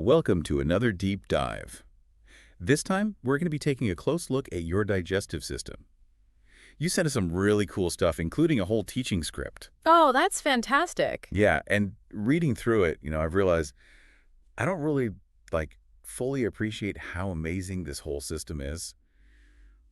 Welcome to another deep dive. This time, we're going to be taking a close look at your digestive system. You sent us some really cool stuff, including a whole teaching script. Oh, that's fantastic. Yeah, and reading through it, I've realized I don't really, fully appreciate how amazing this whole system is.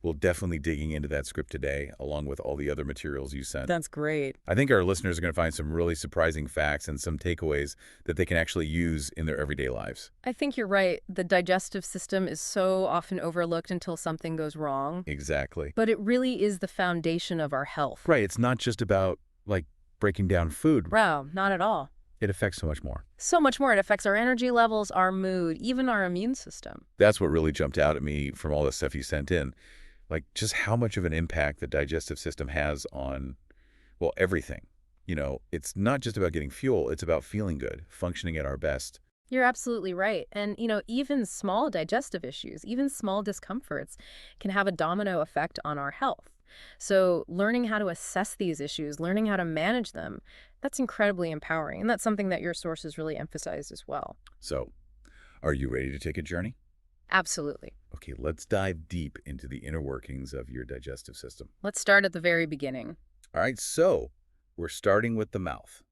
We'll definitely digging into that script today, along with all the other materials you sent. That's great. I think our listeners are going to find some really surprising facts and some takeaways that they can actually use in their everyday lives. I think you're right. The digestive system is so often overlooked until something goes wrong. Exactly. But it really is the foundation of our health. Right. It's not just about, breaking down food. Wow, not at all. It affects so much more. So much more. It affects our energy levels, our mood, even our immune system. That's what really jumped out at me from all the stuff you sent in. Just how much of an impact the digestive system has on, everything. It's not just about getting fuel. It's about feeling good, functioning at our best. You're absolutely right. And, even small digestive issues, even small discomforts can have a domino effect on our health. So learning how to assess these issues, learning how to manage them, that's incredibly empowering. And that's something that your sources really emphasized as well. So, are you ready to take a journey? Absolutely. Okay, let's dive deep into the inner workings of your digestive system. Let's start at the very beginning. All right, so we're starting with the mouth.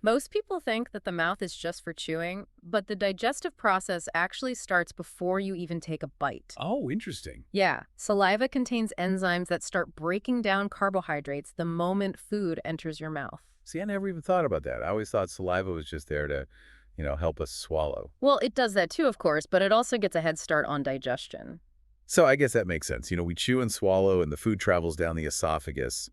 Most people think that the mouth is just for chewing, but the digestive process actually starts before you even take a bite. Oh, interesting. Yeah, saliva contains enzymes that start breaking down carbohydrates the moment food enters your mouth. See, I never even thought about that. I always thought saliva was just there to, help us swallow. Well, it does that too, of course, but it also gets a head start on digestion. So I guess that makes sense. We chew and swallow and the food travels down the esophagus.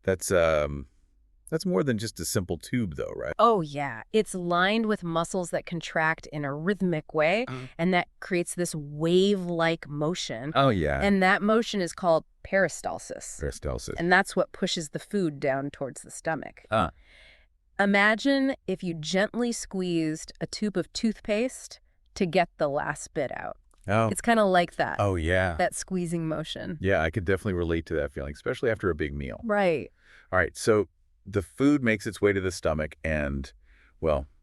That's more than just a simple tube though, right? Oh, yeah. It's lined with muscles that contract in a rhythmic way, and that creates this wave-like motion. Oh, yeah. And that motion is called peristalsis. Peristalsis. And that's what pushes the food down towards the stomach. Ah. Imagine if you gently squeezed a tube of toothpaste to get the last bit out. Oh. It's kind of like that. Oh, yeah. That squeezing motion. Yeah, I could definitely relate to that feeling, especially after a big meal. Right. All right, so the food makes its way to the stomach and,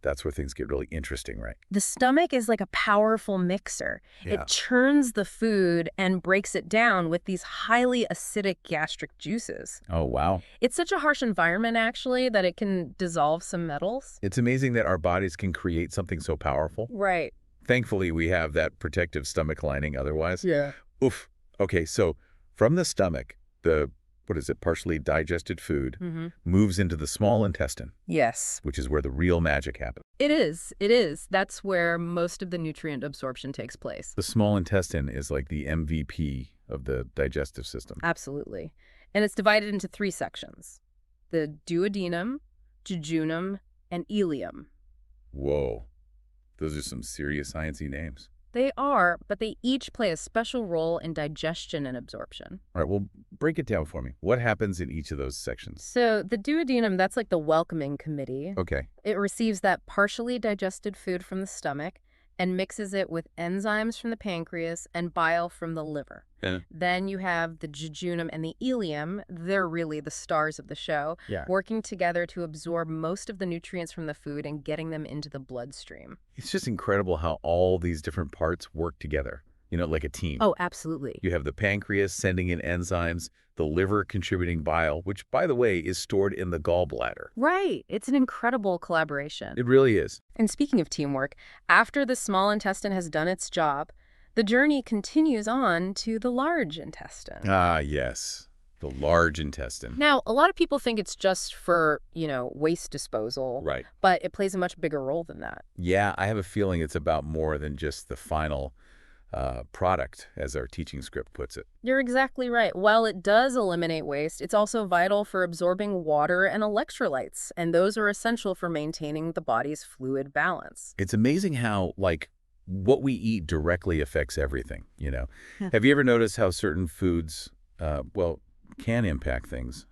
that's where things get really interesting, right? The stomach is like a powerful mixer. Yeah. It churns the food and breaks it down with these highly acidic gastric juices. Oh, wow. It's such a harsh environment, actually, that it can dissolve some metals. It's amazing that our bodies can create something so powerful. Right. Thankfully, we have that protective stomach lining otherwise. Yeah. Oof. Okay, so from the stomach, partially digested food moves into the small intestine, Yes. which is where the real magic happens. It is. It is. That's where most of the nutrient absorption takes place. The small intestine is like the MVP of the digestive system. Absolutely. And it's divided into three sections: the duodenum, jejunum, and ileum. Whoa. Those are some serious sciencey names. They are, but they each play a special role in digestion and absorption. All right, well, break it down for me. What happens in each of those sections? So the duodenum, that's like the welcoming committee. Okay. It receives that partially digested food from the stomach and mixes it with enzymes from the pancreas and bile from the liver. Yeah. Then you have the jejunum and the ileum. They're really the stars of the show, Yeah. working together to absorb most of the nutrients from the food and getting them into the bloodstream. It's just incredible how all these different parts work together, like a team. Oh, absolutely. You have the pancreas sending in enzymes, the liver contributing bile, which, by the way, is stored in the gallbladder. Right. It's an incredible collaboration. It really is. And speaking of teamwork, after the small intestine has done its job, the journey continues on to the large intestine. Ah, yes. The large intestine. Now, a lot of people think it's just for, waste disposal. Right. But it plays a much bigger role than that. Yeah, I have a feeling it's about more than just the final product, as our teaching script puts it. You're exactly right. While it does eliminate waste, it's also vital for absorbing water and electrolytes, and those are essential for maintaining the body's fluid balance. It's amazing how, what we eat directly affects everything, Have you ever noticed how certain foods, can impact things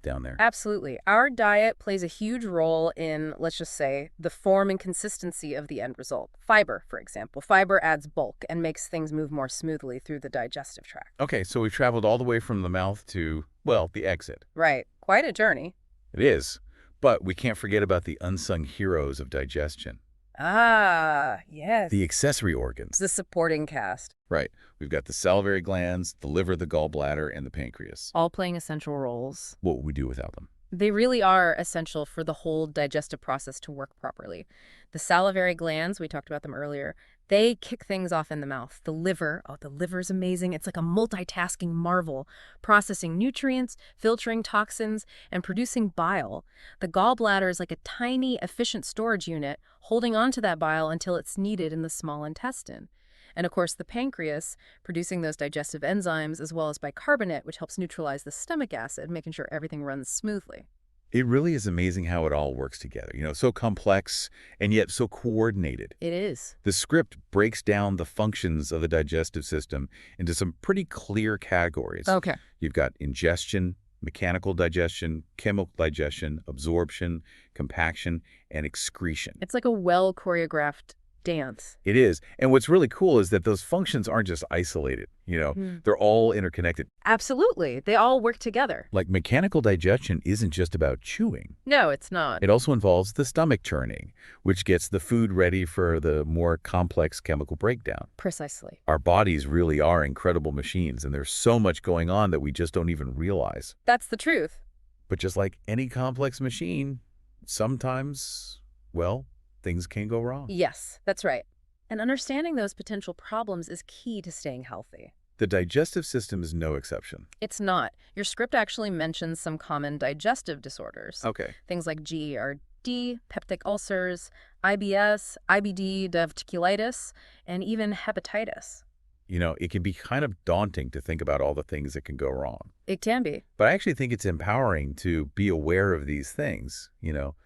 down there? Absolutely. Our diet plays a huge role in, let's just say, the form and consistency of the end result. Fiber, for example. Fiber adds bulk and makes things move more smoothly through the digestive tract. Okay, so we've traveled all the way from the mouth to, the exit. Right. Quite a journey. It is. But we can't forget about the unsung heroes of digestion. Ah, yes. The accessory organs. The supporting cast. Right. We've got the salivary glands, the liver, the gallbladder, and the pancreas. All playing essential roles. What would we do without them? They really are essential for the whole digestive process to work properly. The salivary glands, we talked about them earlier, they kick things off in the mouth. The liver, oh, the liver's amazing. It's like a multitasking marvel, processing nutrients, filtering toxins, and producing bile. The gallbladder is like a tiny, efficient storage unit, holding on to that bile until it's needed in the small intestine. And of course, the pancreas, producing those digestive enzymes, as well as bicarbonate, which helps neutralize the stomach acid, making sure everything runs smoothly. It really is amazing how it all works together. So complex and yet so coordinated. It is. The script breaks down the functions of the digestive system into some pretty clear categories. Okay. You've got ingestion, mechanical digestion, chemical digestion, absorption, compaction, and excretion. It's like a well-choreographed dance. It is. And what's really cool is that those functions aren't just isolated. They're all interconnected. Absolutely. They all work together. Like mechanical digestion isn't just about chewing. No, it's not. It also involves the stomach churning, which gets the food ready for the more complex chemical breakdown. Precisely. Our bodies really are incredible machines, and there's so much going on that we just don't even realize. That's the truth. But just like any complex machine, sometimes, well, things can go wrong. Yes, that's right. And understanding those potential problems is key to staying healthy. The digestive system is no exception. It's not. Your script actually mentions some common digestive disorders. Okay. Things like GERD, peptic ulcers, IBS, IBD, diverticulitis, and even hepatitis. It can be kind of daunting to think about all the things that can go wrong. It can be. But I actually think it's empowering to be aware of these things,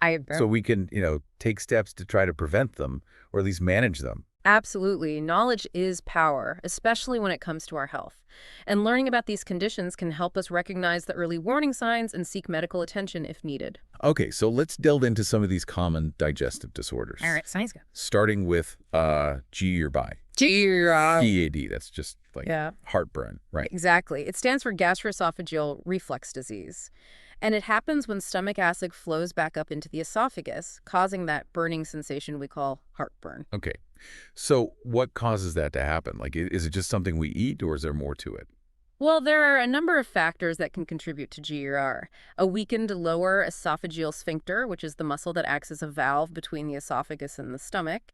I agree. so we can, take steps to try to prevent them or at least manage them. Absolutely. Knowledge is power, especially when it comes to our health. And learning about these conditions can help us recognize the early warning signs and seek medical attention if needed. Okay, so let's delve into some of these common digestive disorders. All right, sounds good. Starting with GERD. GERD, that's just like Yeah. heartburn, right? Exactly. It stands for gastroesophageal reflux disease. And it happens when stomach acid flows back up into the esophagus, causing that burning sensation we call heartburn. Okay, so what causes that to happen? Like, is it just something we eat or is there more to it? Well, there are a number of factors that can contribute to GER. A weakened lower esophageal sphincter, which is the muscle that acts as a valve between the esophagus and the stomach.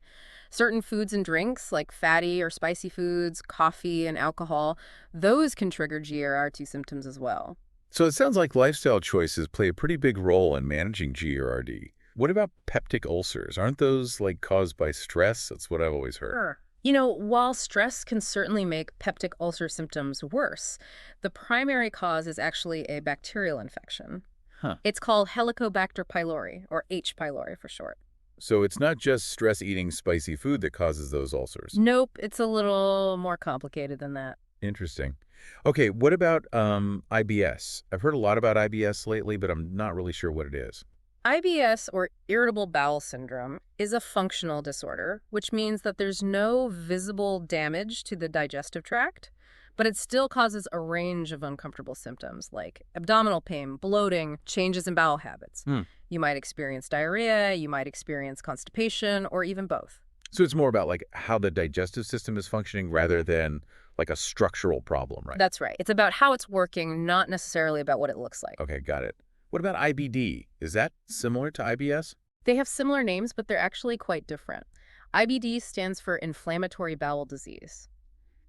Certain foods and drinks, like fatty or spicy foods, coffee, and alcohol, those can trigger GERD symptoms as well. So it sounds like lifestyle choices play a pretty big role in managing GERD. What about peptic ulcers? Aren't those caused by stress? That's what I've always heard. Sure. While stress can certainly make peptic ulcer symptoms worse, the primary cause is actually a bacterial infection. Huh. It's called Helicobacter pylori, or H. pylori for short. So it's not just stress eating spicy food that causes those ulcers. Nope, it's a little more complicated than that. Interesting. Okay, what about IBS? I've heard a lot about IBS lately, but I'm not really sure what it is. IBS, or irritable bowel syndrome, is a functional disorder, which means that there's no visible damage to the digestive tract, but it still causes a range of uncomfortable symptoms like abdominal pain, bloating, changes in bowel habits. You might experience diarrhea, you might experience constipation, or even both. So it's more about how the digestive system is functioning rather than a structural problem, right? That's right. It's about how it's working, not necessarily about what it looks like. Okay, got it. What about IBD? Is that similar to IBS? They have similar names, but they're actually quite different. IBD stands for inflammatory bowel disease,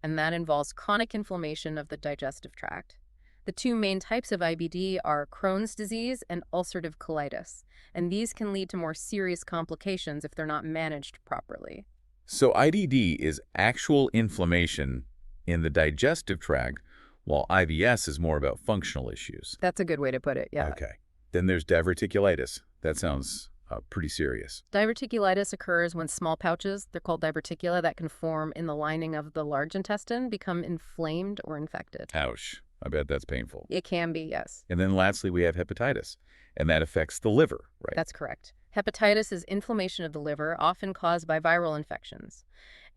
and that involves chronic inflammation of the digestive tract. The two main types of IBD are Crohn's disease and ulcerative colitis, and these can lead to more serious complications if they're not managed properly. So IBD is actual inflammation in the digestive tract, while IBS is more about functional issues. That's a good way to put it, yeah. Okay. Then there's diverticulitis. That sounds pretty serious. Diverticulitis occurs when small pouches, they're called diverticula, that can form in the lining of the large intestine become inflamed or infected. Ouch. I bet that's painful. It can be, yes. And then lastly, we have hepatitis, and that affects the liver, right? That's correct. Hepatitis is inflammation of the liver, often caused by viral infections.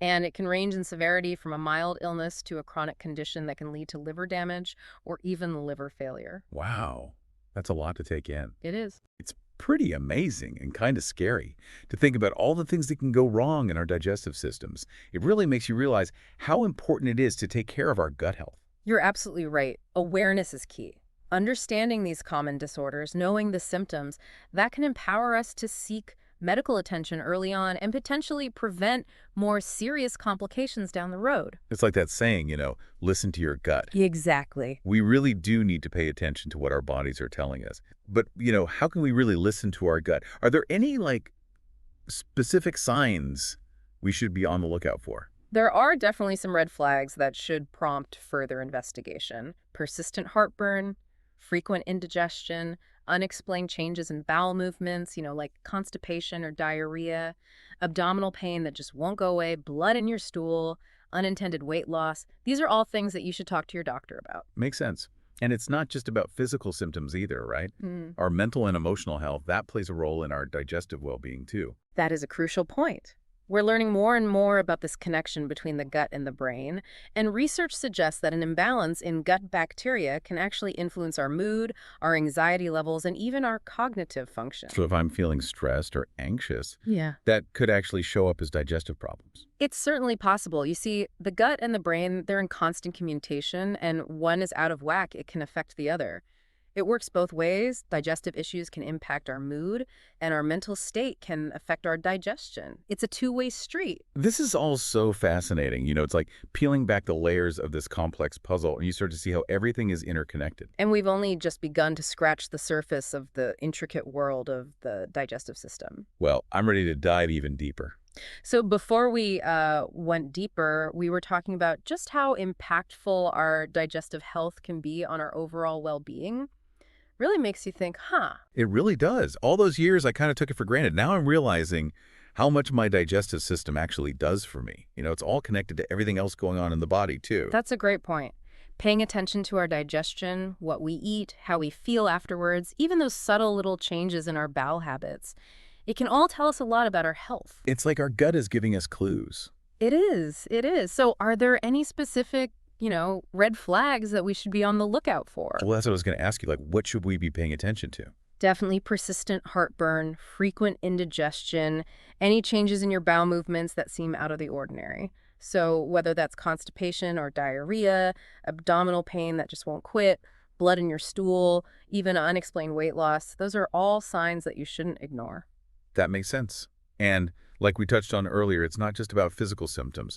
And it can range in severity from a mild illness to a chronic condition that can lead to liver damage or even liver failure. Wow. That's a lot to take in. It is. It's pretty amazing and kind of scary to think about all the things that can go wrong in our digestive systems. It really makes you realize how important it is to take care of our gut health. You're absolutely right. Awareness is key. Understanding these common disorders, knowing the symptoms, that can empower us to seek medical attention early on and potentially prevent more serious complications down the road. It's like that saying, listen to your gut. Exactly. We really do need to pay attention to what our bodies are telling us. But, how can we really listen to our gut? Are there any, specific signs we should be on the lookout for? There are definitely some red flags that should prompt further investigation. Persistent heartburn, frequent indigestion, unexplained changes in bowel movements, like constipation or diarrhea, abdominal pain that just won't go away, blood in your stool, unintended weight loss. These are all things that you should talk to your doctor about. Makes sense. And it's not just about physical symptoms either, right? Mm. Our mental and emotional health, that plays a role in our digestive well-being too. That is a crucial point. We're learning more and more about this connection between the gut and the brain, and research suggests that an imbalance in gut bacteria can actually influence our mood, our anxiety levels, and even our cognitive function. So if I'm feeling stressed or anxious, Yeah. that could actually show up as digestive problems. It's certainly possible. You see, the gut and the brain, they're in constant communication, and one is out of whack, it can affect the other. It works both ways. Digestive issues can impact our mood, and our mental state can affect our digestion. It's a two-way street. This is all so fascinating. It's like peeling back the layers of this complex puzzle, and you start to see how everything is interconnected. And we've only just begun to scratch the surface of the intricate world of the digestive system. Well, I'm ready to dive even deeper. So before we went deeper, we were talking about just how impactful our digestive health can be on our overall well-being. Really makes you think, It really does. All those years, I kind of took it for granted. Now I'm realizing how much my digestive system actually does for me. It's all connected to everything else going on in the body, too. That's a great point. Paying attention to our digestion, what we eat, how we feel afterwards, even those subtle little changes in our bowel habits, it can all tell us a lot about our health. It's like our gut is giving us clues. It is. It is. So are there any specific, red flags that we should be on the lookout for? Well, that's what I was going to ask you. What should we be paying attention to? Definitely persistent heartburn, frequent indigestion, any changes in your bowel movements that seem out of the ordinary. So whether that's constipation or diarrhea, abdominal pain that just won't quit, blood in your stool, even unexplained weight loss, those are all signs that you shouldn't ignore. That makes sense. And like we touched on earlier, it's not just about physical symptoms.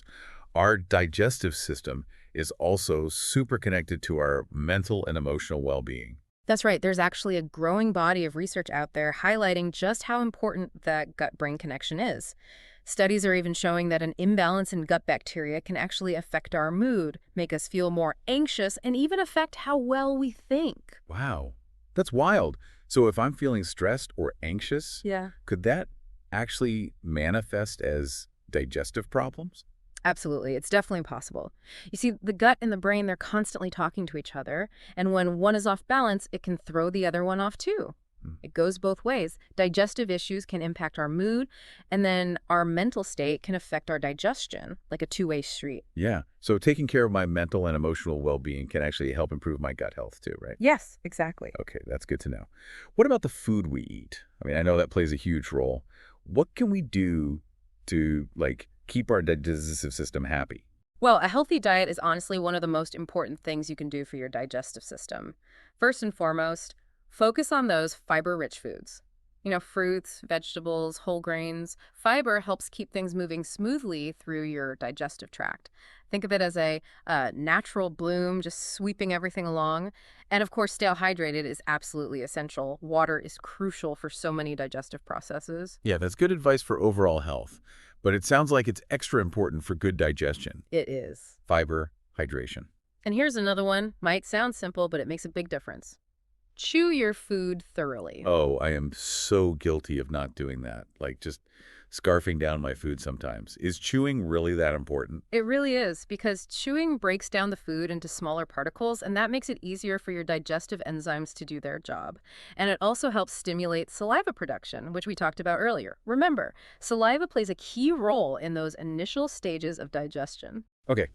Our digestive system is also super connected to our mental and emotional well-being. That's right. There's actually a growing body of research out there highlighting just how important that gut-brain connection is. Studies are even showing that an imbalance in gut bacteria can actually affect our mood, make us feel more anxious, and even affect how well we think. Wow, that's wild. So if I'm feeling stressed or anxious, Yeah. could that actually manifest as digestive problems? Absolutely. It's definitely possible. You see, the gut and the brain, they're constantly talking to each other, and when one is off balance, it can throw the other one off too. Hmm. It goes both ways. Digestive issues can impact our mood, and then our mental state can affect our digestion, like a two-way street. Yeah, so taking care of my mental and emotional well-being can actually help improve my gut health too, right? Yes, exactly. Okay, that's good to know. What about the food we eat? I know that plays a huge role. What can we do to, keep our digestive system happy? Well, a healthy diet is honestly one of the most important things you can do for your digestive system. First and foremost, focus on those fiber-rich foods. Fruits, vegetables, whole grains. Fiber helps keep things moving smoothly through your digestive tract. Think of it as a natural bloom, just sweeping everything along. And of course, stay hydrated is absolutely essential. Water is crucial for so many digestive processes. Yeah, that's good advice for overall health, but it sounds like it's extra important for good digestion. It is. Fiber, hydration. And here's another one. Might sound simple, but it makes a big difference. Chew your food thoroughly. Oh, I am so guilty of not doing that. Just scarfing down my food sometimes. Is chewing really that important? It really is, because chewing breaks down the food into smaller particles, and that makes it easier for your digestive enzymes to do their job. And it also helps stimulate saliva production, which we talked about earlier. Remember, saliva plays a key role in those initial stages of digestion. Okay.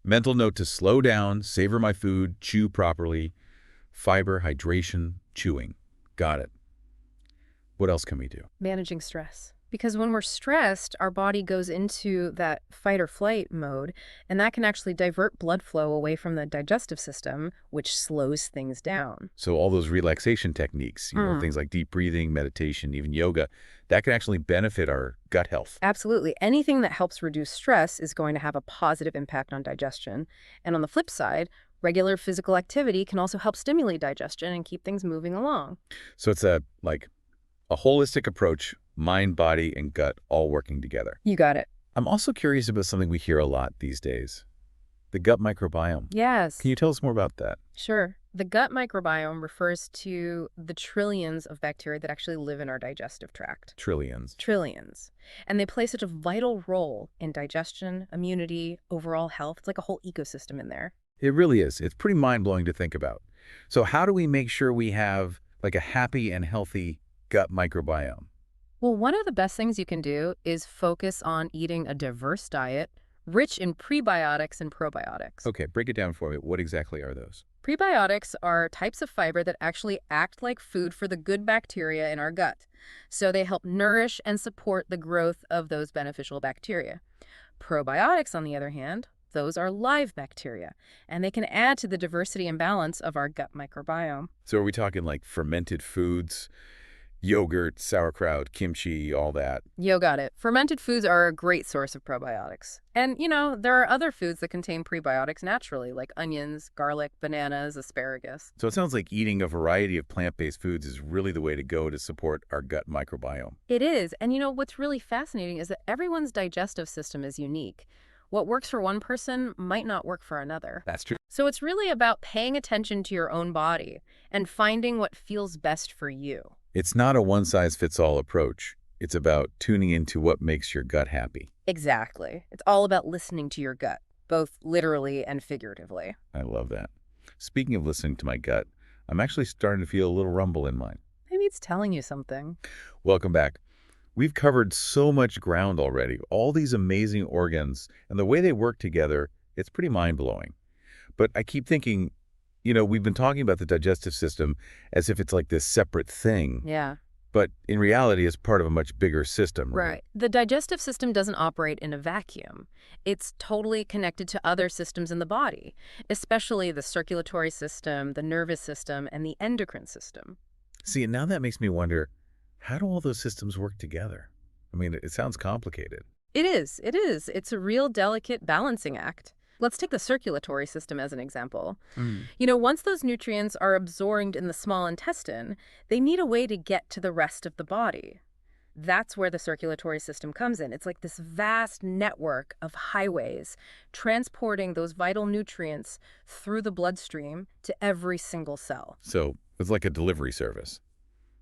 Mental note to slow down, savor my food, chew properly. Fiber, hydration, chewing. Got it. What else can we do? Managing stress. Because when we're stressed, our body goes into that fight or flight mode, and that can actually divert blood flow away from the digestive system, which slows things down. So all those relaxation techniques, Mm. things like deep breathing, meditation, even yoga, that can actually benefit our gut health. Absolutely. Anything that helps reduce stress is going to have a positive impact on digestion. And on the flip side, regular physical activity can also help stimulate digestion and keep things moving along. So it's a holistic approach, mind, body, and gut all working together. You got it. I'm also curious about something we hear a lot these days, the gut microbiome. Yes. Can you tell us more about that? Sure. The gut microbiome refers to the trillions of bacteria that actually live in our digestive tract. Trillions. Trillions. And they play such a vital role in digestion, immunity, overall health. It's like a whole ecosystem in there. It really is. It's pretty mind-blowing to think about. So how do we make sure we have like a happy and healthy gut microbiome? Well, one of the best things you can do is focus on eating a diverse diet, rich in prebiotics and probiotics. Okay, break it down for me. What exactly are those? Prebiotics are types of fiber that actually act like food for the good bacteria in our gut. So they help nourish and support the growth of those beneficial bacteria. Probiotics, on the other hand, those are live bacteria, and they can add to the diversity and balance of our gut microbiome. So are we talking like fermented foods, yogurt, sauerkraut, kimchi, all that? You got it. Fermented foods are a great source of probiotics. And, there are other foods that contain prebiotics naturally, like onions, garlic, bananas, asparagus. So it sounds like eating a variety of plant-based foods is really the way to go to support our gut microbiome. It is. And, what's really fascinating is that everyone's digestive system is unique. What works for one person might not work for another. That's true. So it's really about paying attention to your own body and finding what feels best for you. It's not a one-size-fits-all approach. It's about tuning into what makes your gut happy. Exactly. It's all about listening to your gut, both literally and figuratively. I love that. Speaking of listening to my gut, I'm actually starting to feel a little rumble in mine. Maybe it's telling you something. Welcome back. We've covered so much ground already, all these amazing organs, and the way they work together, it's pretty mind-blowing. But I keep thinking, we've been talking about the digestive system as if it's like this separate thing, Yeah. but in reality, it's part of a much bigger system, right? Right. The digestive system doesn't operate in a vacuum. It's totally connected to other systems in the body, especially the circulatory system, the nervous system, and the endocrine system. See, and now that makes me wonder, how do all those systems work together? I mean, it sounds complicated. It is. It is. It's a real delicate balancing act. Let's take the circulatory system as an example. Once those nutrients are absorbed in the small intestine, they need a way to get to the rest of the body. That's where the circulatory system comes in. It's like this vast network of highways transporting those vital nutrients through the bloodstream to every single cell. So it's like a delivery service.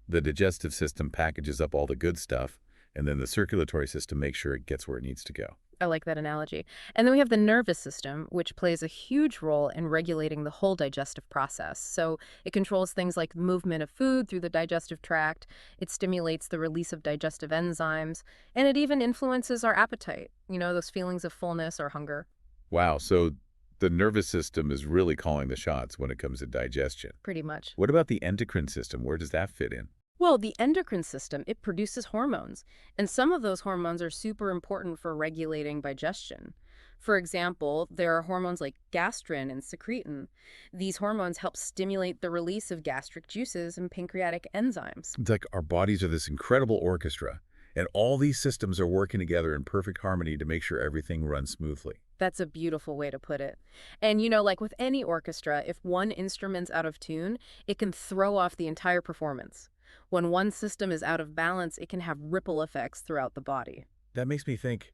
The digestive system packages up all the good stuff, and then the circulatory system makes sure it gets where it needs to go. I like that analogy. And then we have the nervous system, which plays a huge role in regulating the whole digestive process. So it controls things like movement of food through the digestive tract, it stimulates the release of digestive enzymes, and it even influences our appetite, those feelings of fullness or hunger. Wow, so the nervous system is really calling the shots when it comes to digestion. Pretty much. What about the endocrine system? Where does that fit in? Well, the endocrine system, it produces hormones, and some of those hormones are super important for regulating digestion. For example, there are hormones like gastrin and secretin. These hormones help stimulate the release of gastric juices and pancreatic enzymes. It's like our bodies are this incredible orchestra, and all these systems are working together in perfect harmony to make sure everything runs smoothly. That's a beautiful way to put it. And like with any orchestra, if one instrument's out of tune, it can throw off the entire performance. When one system is out of balance, it can have ripple effects throughout the body. That makes me think,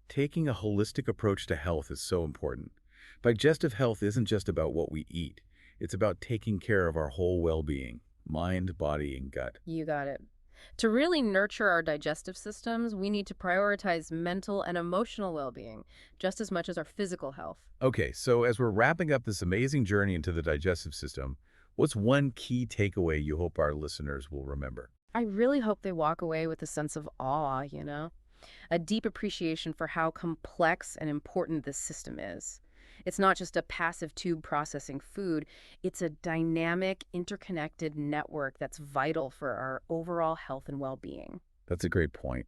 taking a holistic approach to health is so important. Digestive health isn't just about what we eat. It's about taking care of our whole well-being, mind, body, and gut. You got it. To really nurture our digestive systems, we need to prioritize mental and emotional well-being just as much as our physical health. Okay, so as we're wrapping up this amazing journey into the digestive system, what's one key takeaway you hope our listeners will remember? I really hope they walk away with a sense of awe, a deep appreciation for how complex and important this system is. It's not just a passive tube processing food. It's a dynamic, interconnected network that's vital for our overall health and well-being. That's a great point.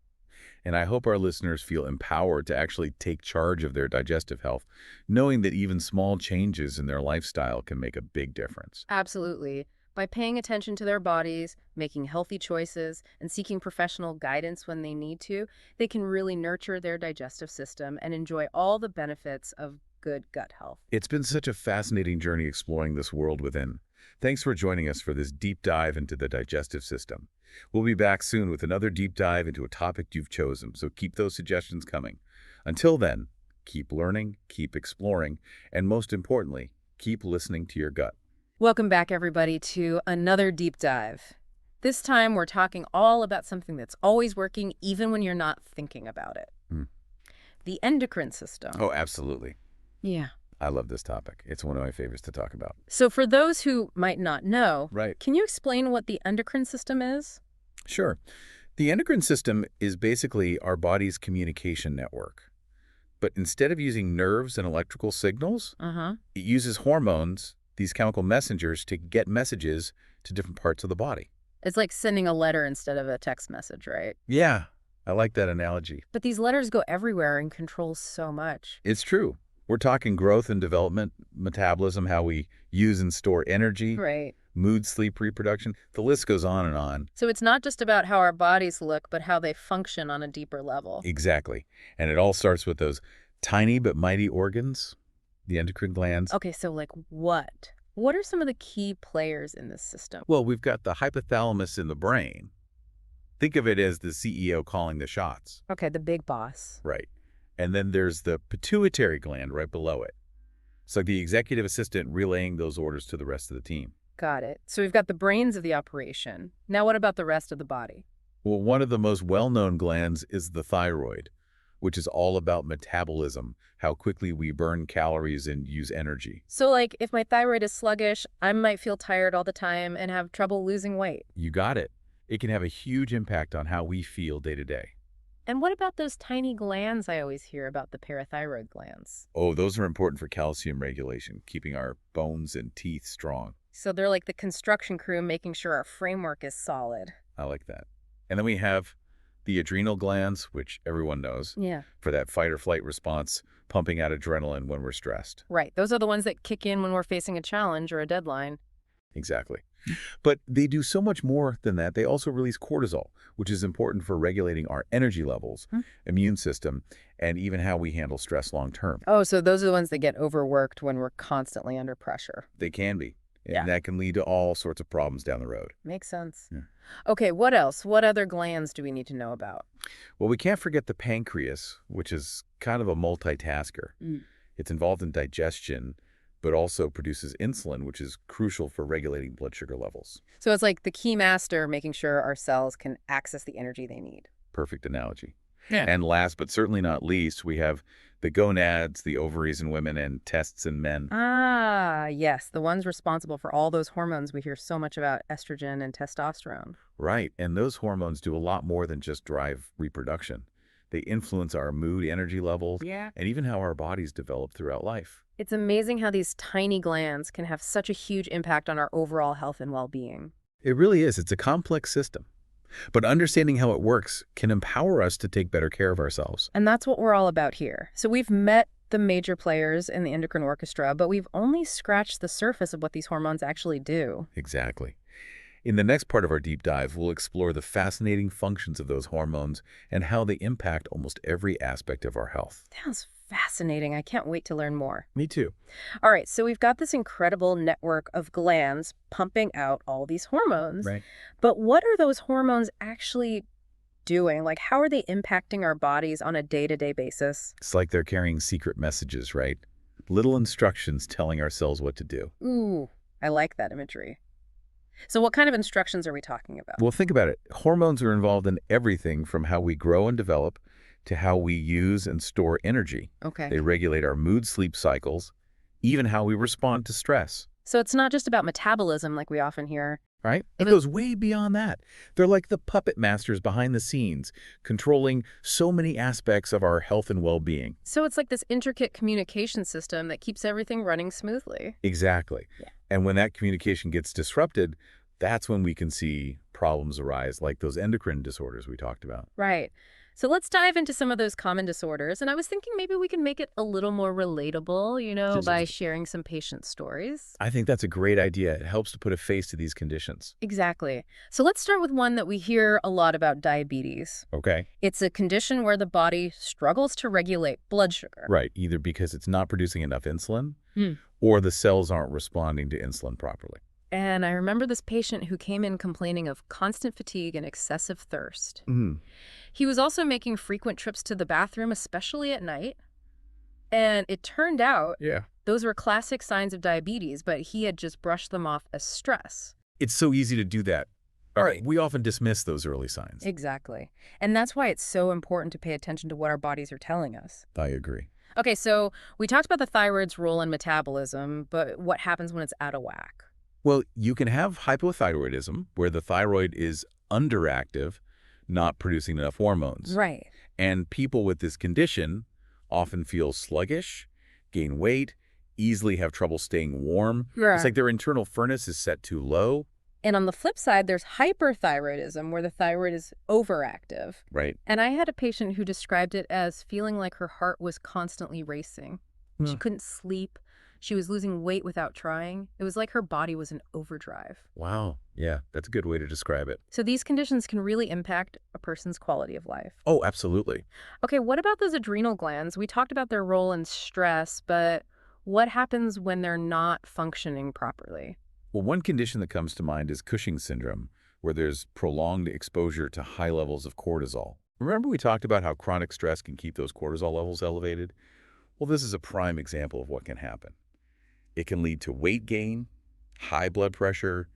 And I hope our listeners feel empowered to actually take charge of their digestive health, knowing that even small changes in their lifestyle can make a big difference. Absolutely. By paying attention to their bodies, making healthy choices, and seeking professional guidance when they need to, they can really nurture their digestive system and enjoy all the benefits of good gut health. It's been such a fascinating journey exploring this world within. Thanks for joining us for this deep dive into the digestive system. We'll be back soon with another deep dive into a topic you've chosen, so keep those suggestions coming. Until then, keep learning, keep exploring, and most importantly, keep listening to your gut. Welcome back, everybody, to another deep dive. This time, we're talking all about something that's always working, even when you're not thinking about it. The endocrine system. Oh, absolutely. Yeah. I love this topic. It's one of my favorites to talk about. So for those who might not know, Right. can you explain what the endocrine system is? Sure. The endocrine system is basically our body's communication network. But instead of using nerves and electrical signals, it uses hormones, these chemical messengers, to get messages to different parts of the body. It's like sending a letter instead of a text message, right? Yeah, I like that analogy. But these letters go everywhere and control so much. It's true. We're talking growth and development, metabolism, how we use and store energy, Right. mood, sleep, reproduction. The list goes on and on. So it's not just about how our bodies look, but how they function on a deeper level. Exactly. And it all starts with those tiny but mighty organs, the endocrine glands. Okay, so like what? What are some of the key players in this system? Well, we've got the hypothalamus in the brain. Think of it as the CEO calling the shots. Okay, the big boss. Right. And then there's the pituitary gland right below it. It's like the executive assistant relaying those orders to the rest of the team. Got it. So we've got the brains of the operation. Now what about the rest of the body? Well, one of the most well-known glands is the thyroid, which is all about metabolism, how quickly we burn calories and use energy. So like if my thyroid is sluggish, I might feel tired all the time and have trouble losing weight. You got it. It can have a huge impact on how we feel day to day. And what about those tiny glands I always hear about, the parathyroid glands? Oh, those are important for calcium regulation, keeping our bones and teeth strong. So they're like the construction crew making sure our framework is solid. I like that. And then we have the adrenal glands, which everyone knows, Yeah. for that fight or flight response, pumping out adrenaline when we're stressed. Right. Those are the ones that kick in when we're facing a challenge or a deadline. Exactly. But they do so much more than that. They also release cortisol, which is important for regulating our energy levels, immune system, and even how we handle stress long term. Oh, so those are the ones that get overworked when we're constantly under pressure. They can be. And Yeah. that can lead to all sorts of problems down the road. Makes sense. Yeah. Okay, what else? What other glands do we need to know about? Well, we can't forget the pancreas, which is kind of a multitasker. It's involved in digestion, but also produces insulin, which is crucial for regulating blood sugar levels. So it's like the key master making sure our cells can access the energy they need. Perfect analogy. Yeah. And last but certainly not least, we have the gonads, the ovaries in women, and testes in men. Ah, yes, the ones responsible for all those hormones we hear so much about, estrogen and testosterone. Right. And those hormones do a lot more than just drive reproduction. They influence our mood, energy levels, Yeah. and even how our bodies develop throughout life. It's amazing how these tiny glands can have such a huge impact on our overall health and well-being. It really is. It's a complex system. But understanding how it works can empower us to take better care of ourselves. And that's what we're all about here. So we've met the major players in the endocrine orchestra, but we've only scratched the surface of what these hormones actually do. Exactly. In the next part of our deep dive, we'll explore the fascinating functions of those hormones and how they impact almost every aspect of our health. Sounds fascinating. I can't wait to learn more. Me too. All right, so we've got this incredible network of glands pumping out all these hormones. Right. But what are those hormones actually doing? Like, how are they impacting our bodies on a day-to-day basis? It's like they're carrying secret messages, right? Little instructions telling our cells what to do. Ooh, I like that imagery. So what kind of instructions are we talking about? Well, think about it. Hormones are involved in everything from how we grow and develop to how we use and store energy. Okay. They regulate our mood, sleep cycles, even how we respond to stress. So it's not just about metabolism like we often hear. right? It It was goes way beyond that. They're like the puppet masters behind the scenes, controlling so many aspects of our health and well-being. So it's like this intricate communication system that keeps everything running smoothly. Exactly. Yeah. And when that communication gets disrupted, that's when we can see problems arise, like those endocrine disorders we talked about. Right. So let's dive into some of those common disorders. And I was thinking maybe we can make it a little more relatable, by sharing some patient stories. I think that's a great idea. It helps to put a face to these conditions. Exactly. So let's start with one that we hear a lot about: diabetes. Okay? It's a condition where the body struggles to regulate blood sugar. Right. Either because it's not producing enough insulin Hmm. or the cells aren't responding to insulin properly. And I remember this patient who came in complaining of constant fatigue and excessive thirst. Mm. He was also making frequent trips to the bathroom, especially at night. And it turned out Yeah. those were classic signs of diabetes, but he had just brushed them off as stress. It's so easy to do that. Right. We often dismiss those early signs. Exactly. And that's why it's so important to pay attention to what our bodies are telling us. I agree. Okay, so we talked about the thyroid's role in metabolism, but what happens when it's out of whack? Well, you can have hypothyroidism, where the thyroid is underactive, not producing enough hormones. Right. And people with this condition often feel sluggish, gain weight, easily have trouble staying warm. Yeah. It's like their internal furnace is set too low. And on the flip side, there's hyperthyroidism, where the thyroid is overactive. Right. And I had a patient who described it as feeling like her heart was constantly racing. She Hmm. couldn't sleep. She was losing weight without trying. It was like her body was in overdrive. Wow. Yeah, that's a good way to describe it. So these conditions can really impact a person's quality of life. Oh, absolutely. Okay, what about those adrenal glands? We talked about their role in stress, but what happens when they're not functioning properly? Well, one condition that comes to mind is Cushing's syndrome, where there's prolonged exposure to high levels of cortisol. Remember we talked about how chronic stress can keep those cortisol levels elevated? Well, this is a prime example of what can happen. It can lead to weight gain, high blood pressure,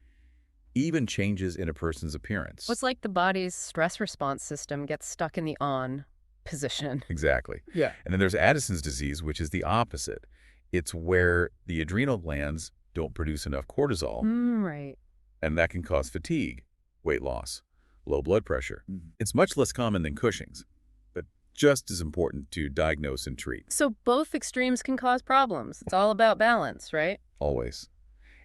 even changes in a person's appearance. It's like the body's stress response system gets stuck in the on position. Exactly. Yeah. And then there's Addison's disease, which is the opposite. It's where the adrenal glands don't produce enough cortisol, Right. and that can cause fatigue, weight loss, low blood pressure. It's much less common than Cushing's, but just as important to diagnose and treat, So both extremes can cause problems. It's all about balance, right? always.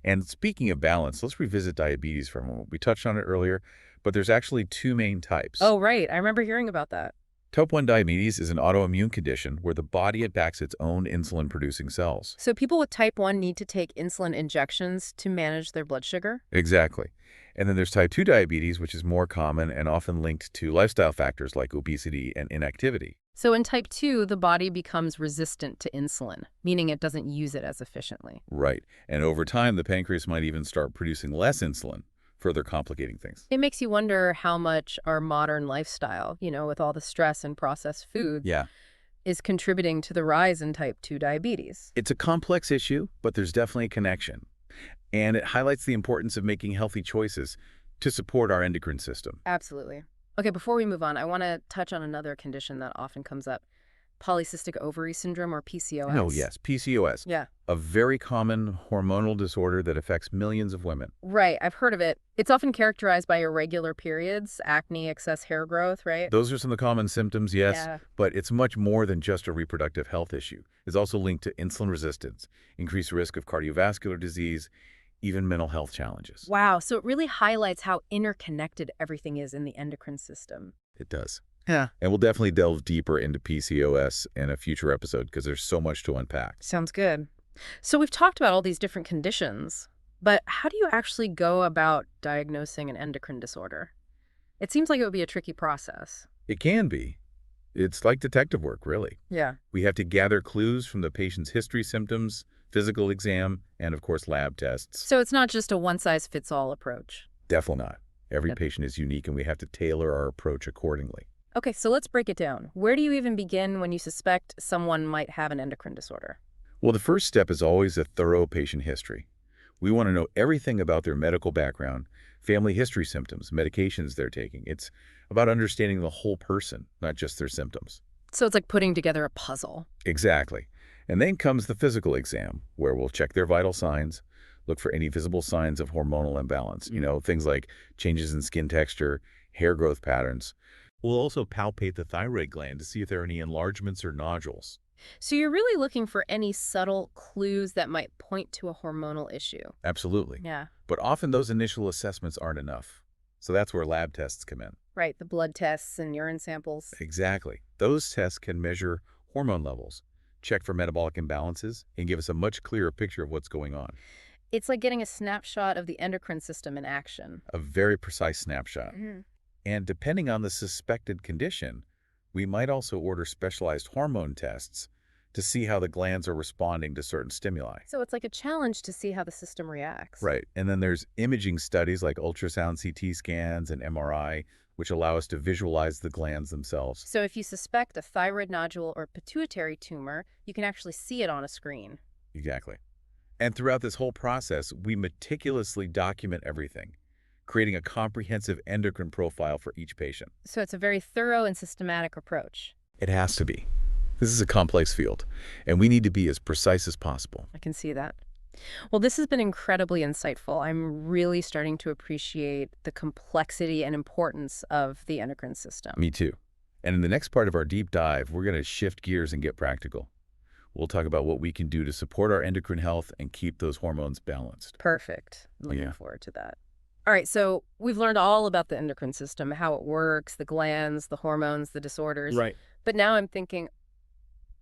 And speaking of balance, let's revisit diabetes for a moment. We touched on it earlier, but there's actually two main types. Oh, right. I remember hearing about that. Type 1 diabetes is an autoimmune condition where the body attacks its own insulin-producing cells. So people with type 1 need to take insulin injections to manage their blood sugar? Exactly. And then there's type 2 diabetes, which is more common and often linked to lifestyle factors like obesity and inactivity. So in type 2, the body becomes resistant to insulin, meaning it doesn't use it as efficiently. Right. And over time, the pancreas might even start producing less insulin, further complicating things. It makes you wonder how much our modern lifestyle, with all the stress and processed foods, Yeah. is contributing to the rise in type 2 diabetes. It's a complex issue, but there's definitely a connection. And it highlights the importance of making healthy choices to support our endocrine system. Absolutely. Okay, before we move on, I want to touch on another condition that often comes up: polycystic ovary syndrome, or PCOS. Oh, yes, PCOS, Yeah, a very common hormonal disorder that affects millions of women. right. I've heard of it. It's often characterized by irregular periods, acne, excess hair growth, right? Those are some of the common symptoms, yes, Yeah. but it's much more than just a reproductive health issue. It's also linked to insulin resistance, increased risk of cardiovascular disease, even mental health challenges. Wow, so it really highlights how interconnected everything is in the endocrine system. It does. Yeah. And we'll definitely delve deeper into PCOS in a future episode because there's so much to unpack. Sounds good. So we've talked about all these different conditions, but how do you actually go about diagnosing an endocrine disorder? It seems like it would be a tricky process. It can be. It's like detective work, really. Yeah. We have to gather clues from the patient's history symptoms, physical exam, and of course lab tests. So it's not just a one-size-fits-all approach. Definitely not. Every Yep. patient is unique and we have to tailor our approach accordingly. Okay, so let's break it down. Where do you even begin when you suspect someone might have an endocrine disorder? Well, the first step is always a thorough patient history. We want to know everything about their medical background, family history symptoms, medications they're taking. It's about understanding the whole person, not just their symptoms. So it's like putting together a puzzle. Exactly. And then comes the physical exam, where we'll check their vital signs, Look for any visible signs of hormonal imbalance, Mm. things like changes in skin texture, hair growth patterns. We'll also palpate the thyroid gland to see if there are any enlargements or nodules. So you're really looking for any subtle clues that might point to a hormonal issue. Absolutely. Yeah. But often those initial assessments aren't enough. So that's where lab tests come in. Right, the blood tests and urine samples. Exactly. Those tests can measure hormone levels, check for metabolic imbalances, and give us a much clearer picture of what's going on. It's like getting a snapshot of the endocrine system in action. A very precise snapshot. Mhm. And depending on the suspected condition, we might also order specialized hormone tests to see how the glands are responding to certain stimuli. So it's like a challenge to see how the system reacts. Right. And then there's imaging studies like ultrasound CT scans and MRI, which allow us to visualize the glands themselves. So if you suspect a thyroid nodule or pituitary tumor, you can actually see it on a screen. Exactly. And throughout this whole process, we meticulously document everything, creating a comprehensive endocrine profile for each patient. So it's a very thorough and systematic approach. It has to be. This is a complex field, and we need to be as precise as possible. I can see that. Well, this has been incredibly insightful. I'm really starting to appreciate the complexity and importance of the endocrine system. Me too. And in the next part of our deep dive, we're going to shift gears and get practical. We'll talk about what we can do to support our endocrine health and keep those hormones balanced. Perfect. I'm looking Yeah. forward to that. All right, so we've learned all about the endocrine system, how it works, the glands, the hormones, the disorders. Right. But now I'm thinking,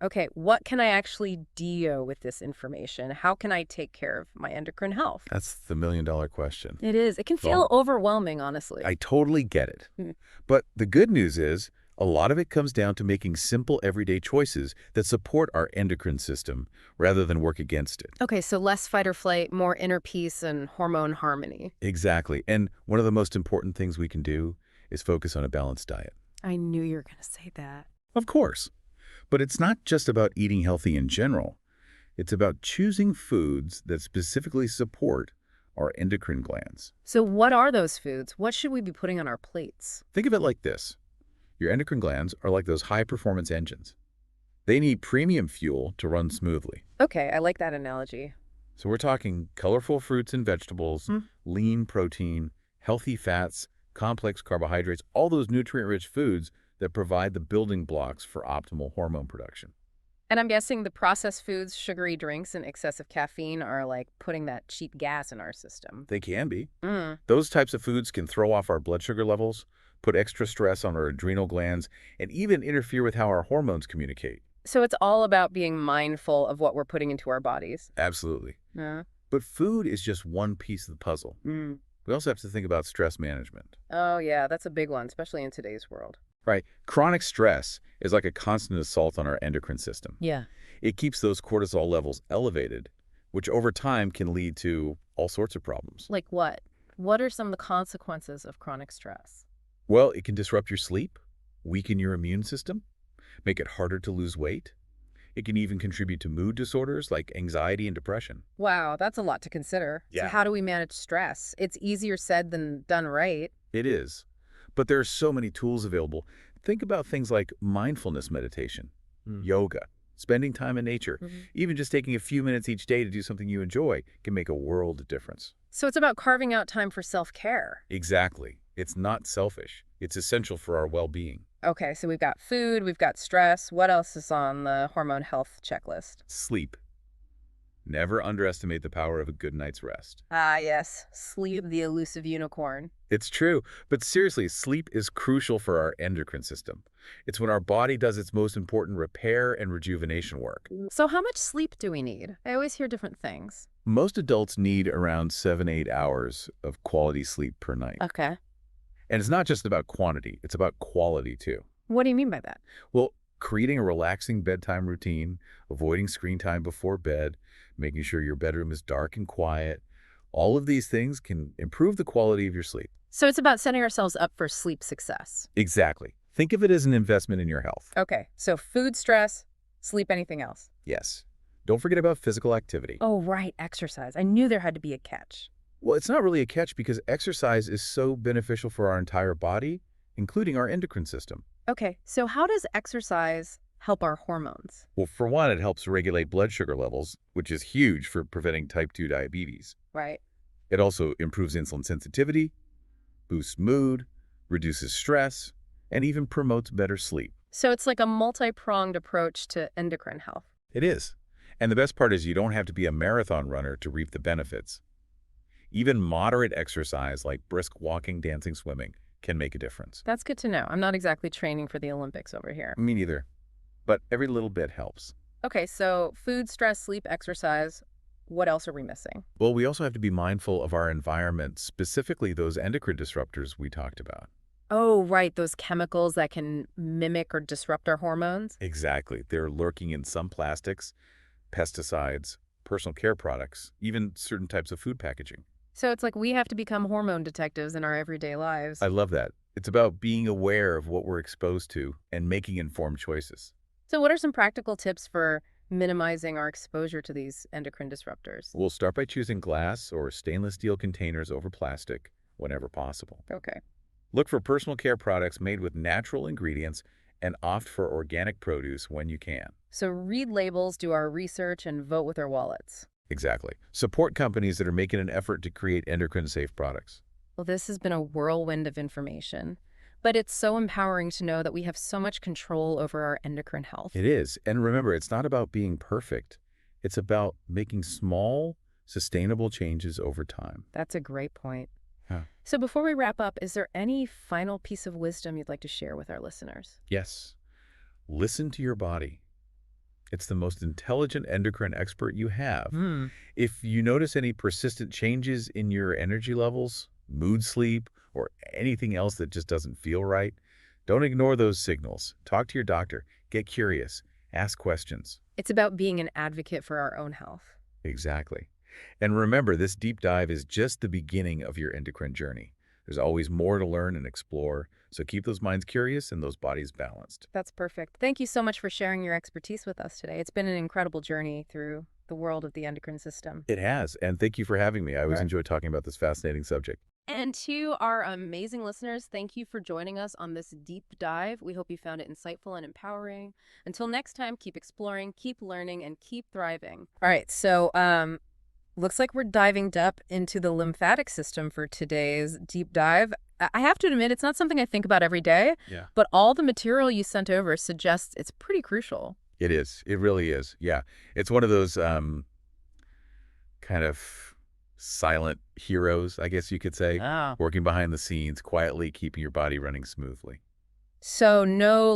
okay, what can I actually do with this information? How can I take care of my endocrine health? That's the million-dollar question. It is. It can Well, feel overwhelming, honestly. I totally get it. Mm. But the good news is, a lot of it comes down to making simple everyday choices that support our endocrine system rather than work against it. Okay, so less fight or flight, more inner peace and hormone harmony. Exactly. And one of the most important things we can do is focus on a balanced diet. I knew you were going to say that. Of course. But it's not just about eating healthy in general. It's about choosing foods that specifically support our endocrine glands. So what are those foods? What should we be putting on our plates? Think of it like this. Your endocrine glands are like those high-performance engines. They need premium fuel to run smoothly. Okay, I like that analogy. So we're talking colorful fruits and vegetables, Mm. lean protein, healthy fats, complex carbohydrates, all those nutrient-rich foods that provide the building blocks for optimal hormone production. And I'm guessing the processed foods, sugary drinks, and excessive caffeine are like putting that cheap gas in our system. They can be. Mm. Those types of foods can throw off our blood sugar levels, put extra stress on our adrenal glands, and even interfere with how our hormones communicate. So it's all about being mindful of what we're putting into our bodies. Absolutely. Yeah. But food is just one piece of the puzzle. Mm. We also have to think about stress management. Oh, yeah, that's a big one, especially in today's world. Right? Chronic stress is like a constant assault on our endocrine system. Yeah. It keeps those cortisol levels elevated, which over time can lead to all sorts of problems. Like what? What are some of the consequences of chronic stress? Well, it can disrupt your sleep, weaken your immune system, make it harder to lose weight. It can even contribute to mood disorders like anxiety and depression. Wow, that's a lot to consider. So Yeah. how do we manage stress? It's easier said than done right. It is. But there are so many tools available. Think about things like mindfulness meditation, Mm. yoga, spending time in nature. Mhm. Even just taking a few minutes each day to do something you enjoy can make a world of difference. So it's about carving out time for self-care. Exactly. It's not selfish. It's essential for our well-being. Okay, so we've got food, we've got stress. What else is on the hormone health checklist? Sleep. Never underestimate the power of a good night's rest. Ah, yes. Sleep, the elusive unicorn. It's true, but seriously, sleep is crucial for our endocrine system. It's when our body does its most important repair and rejuvenation work. So how much sleep do we need? I always hear different things. Most adults need around 7-8 hours of quality sleep per night. Okay. And it's not just about quantity, it's about quality too. What do you mean by that? Well, creating a relaxing bedtime routine, avoiding screen time before bed, making sure your bedroom is dark and quiet, all of these things can improve the quality of your sleep. So it's about setting ourselves up for sleep success. Exactly. Think of it as an investment in your health. Okay, so food, stress, sleep, anything else? Yes. Don't forget about physical activity. Oh, right, exercise. I knew there had to be a catch. Well, it's not really a catch because exercise is so beneficial for our entire body, including our endocrine system. Okay, so how does exercise help our hormones? Well, for one, it helps regulate blood sugar levels, which is huge for preventing type 2 diabetes. Right. It also improves insulin sensitivity, boosts mood, reduces stress, and even promotes better sleep. So it's like a multi-pronged approach to endocrine health. It is. And the best part is you don't have to be a marathon runner to reap the benefits. Even moderate exercise like brisk walking, dancing, swimming can make a difference. That's good to know. I'm not exactly training for the Olympics over here. Me neither. But every little bit helps. Okay, so food, stress, sleep, exercise. What else are we missing? Well, we also have to be mindful of our environment, specifically those endocrine disruptors we talked about. Oh, right, those chemicals that can mimic or disrupt our hormones. Exactly. They're lurking in some plastics, pesticides, personal care products, even certain types of food packaging. So it's like we have to become hormone detectives in our everyday lives. I love that. It's about being aware of what we're exposed to and making informed choices. So what are some practical tips for minimizing our exposure to these endocrine disruptors? We'll start by choosing glass or stainless steel containers over plastic whenever possible. Okay. Look for personal care products made with natural ingredients and opt for organic produce when you can. So read labels, do our research, and vote with our wallets. Exactly. Support companies that are making an effort to create endocrine-safe products. Well, this has been a whirlwind of information, but it's so empowering to know that we have so much control over our endocrine health. It is. And remember, it's not about being perfect. It's about making small, sustainable changes over time. That's a great point. Huh. So before we wrap up, is there any final piece of wisdom you'd like to share with our listeners? Yes. Listen to your body. It's the most intelligent endocrine expert you have. If you notice any persistent changes in your energy levels, mood, sleep, or anything else that just doesn't feel right, don't ignore those signals. Talk to your doctor. Get curious. Ask questions. It's about being an advocate for our own health. Exactly. And remember, this deep dive is just the beginning of your endocrine journey. There's always more to learn and explore, so keep those minds curious and those bodies balanced. That's perfect. Thank you so much for sharing your expertise with us today. It's been an incredible journey through the world of the endocrine system. It has, and thank you for having me. I always Right. enjoy talking about this fascinating subject. And to our amazing listeners, thank you for joining us on this deep dive. We hope you found it insightful and empowering. Until next time, keep exploring, keep learning, and keep thriving. All right, so looks like we're diving deep into the lymphatic system for today's deep dive. I have to admit, it's not something I think about every day, Yeah. but all the material you sent over suggests it's pretty crucial. It is. It really is. Yeah. It's one of those kind of silent heroes, I guess you could say, Oh. working behind the scenes, quietly keeping your body running smoothly. So no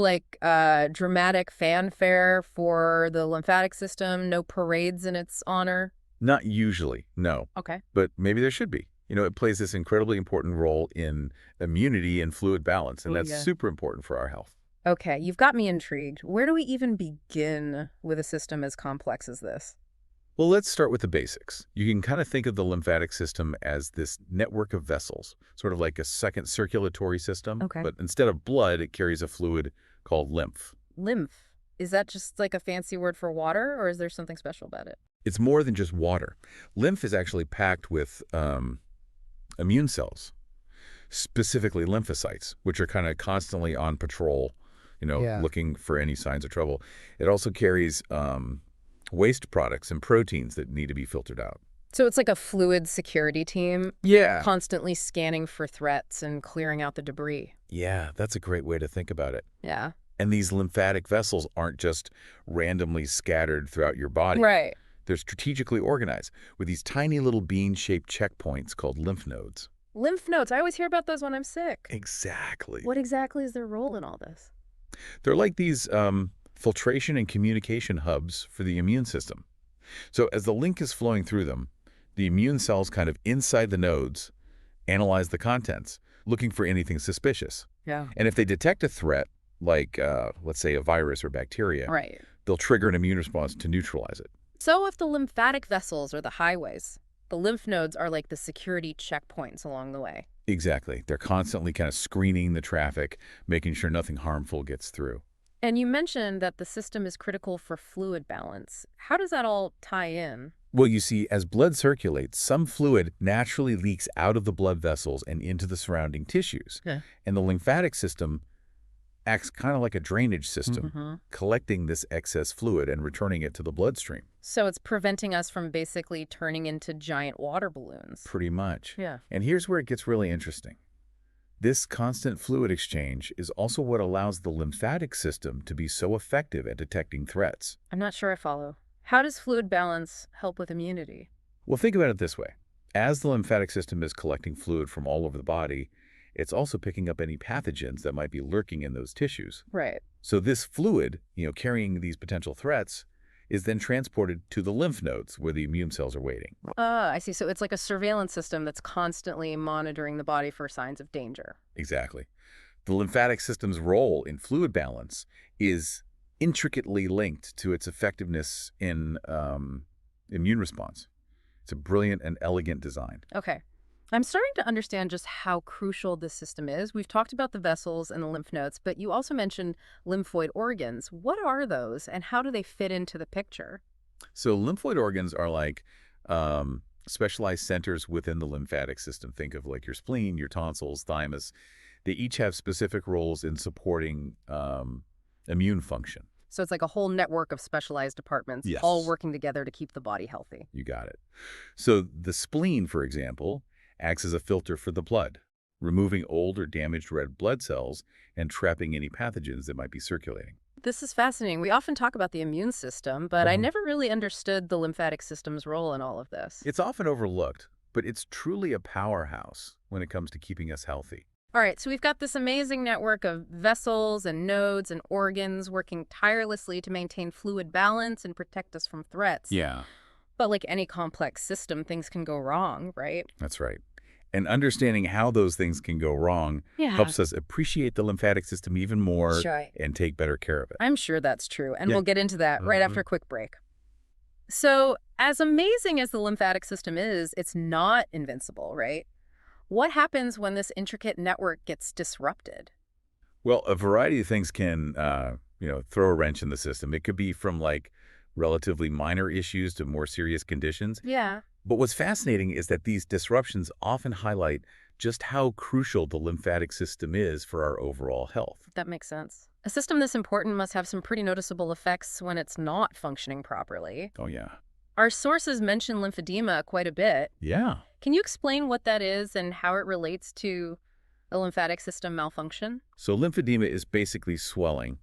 dramatic fanfare for the lymphatic system, no parades in its honor. Not usually, no, Okay. but maybe there should be. You know, it plays this incredibly important role in immunity and fluid balance, and Oh, that's yeah. super important for our health. Okay, you've got me intrigued. Where do we even begin with a system as complex as this? Well, let's start with the basics. You can kind of think of the lymphatic system as this network of vessels, sort of like a second circulatory system. Okay. But instead of blood, it carries a fluid called lymph. Lymph. Is that just like a fancy word for water, or is there something special about it? It's more than just water. Lymph is actually packed with immune cells, specifically lymphocytes, which are kind of constantly on patrol, Yeah. looking for any signs of trouble. It also carries waste products and proteins that need to be filtered out. So it's like a fluid security team Yeah. constantly scanning for threats and clearing out the debris. Yeah, that's a great way to think about it. Yeah. And these lymphatic vessels aren't just randomly scattered throughout your body. Right. They're strategically organized with these tiny little bean-shaped checkpoints called lymph nodes. Lymph nodes. I always hear about those when I'm sick. Exactly. What exactly is their role in all this? They're like these filtration and communication hubs for the immune system. So as the lymph is flowing through them, the immune cells kind of inside the nodes analyze the contents, looking for anything suspicious. Yeah. And if they detect a threat, like, let's say, a virus or bacteria, Right. they'll trigger an immune response to neutralize it. So if the lymphatic vessels are the highways, the lymph nodes are like the security checkpoints along the way. Exactly. They're constantly kind of screening the traffic, making sure nothing harmful gets through. And you mentioned that the system is critical for fluid balance. How does that all tie in? Well, you see, as blood circulates, some fluid naturally leaks out of the blood vessels and into the surrounding tissues. Okay. And the lymphatic system acts kind of like a drainage system, collecting this excess fluid and returning it to the bloodstream. So it's preventing us from basically turning into giant water balloons. Pretty much. Yeah. And here's where it gets really interesting. This constant fluid exchange is also what allows the lymphatic system to be so effective at detecting threats. I'm not sure I follow. How does fluid balance help with immunity? Well, think about it this way. As the lymphatic system is collecting fluid from all over the body, it's also picking up any pathogens that might be lurking in those tissues. Right. So this fluid, carrying these potential threats, is then transported to the lymph nodes where the immune cells are waiting. I see. So it's like a surveillance system that's constantly monitoring the body for signs of danger. Exactly. The lymphatic system's role in fluid balance is intricately linked to its effectiveness in immune response. It's a brilliant and elegant design. Okay. I'm starting to understand just how crucial this system is. We've talked about the vessels and the lymph nodes, but you also mentioned lymphoid organs. What are those, and how do they fit into the picture? So lymphoid organs are like specialized centers within the lymphatic system. Think of like your spleen, your tonsils, thymus. They each have specific roles in supporting immune function. So it's like a whole network of specialized departments, Yes. all working together to keep the body healthy. You got it. So the spleen, for example, acts as a filter for the blood, removing old or damaged red blood cells and trapping any pathogens that might be circulating. This is fascinating. We often talk about the immune system, but I never really understood the lymphatic system's role in all of this. It's often overlooked, but it's truly a powerhouse when it comes to keeping us healthy. All right, so we've got this amazing network of vessels and nodes and organs working tirelessly to maintain fluid balance and protect us from threats. Yeah, But like any complex system, things can go wrong, right? that's right. And understanding how those things can go wrong helps us appreciate the lymphatic system even more Sure. and take better care of it. I'm sure that's true, and Yeah. we'll get into that right after a quick break. So, as amazing as the lymphatic system is, it's not invincible, right? What happens when this intricate network gets disrupted? Well, a variety of things can, throw a wrench in the system. It could be from like relatively minor issues to more serious conditions. Yeah. But what's fascinating is that these disruptions often highlight just how crucial the lymphatic system is for our overall health. That makes sense. A system this important must have some pretty noticeable effects when it's not functioning properly. Oh, yeah. Our sources mention lymphedema quite a bit. Yeah. Can you explain what that is and how it relates to a lymphatic system malfunction? So lymphedema is basically swelling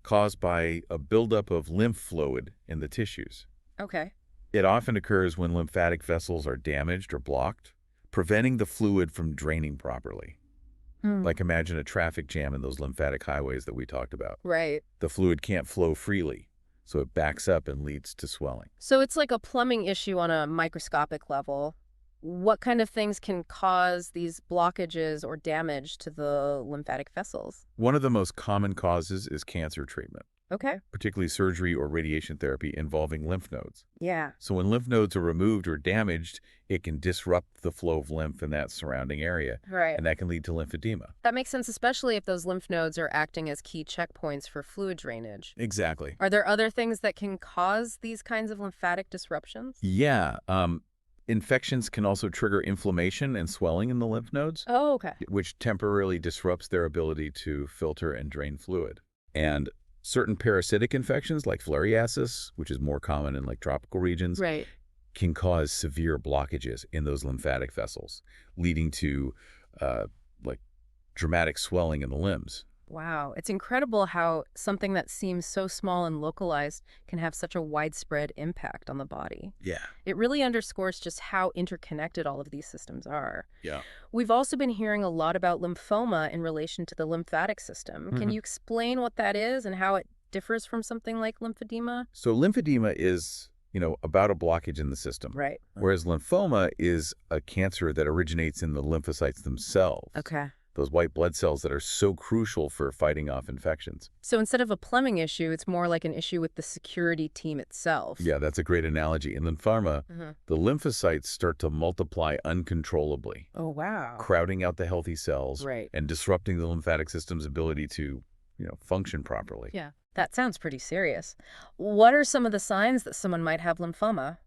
caused by a buildup of lymph fluid in the tissues. Okay. It often occurs when lymphatic vessels are damaged or blocked, preventing the fluid from draining properly. Like imagine a traffic jam in those lymphatic highways that we talked about. Right. The fluid can't flow freely, so it backs up and leads to swelling. So it's like a plumbing issue on a microscopic level. What kind of things can cause these blockages or damage to the lymphatic vessels? One of the most common causes is cancer treatment, Okay. particularly surgery or radiation therapy involving lymph nodes. Yeah. So when lymph nodes are removed or damaged, it can disrupt the flow of lymph in that surrounding area, Right. and that can lead to lymphedema. That makes sense, especially if those lymph nodes are acting as key checkpoints for fluid drainage. Exactly. Are there other things that can cause these kinds of lymphatic disruptions? Yeah. Infections can also trigger inflammation and swelling in the lymph nodes, Oh, okay. which temporarily disrupts their ability to filter and drain fluid. And certain parasitic infections like filariasis, which is more common in like tropical regions, Right. can cause severe blockages in those lymphatic vessels, leading to like dramatic swelling in the limbs. Wow. It's incredible how something that seems so small and localized can have such a widespread impact on the body. Yeah. It really underscores just how interconnected all of these systems are. Yeah. We've also been hearing a lot about lymphoma in relation to the lymphatic system. Can you explain what that is and how it differs from something like lymphedema? So lymphedema is, about a blockage in the system. Right. Whereas lymphoma is a cancer that originates in the lymphocytes themselves. Okay. Those white blood cells that are so crucial for fighting off infections. So instead of a plumbing issue, it's more like an issue with the security team itself. Yeah, that's a great analogy. In lymphoma, Mhm. the lymphocytes start to multiply uncontrollably, Oh, wow. crowding out the healthy cells Right. and disrupting the lymphatic system's ability to, function properly. Yeah. That sounds pretty serious. What are some of the signs that someone might have lymphoma?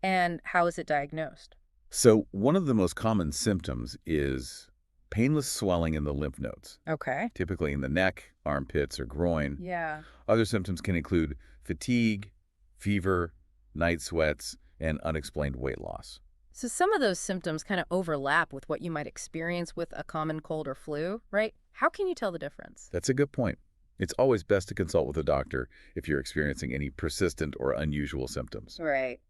And how is it diagnosed? So one of the most common symptoms is painless swelling in the lymph nodes, Okay. typically in the neck, armpits, or groin. Yeah. Other symptoms can include fatigue, fever, night sweats, and unexplained weight loss. So some of those symptoms kind of overlap with what you might experience with a common cold or flu, right? How can you tell the difference? That's a good point. It's always best to consult with a doctor if you're experiencing any persistent or unusual symptoms. Right.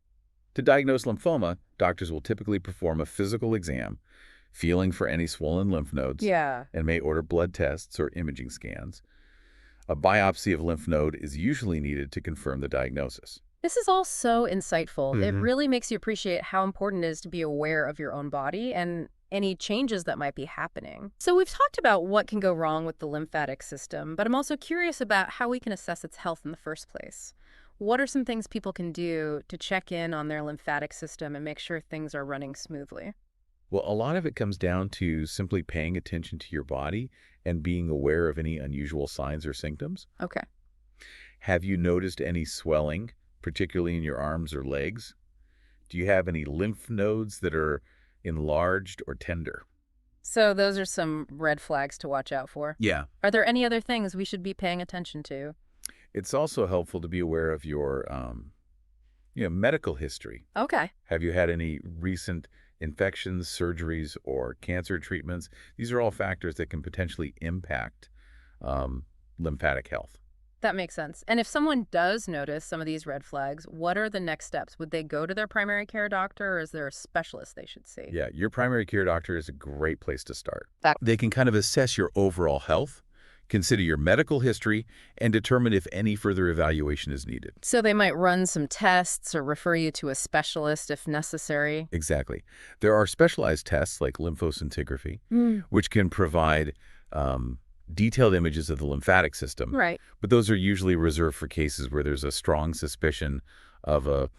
To diagnose lymphoma, doctors will typically perform a physical exam, feeling for any swollen lymph nodes, Yeah. and may order blood tests or imaging scans. A biopsy of lymph node is usually needed to confirm the diagnosis. This is all so insightful. It Mhm. really makes you appreciate how important it is to be aware of your own body and any changes that might be happening. So we've talked about what can go wrong with the lymphatic system, but I'm also curious about how we can assess its health in the first place. What are some things people can do to check in on their lymphatic system and make sure things are running smoothly? Well, a lot of it comes down to simply paying attention to your body and being aware of any unusual signs or symptoms. Okay. Have you noticed any swelling, particularly in your arms or legs? Do you have any lymph nodes that are enlarged or tender? So those are some red flags to watch out for. Yeah. Are there any other things we should be paying attention to? It's also helpful to be aware of your medical history. Okay. Have you had any recent infections, surgeries, or cancer treatments? These are all factors that can potentially impact lymphatic health. That makes sense. And if someone does notice some of these red flags, what are the next steps? Would they go to their primary care doctor, or is there a specialist they should see? Yeah, your primary care doctor is a great place to start. That- They can kind of assess your overall health, consider your medical history, and determine if any further evaluation is needed. So they might run some tests or refer you to a specialist if necessary. Exactly. There are specialized tests like lymphoscintigraphy, which can provide detailed images of the lymphatic system. Right. But those are usually reserved for cases where there's a strong suspicion of a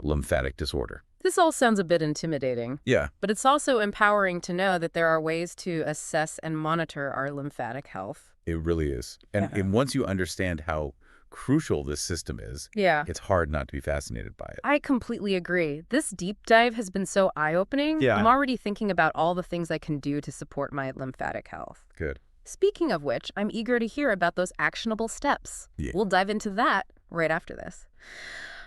lymphatic disorder. This all sounds a bit intimidating, Yeah. but it's also empowering to know that there are ways to assess and monitor our lymphatic health. It really is. And, Yeah. and once you understand how crucial this system is, Yeah. it's hard not to be fascinated by it. I completely agree. This deep dive has been so eye-opening. Yeah. I'm already thinking about all the things I can do to support my lymphatic health. Good. Speaking of which, I'm eager to hear about those actionable steps. Yeah. We'll dive into that right after this.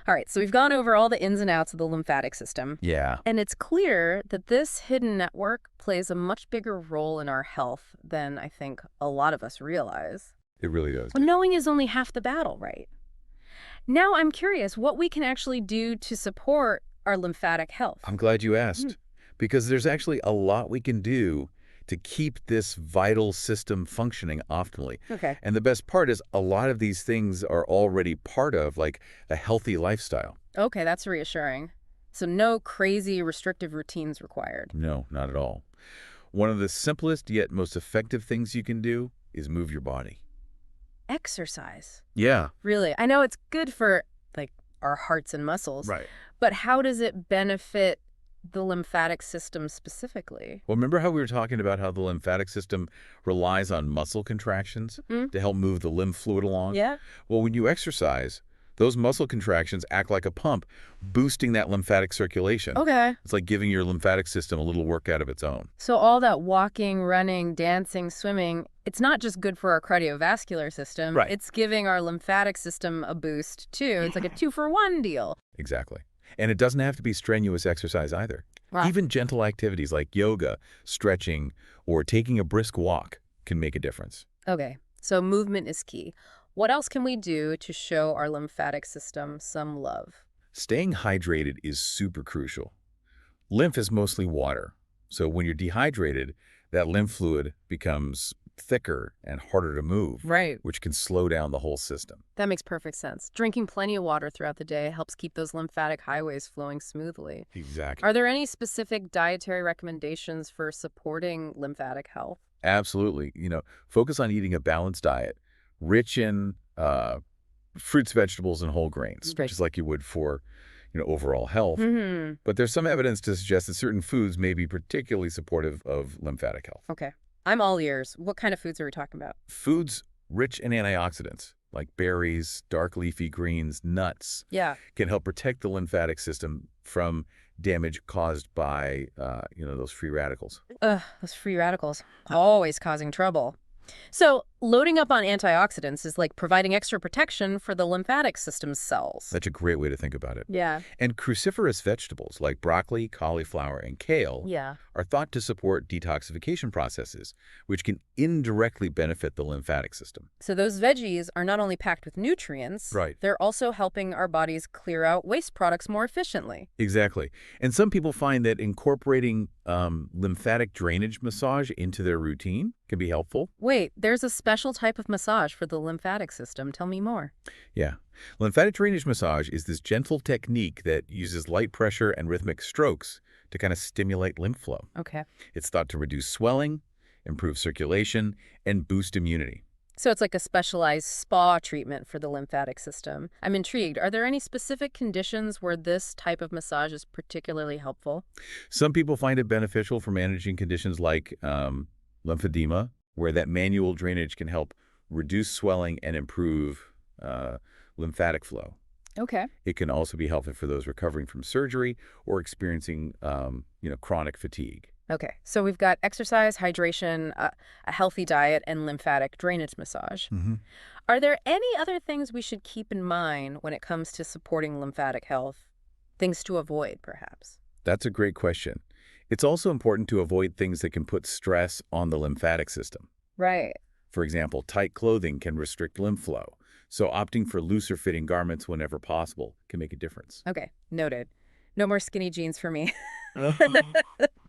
All right, so we've gone over all the ins and outs of the lymphatic system, Yeah. and it's clear that this hidden network plays a much bigger role in our health than I think a lot of us realize. It really does. But knowing is only half the battle, right? Now I'm curious what we can actually do to support our lymphatic health. I'm glad you asked, because there's actually a lot we can do to keep this vital system functioning optimally. Okay. And the best part is a lot of these things are already part of like a healthy lifestyle. Okay, that's reassuring. So no crazy restrictive routines required. No, not at all. One of the simplest yet most effective things you can do is move your body. Exercise. Yeah. Really? I know it's good for, like, our hearts and muscles. Right. But how does it benefit the lymphatic system specifically? Well, remember how we were talking about how the lymphatic system relies on muscle contractions Mm. to help move the lymph fluid along? Yeah? Well, when you exercise, those muscle contractions act like a pump, boosting that lymphatic circulation. Okay. It's like giving your lymphatic system a little workout of its own. So all that walking, running, dancing, swimming, it's not just good for our cardiovascular system. Right. It's giving our lymphatic system a boost, too. It's like a 2-for-1 deal. Exactly. And it doesn't have to be strenuous exercise either. Right. Even gentle activities like yoga, stretching, or taking a brisk walk can make a difference. Okay. So movement is key. What else can we do to show our lymphatic system some love? Staying hydrated is super crucial. Lymph is mostly water, so when you're dehydrated, that lymph fluid becomes thicker and harder to move, Right. which can slow down the whole system. That makes perfect sense. Drinking plenty of water throughout the day helps keep those lymphatic highways flowing smoothly. Exactly. Are there any specific dietary recommendations for supporting lymphatic health? Absolutely. Focus on eating a balanced diet, rich in fruits, vegetables, and whole grains, Great. just like you would for, overall health. Mm-hmm. But there's some evidence to suggest that certain foods may be particularly supportive of lymphatic health. Okay. I'm all ears. What kind of foods are we talking about? Foods rich in antioxidants, like berries, dark leafy greens, nuts, Yeah. can help protect the lymphatic system from damage caused by, those free radicals. Ugh, those free radicals. Always causing trouble. So, loading up on antioxidants is like providing extra protection for the lymphatic system's cells. That's a great way to think about it. Yeah. And cruciferous vegetables like broccoli, cauliflower, and kale Yeah. are thought to support detoxification processes, which can indirectly benefit the lymphatic system. So those veggies are not only packed with nutrients, Right. they're also helping our bodies clear out waste products more efficiently. Exactly. And some people find that incorporating lymphatic drainage massage into their routine can be helpful. Wait, there's a special type of massage for the lymphatic system. Tell me more. Yeah. Lymphatic drainage massage is this gentle technique that uses light pressure and rhythmic strokes to kind of stimulate lymph flow. Okay. It's thought to reduce swelling, improve circulation, and boost immunity. So it's like a specialized spa treatment for the lymphatic system. I'm intrigued. Are there any specific conditions where this type of massage is particularly helpful? Some people find it beneficial for managing conditions like lymphedema, where that manual drainage can help reduce swelling and improve lymphatic flow. Okay. It can also be helpful for those recovering from surgery or experiencing, chronic fatigue. Okay. So we've got exercise, hydration, a healthy diet, and lymphatic drainage massage. Mm-hmm. Are there any other things we should keep in mind when it comes to supporting lymphatic health? Things to avoid, perhaps? That's a great question. It's also important to avoid things that can put stress on the lymphatic system. Right. For example, tight clothing can restrict lymph flow, so opting for looser fitting garments whenever possible can make a difference. Okay. Noted. No more skinny jeans for me.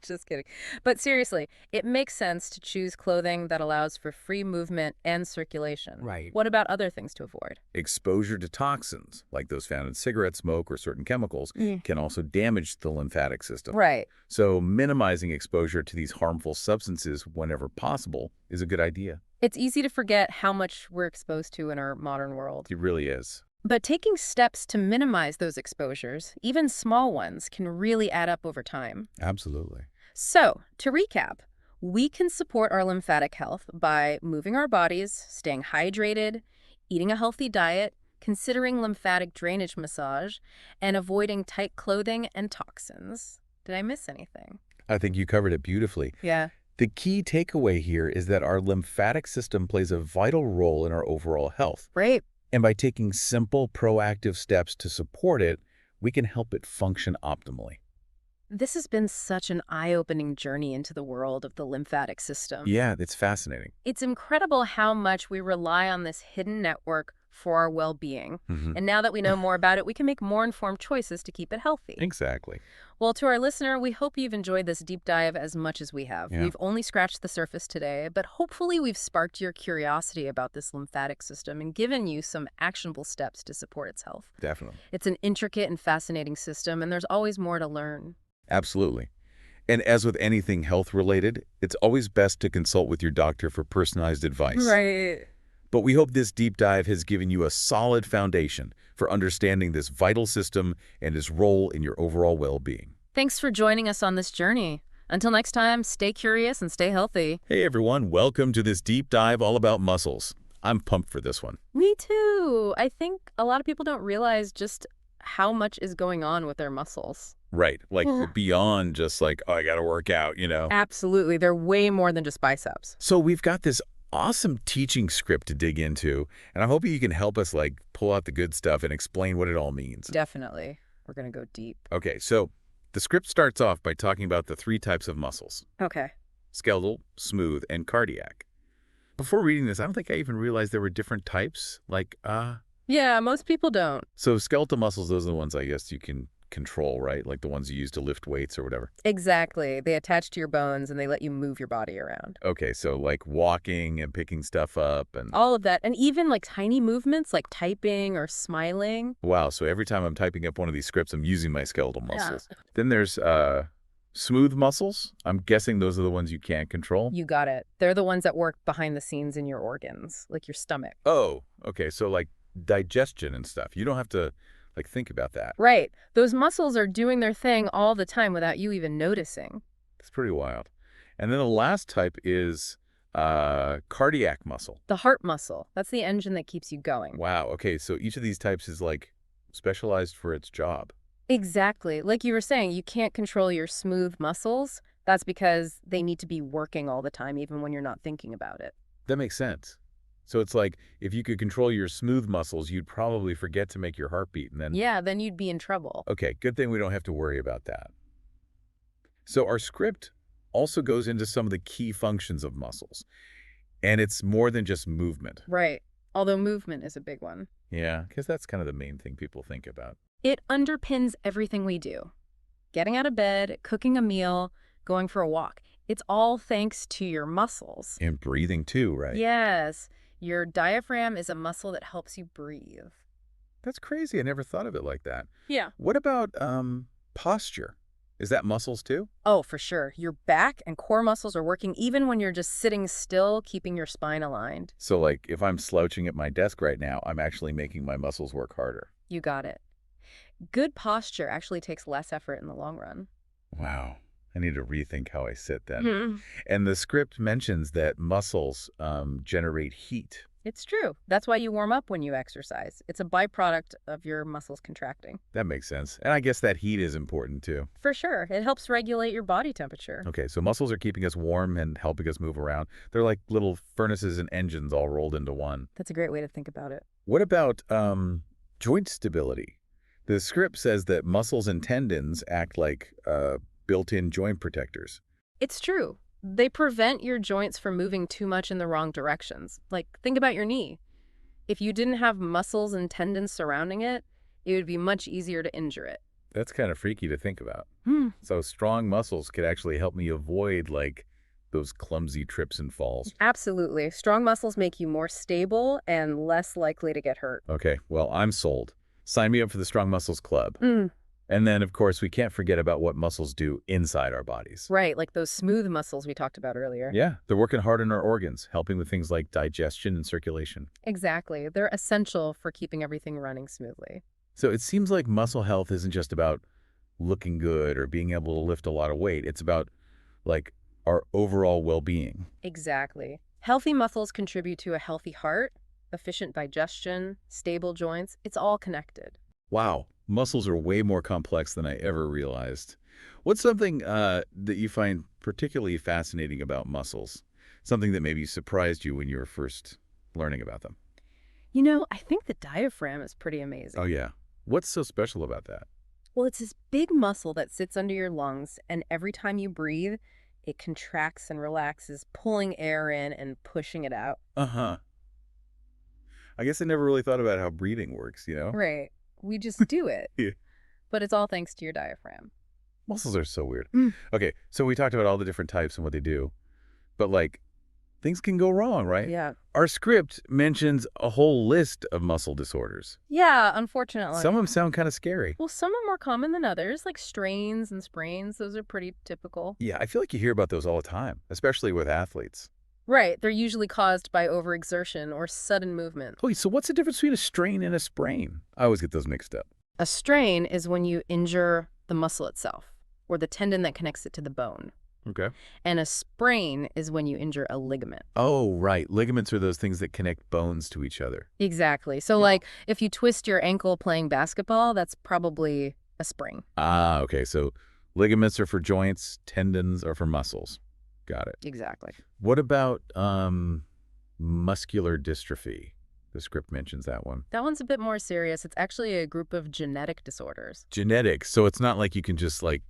Just kidding. But seriously, it makes sense to choose clothing that allows for free movement and circulation. Right. What about other things to avoid? Exposure to toxins, like those found in cigarette smoke or certain chemicals, can also damage the lymphatic system. Right. So minimizing exposure to these harmful substances whenever possible is a good idea. It's easy to forget how much we're exposed to in our modern world. It really is. But taking steps to minimize those exposures, even small ones, can really add up over time. Absolutely. So, to recap, we can support our lymphatic health by moving our bodies, staying hydrated, eating a healthy diet, considering lymphatic drainage massage, and avoiding tight clothing and toxins. Did I miss anything? I think you covered it beautifully. Yeah. The key takeaway here is that our lymphatic system plays a vital role in our overall health. Great. And by taking simple, proactive steps to support it, we can help it function optimally. This has been such an eye-opening journey into the world of the lymphatic system. Yeah, it's fascinating. It's incredible how much we rely on this hidden network for our well-being. Mhm. And now that we know more about it, we can make more informed choices to keep it healthy. Exactly. Well, to our listener, we hope you've enjoyed this deep dive as much as we have. Yeah. We've only scratched the surface today, but hopefully we've sparked your curiosity about this lymphatic system and given you some actionable steps to support its health. Definitely. It's an intricate and fascinating system, and there's always more to learn. Absolutely. And as with anything health-related, it's always best to consult with your doctor for personalized advice. Right. But we hope this deep dive has given you a solid foundation for understanding this vital system and its role in your overall well-being. Thanks for joining us on this journey. Until next time, stay curious and stay healthy. Hey everyone, welcome to this deep dive all about muscles. I'm pumped for this one. Me too. I think a lot of people don't realize just how much is going on with their muscles. Right, like beyond just like, oh, I gotta work out, Absolutely. They're way more than just biceps. So we've got this awesome teaching script to dig into, and I hope you can help us pull out the good stuff and explain what it all means. Definitely. We're going to go deep. Okay, so the script starts off by talking about the 3 types of muscles: Okay. skeletal, smooth, and cardiac. Before reading this, I don't think I even realized there were different types. Yeah, most people don't. So skeletal muscles, those are the ones I guess you can control, right? Like the ones you use to lift weights or whatever. Exactly. They attach to your bones and they let you move your body around. Okay, so like walking and picking stuff up and... All of that. And even like tiny movements like typing or smiling. Wow, so every time I'm typing up one of these scripts, I'm using my skeletal Yeah. muscles. Then there's smooth muscles. I'm guessing those are the ones you can't control. You got it. They're the ones that work behind the scenes in your organs, like your stomach. Oh, okay, so like digestion and stuff. You don't have to think about that. Right. Those muscles are doing their thing all the time without you even noticing. It's pretty wild. And then the last type is Cardiac muscle. The heart muscle, that's the engine that keeps you going. Wow. Okay, so each of these types is like specialized for its job. Exactly. Like you were saying, you can't control your smooth muscles. That's because they need to be working all the time, even when you're not thinking about it. That makes sense. So it's like if you could control your smooth muscles, you'd probably forget to make your heart beat. And then, Yeah, then you'd be in trouble. okay, good thing we don't have to worry about that. So our script also goes into some of the key functions of muscles. And it's more than just movement. Right. Although movement is a big one. Yeah, because that's kind of the main thing people think about. It underpins everything we do. Getting out of bed, cooking a meal, going for a walk. It's all thanks to your muscles. And breathing too, right? Yes. Your diaphragm is a muscle that helps you breathe. That's crazy. I never thought of it like that. Yeah. What about posture? Is that muscles too? Oh, for sure. Your back and core muscles are working even when you're just sitting still, keeping your spine aligned. So like if I'm slouching at my desk right now, I'm actually making my muscles work harder. You got it. Good posture actually takes less effort in the long run. Wow. I need to rethink how I sit then. Mhm. And the script mentions that muscles generate heat. It's true. That's why you warm up when you exercise. It's a byproduct of your muscles contracting. That makes sense. And I guess that heat is important too. For sure. It helps regulate your body temperature. Okay, so muscles are keeping us warm and helping us move around. They're like little furnaces and engines all rolled into one. That's a great way to think about it. What about joint stability? The script says that muscles and tendons act like built-in joint protectors. It's true. They prevent your joints from moving too much in the wrong directions. Like, think about your knee. If you didn't have muscles and tendons surrounding it, it would be much easier to injure it. That's kind of freaky to think about. Hmm. So strong muscles could actually help me avoid like those clumsy trips and falls. Absolutely. Strong muscles make you more stable and less likely to get hurt. Okay, well, I'm sold. Sign me up for the Strong Muscles Club. Mm. And then, of course, we can't forget about what muscles do inside our bodies. Right, like those smooth muscles we talked about earlier. Yeah, they're working hard on our organs, helping with things like digestion and circulation. Exactly. They're essential for keeping everything running smoothly. So it seems like muscle health isn't just about looking good or being able to lift a lot of weight. It's about, like, our overall well-being. Exactly. Healthy muscles contribute to a healthy heart, efficient digestion, stable joints. It's all connected. Wow, muscles are way more complex than I ever realized. What's something that you find particularly fascinating about muscles? Something that maybe surprised you when you were first learning about them? You know, I think the diaphragm is pretty amazing. Oh, yeah. What's so special about that? Well, it's this big muscle that sits under your lungs, and every time you breathe, it contracts and relaxes, pulling air in and pushing it out. Uh-huh. I guess I never really thought about how breathing works, you know? Right. We just do it. Yeah. But it's all thanks to your diaphragm. Muscles are so weird. Mm. Okay, so we talked about all the different types and what they do. But, like, things can go wrong, right? Yeah. Our script mentions a whole list of muscle disorders. Yeah, unfortunately. Some of them sound kind of scary. Well, some are more common than others, like strains and sprains. Those are pretty typical. Yeah, I feel like you hear about those all the time, especially with athletes. Right. They're usually caused by overexertion or sudden movement. Wait, so what's the difference between a strain and a sprain? I always get those mixed up. A strain is when you injure the muscle itself or the tendon that connects it to the bone. Okay. And a sprain is when you injure a ligament. Oh, right. Ligaments are those things that connect bones to each other. Exactly. So, like, if you twist your ankle playing basketball, that's probably a sprain. Ah, okay. So ligaments are for joints, tendons are for muscles. Got it. Exactly. What about muscular dystrophy? The script mentions that one. That one's a bit more serious. It's actually a group of genetic disorders. Genetics. So it's not like you can just, like,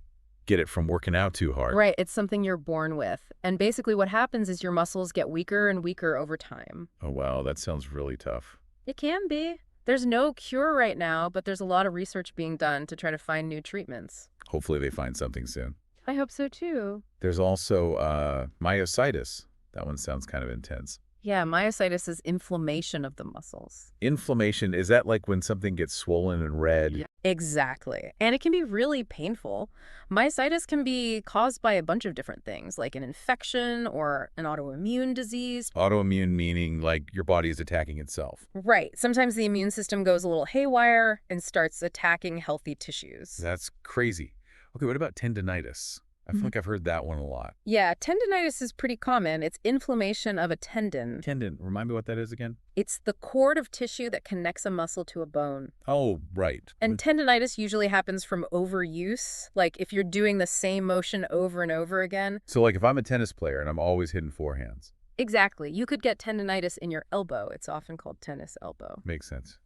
get it from working out too hard. Right. It's something you're born with. And basically what happens is your muscles get weaker and weaker over time. Oh, wow. That sounds really tough. It can be. There's no cure right now, but there's a lot of research being done to try to find new treatments. Hopefully they find something soon. I hope so too. There's also myositis. That one sounds kind of intense. Yeah, myositis is inflammation of the muscles. Inflammation, is that like when something gets swollen and red? Yeah. Exactly. And it can be really painful. Myositis can be caused by a bunch of different things, like an infection or an autoimmune disease. Autoimmune meaning like your body is attacking itself. Right. Sometimes the immune system goes a little haywire and starts attacking healthy tissues. That's crazy. Okay, what about tendinitis? I feel like I've heard that one a lot. Yeah, tendinitis is pretty common. It's inflammation of a tendon. Tendon, remind me what that is again? It's the cord of tissue that connects a muscle to a bone. Oh, right. And tendinitis usually happens from overuse, like if you're doing the same motion over and over again. So like if I'm a tennis player and I'm always hitting forehands. Exactly. You could get tendinitis in your elbow. It's often called tennis elbow. Makes sense.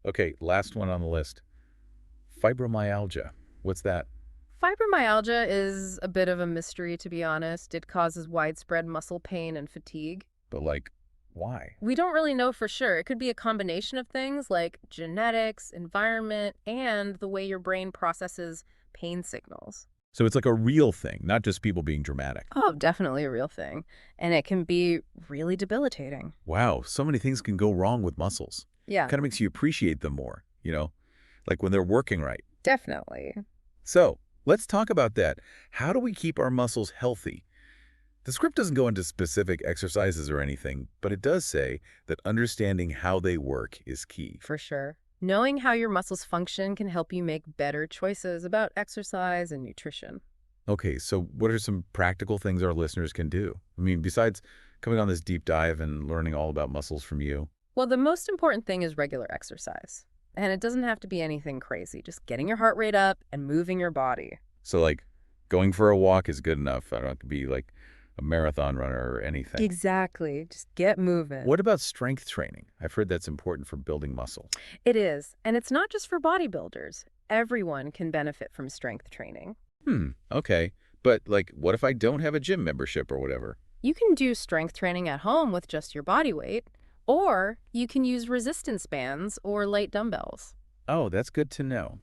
Okay, last one on the list. Fibromyalgia. What's that? Fibromyalgia is a bit of a mystery, to be honest. It causes widespread muscle pain and fatigue. But like, why? We don't really know for sure. It could be a combination of things like genetics, environment, and the way your brain processes pain signals. So it's like a real thing, not just people being dramatic. Oh, definitely a real thing. And it can be really debilitating. Wow, so many things can go wrong with muscles. Yeah, Kind of makes you appreciate them more, like when they're working right. definitely. So let's talk about that. How do we keep our muscles healthy? The script doesn't go into specific exercises or anything, but it does say that understanding how they work is key. For sure. Knowing how your muscles function can help you make better choices about exercise and nutrition. Okay, so what are some practical things our listeners can do? I mean, besides coming on this deep dive and learning all about muscles from you. Well, the most important thing is regular exercise. And it doesn't have to be anything crazy, just getting your heart rate up and moving your body. So like going for a walk is good enough. I don't have to be like a marathon runner or anything. Exactly. Just get moving. What about strength training? I've heard that's important for building muscle. It is. And it's not just for bodybuilders. Everyone can benefit from strength training. Okay. But like, what if I don't have a gym membership or whatever? You can do strength training at home with just your body weight, or you can use resistance bands or light dumbbells. Oh, that's good to know.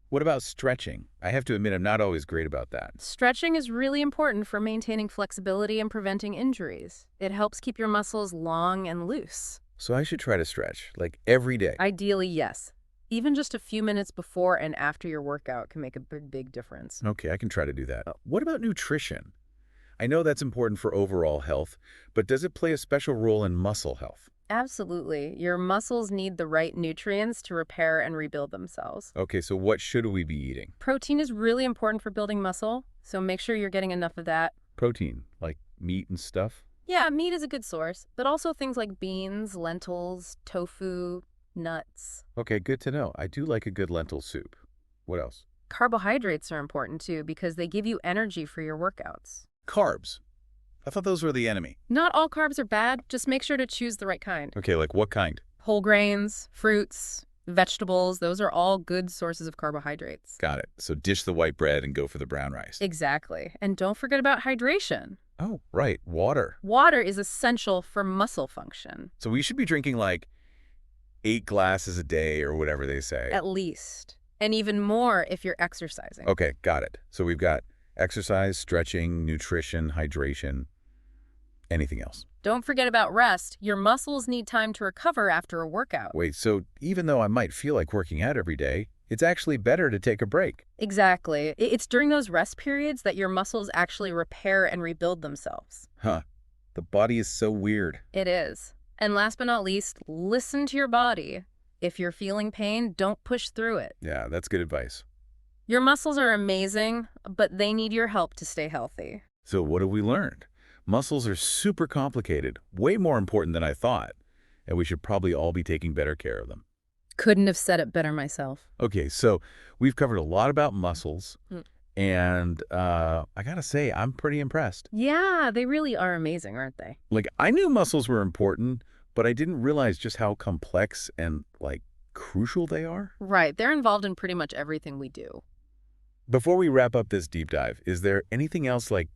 What about stretching? I have to admit I'm not always great about that. Stretching is really important for maintaining flexibility and preventing injuries. It helps keep your muscles long and loose. So I should try to stretch, like every day. Ideally, yes. Even just a few minutes before and after your workout can make a big difference. Okay, I can try to do that. What about nutrition? I know that's important for overall health, but does it play a special role in muscle health? Absolutely. Your muscles need the right nutrients to repair and rebuild themselves. Okay, so what should we be eating? Protein is really important for building muscle, so make sure you're getting enough of that. Protein, like meat and stuff? Yeah, meat is a good source, but also things like beans, lentils, tofu, nuts. Okay, good to know. I do like a good lentil soup. What else? Carbohydrates are important too because they give you energy for your workouts. Carbs. I thought those were the enemy. Not all carbs are bad, just make sure to choose the right kind. Okay, like what kind? Whole grains, fruits, vegetables, those are all good sources of carbohydrates. Got it. So dish the white bread and go for the brown rice. Exactly. And don't forget about hydration. Oh, right. Water. Water is essential for muscle function. So we should be drinking like 8 glasses a day or whatever they say. At least. And even more if you're exercising. Okay, got it. So we've got exercise, stretching, nutrition, hydration. Anything else? Don't forget about rest. Your muscles need time to recover after a workout. Wait, so even though I might feel like working out every day, it's actually better to take a break. Exactly. It's during those rest periods that your muscles actually repair and rebuild themselves. Huh. The body is so weird. It is. And last but not least, listen to your body. If you're feeling pain, don't push through it. Yeah, that's good advice. Your muscles are amazing, but they need your help to stay healthy. So what have we learned? Muscles are super complicated, way more important than I thought, and we should probably all be taking better care of them. Couldn't have said it better myself. Okay, so we've covered a lot about muscles, and I gotta say, I'm pretty impressed. Yeah, they really are amazing, aren't they? Like, I knew muscles were important, but I didn't realize just how complex and, like, crucial they are. Right, they're involved in pretty much everything we do. Before we wrap up this deep dive, is there anything else, like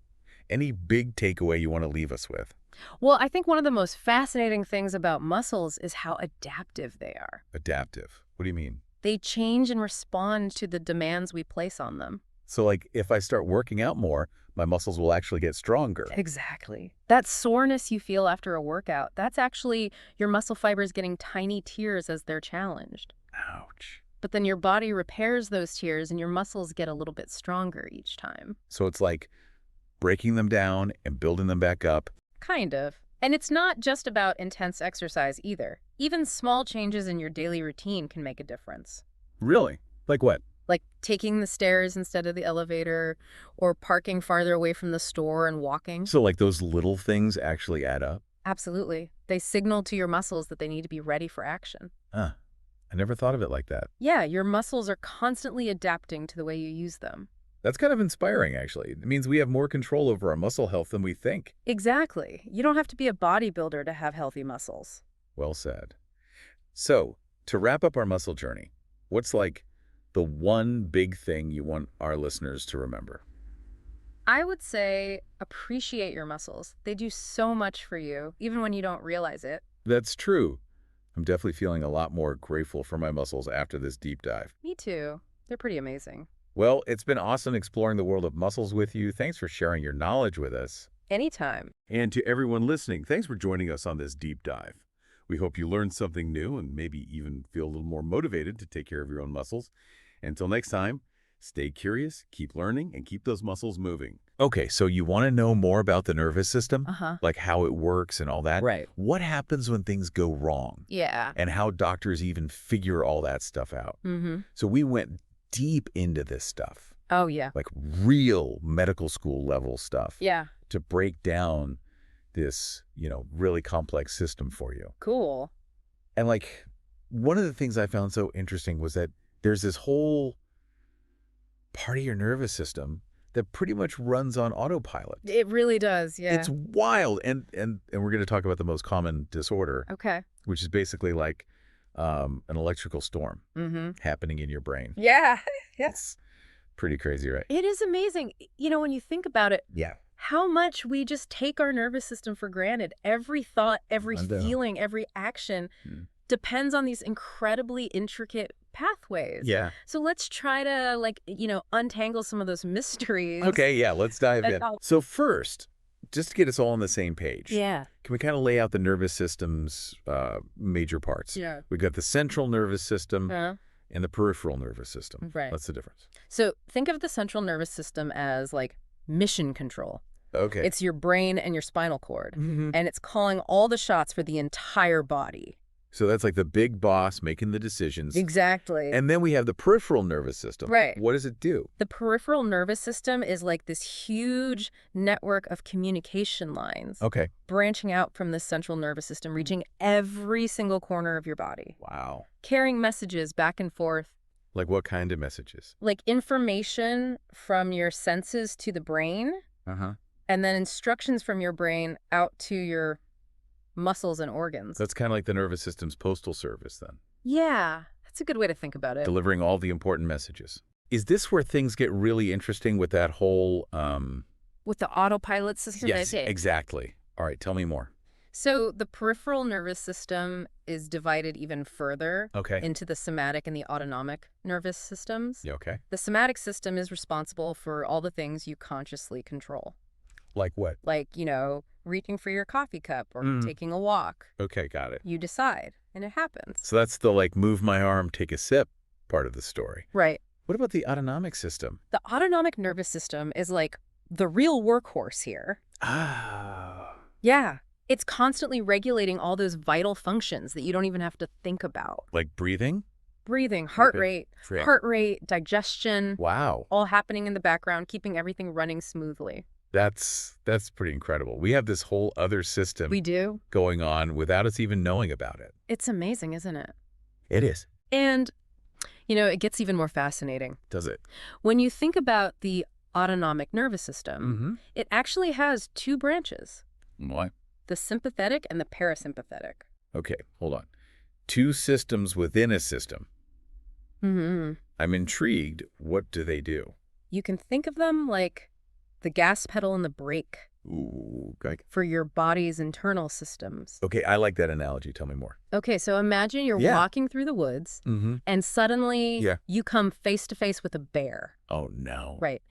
any big takeaway you want to leave us with? Well, I think one of the most fascinating things about muscles is how adaptive they are. Adaptive. What do you mean? They change and respond to the demands we place on them. So, like, if I start working out more, my muscles will actually get stronger. Exactly. That soreness you feel after a workout, that's actually your muscle fibers getting tiny tears as they're challenged. Ouch. But then your body repairs those tears and your muscles get a little bit stronger each time. So it's like breaking them down and building them back up. Kind of. And it's not just about intense exercise either. Even small changes in your daily routine can make a difference. Really? Like what? like taking the stairs instead of the elevator, or parking farther away from the store and walking. So like those little things actually add up? Absolutely. They signal to your muscles that they need to be ready for action. Huh. I never thought of it like that. Yeah, your muscles are constantly adapting to the way you use them. That's kind of inspiring, actually. It means we have more control over our muscle health than we think. Exactly. You don't have to be a bodybuilder to have healthy muscles. Well said. So, to wrap up our muscle journey, what's like the one big thing you want our listeners to remember? I would say appreciate your muscles. They do so much for you, even when you don't realize it. That's true. I'm definitely feeling a lot more grateful for my muscles after this deep dive. Me too. They're pretty amazing. Well, it's been awesome exploring the world of muscles with you. Thanks for sharing your knowledge with us. Anytime. And to everyone listening, thanks for joining us on this deep dive. We hope you learned something new and maybe even feel a little more motivated to take care of your own muscles. Until next time, stay curious, keep learning, and keep those muscles moving. Okay, so you want to know more about the nervous system? Uh-huh. Like how it works and all that? Right. What happens when things go wrong? Yeah. And how doctors even figure all that stuff out. Mm-hmm. So we went deep into this stuff, Oh, yeah. like real medical school level stuff, Yeah. to break down this, really complex system for you. Cool. And like, one of the things I found so interesting was that there's this whole part of your nervous system that pretty much runs on autopilot. It really does, yeah. It's wild. And we're going to talk about the most common disorder, Okay. which is basically like an electrical storm Mm-hmm. happening in your brain. Yeah. It's pretty crazy, right? It is amazing. When you think about it, Yeah. how much we just take our nervous system for granted. Every thought, every I know. feeling, every action Hmm. depends on these incredibly intricate pathways. Yeah. So let's try to, untangle some of those mysteries. Okay, yeah, let's dive That in. helps. So first, just to get us all on the same page, Yeah. can we kind of lay out the nervous system's major parts? Yeah. We've got the central nervous system Uh, and the peripheral nervous system. right. What's the difference? So think of the central nervous system as mission control. Okay. It's your brain and your spinal cord. Mhm. And it's calling all the shots for the entire body. So that's like the big boss making the decisions. Exactly. And then we have the peripheral nervous system. Right. What does it do? The peripheral nervous system is like this huge network of communication lines Okay. branching out from the central nervous system, reaching every single corner of your body, Wow. carrying messages back and forth, Like what kind of messages? like information from your senses to the brain, Uh-huh. and then instructions from your brain out to your muscles and organs. That's kind of like the nervous system's postal service then, Yeah, that's a good way to think about it. delivering all the important messages. Is this where things get really interesting with that whole With the autopilot system. Yes, exactly. All right, tell me more. So the peripheral nervous system is divided even further Okay. into the somatic and the autonomic nervous systems. Yeah, okay. The somatic system is responsible for all the things you consciously control, Like what? like, reaching for your coffee cup or Mm. taking a walk. Okay, got it. You decide, and it happens. So that's the like move my arm, take a sip part of the story. Right. What about the autonomic system? The autonomic nervous system is like the real workhorse here. Ah. Yeah. It's constantly regulating all those vital functions that you don't even have to think about. Like breathing? Breathing, heart Okay. rate, digestion, Wow. all happening in the background, keeping everything running smoothly. That's pretty incredible. We have this whole other system We do. going on without us even knowing about it. It's amazing, isn't it? It is. And, it gets even more fascinating. Does it? When you think about the autonomic nervous system, Mm-hmm. it actually has two branches, What? the sympathetic and the parasympathetic. Okay, hold on. Two systems within a system. Mm-hmm. I'm intrigued. What do they do? You can think of them like the gas pedal and the brake Ooh, like, for your body's internal systems. okay, I like that analogy. Tell me more. Okay, so imagine you're Yeah. walking through the woods Mm-hmm. and suddenly Yeah. you come face to face with a bear. Oh, no. Right.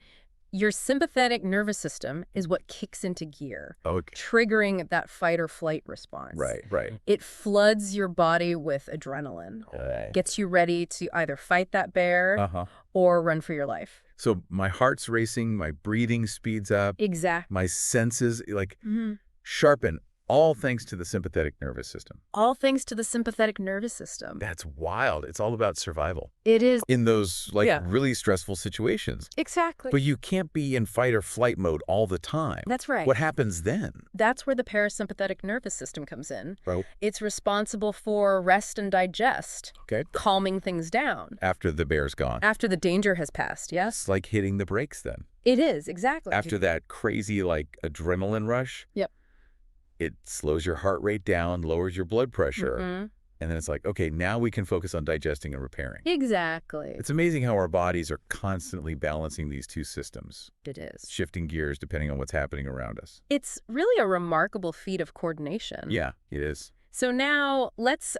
Your sympathetic nervous system is what kicks into gear, Okay. triggering that fight or flight response. Right. It floods your body with adrenaline, Okay. gets you ready to either fight that bear Uh-huh. or run for your life. So my heart's racing, my breathing speeds up, Exactly. my senses like Mm-hmm. sharpen All thanks to the sympathetic nervous system. All thanks to the sympathetic nervous system. That's wild. It's all about survival It is. in those like Yeah. really stressful situations. Exactly. But you can't be in fight or flight mode all the time. That's right. What happens then? That's where the parasympathetic nervous system comes in. Right. It's responsible for rest and digest, Okay. calming things down After the bear's gone. after the danger has passed, yes? It's like hitting the brakes then. It is, exactly. After that crazy like adrenaline rush. Yep. It slows your heart rate down, lowers your blood pressure. Mhm. And then it's like, okay, now we can focus on digesting and repairing. Exactly. It's amazing how our bodies are constantly balancing these two systems, It is. shifting gears depending on what's happening around us. It's really a remarkable feat of coordination. Yeah, it is. So now let's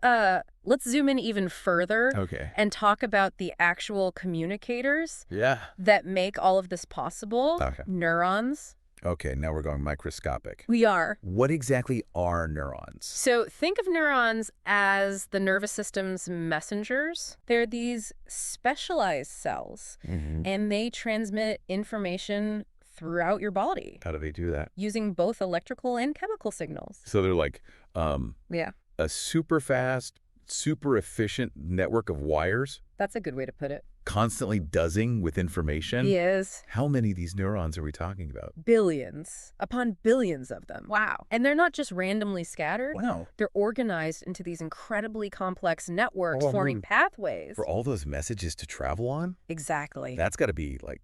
zoom in even further Okay. and talk about the actual communicators Yeah. that make all of this possible. Okay. Neurons. Okay, now we're going microscopic. We are. What exactly are neurons? So think of neurons as the nervous system's messengers. They're these specialized cells, and they transmit information throughout your body How do they do that? using both electrical and chemical signals. So they're like Yeah, a super fast, super efficient network of wires that's a good way to put it. constantly buzzing with information. Yes. How many of these neurons are we talking about? Billions upon billions of them. Wow. And they're not just randomly scattered. Wow. They're organized into these incredibly complex networks Oh, forming pathways. For all those messages to travel on? Exactly. That's got to be like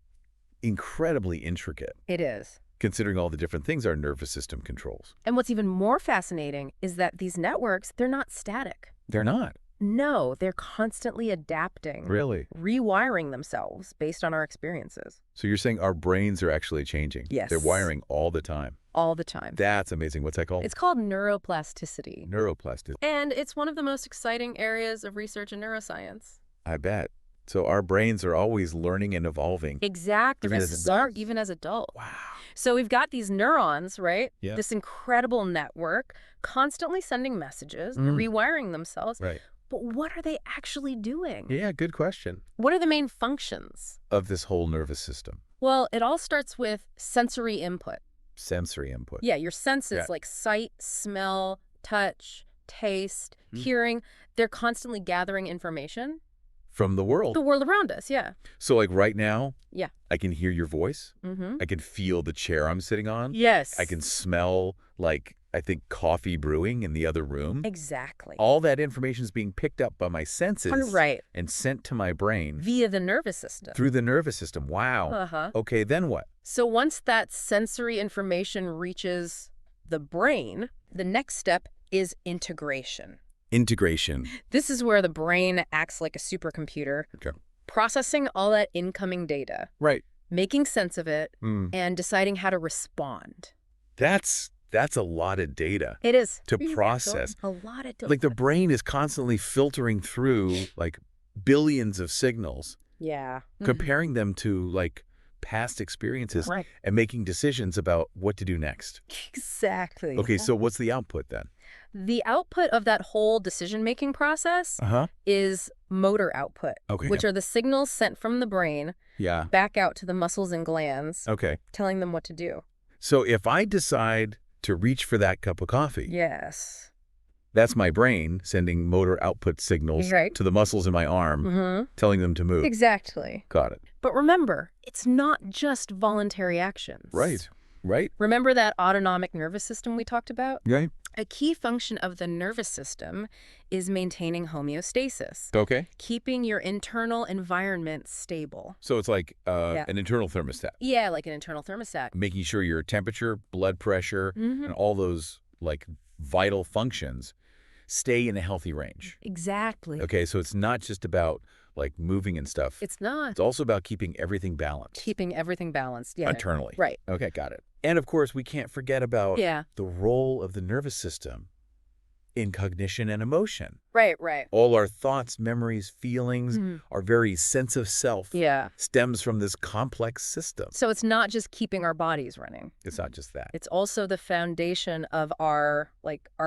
incredibly intricate, It is. considering all the different things our nervous system controls. And what's even more fascinating is that these networks, they're not static. They're not. No, they're constantly adapting, Really? rewiring themselves based on our experiences So you're saying our brains are actually changing? Yes. They're wiring all the time. all the time. That's amazing. What's that called? It's called neuroplasticity. Neuroplasticity. And it's one of the most exciting areas of research in neuroscience. I bet. So our brains are always learning and evolving. Exactly. Even as adults. Even as adults. Wow. So we've got these neurons, right? Yeah. This incredible network constantly sending messages, Mm. rewiring themselves. Right. But what are they actually doing? Yeah, good question. What are the main functions? Of this whole nervous system. Well, it all starts with sensory input. Sensory input. Yeah, your senses Yeah. like sight, smell, touch, taste, Mm. hearing, they're constantly gathering information. From the world. The world around us, yeah. So like right now, Yeah. I can hear your voice. Mm-hmm. I can feel the chair I'm sitting on. Yes. I can smell, like, I think coffee brewing in the other room. Exactly. All that information is being picked up by my senses Right. and sent to my brain Via the nervous system. through the nervous system. Wow. Uh-huh. Okay, then what? So once that sensory information reaches the brain, the next step is integration. Integration. This is where the brain acts like a supercomputer, Okay. processing all that incoming data, Right. making sense of it, Mm. and deciding how to respond. That's a lot of data. It is. To Yeah, process. A lot of data. Like the brain is constantly filtering through like billions of signals, Yeah. comparing them to like past experiences Right. and making decisions about what to do next. Exactly. Okay, so what's the output then? The output of that whole decision-making process Uh-huh. is motor output, Okay. which are the signals sent from the brain Yeah. back out to the muscles and glands, Okay. telling them what to do. So if I decide to reach for that cup of coffee, Yes. that's my brain sending motor output signals Right. to the muscles in my arm, Mm-hmm. telling them to move. Exactly. Got it. But remember, it's not just voluntary actions. Right. Right? Remember that autonomic nervous system we talked about? Okay. A key function of the nervous system is maintaining homeostasis, Okay. keeping your internal environment stable. So it's like Yeah. an internal thermostat, Yeah, like an internal thermostat. making sure your temperature, blood pressure, Mm-hmm. and all those like vital functions stay in a healthy range. Exactly. Okay, so it's not just about like moving and stuff. It's not. It's also about keeping everything balanced Keeping everything balanced. Yeah. internally. Right. Okay, got it. And of course, we can't forget about Yeah. the role of the nervous system in cognition and emotion. Right. All our thoughts, memories, feelings, Mhm. our very sense of self Yeah. stems from this complex system. So it's not just keeping our bodies running. It's not just that. It's also the foundation of our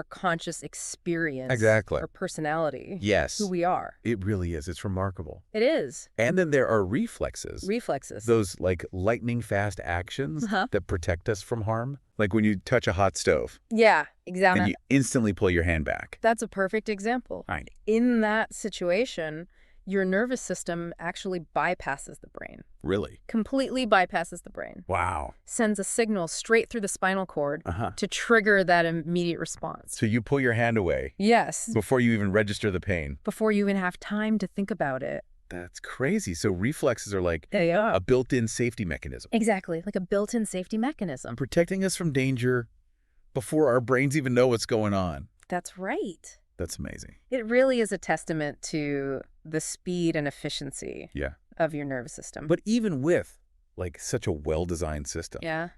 conscious experience. Exactly. Our personality. Yes, Who we are. it really is. It's remarkable. It is. And then there are reflexes. Reflexes. Those like lightning fast actions Uh-huh. that protect us from harm. Like when you touch a hot stove Yeah, exactly. and you instantly pull your hand back. That's a perfect example. Right. In that situation, your nervous system actually bypasses the brain. Really? Completely bypasses the brain. Wow. Sends a signal straight through the spinal cord Uh-huh. to trigger that immediate response. So you pull your hand away Yes, before you even register the pain. before you even have time to think about it. That's crazy. So reflexes are like They are. a built-in safety mechanism, Exactly, like a built-in safety mechanism. protecting us from danger before our brains even know what's going on. That's right. That's amazing. It really is a testament to the speed and efficiency Yeah. of your nervous system. But even with like such a well-designed system, yeah,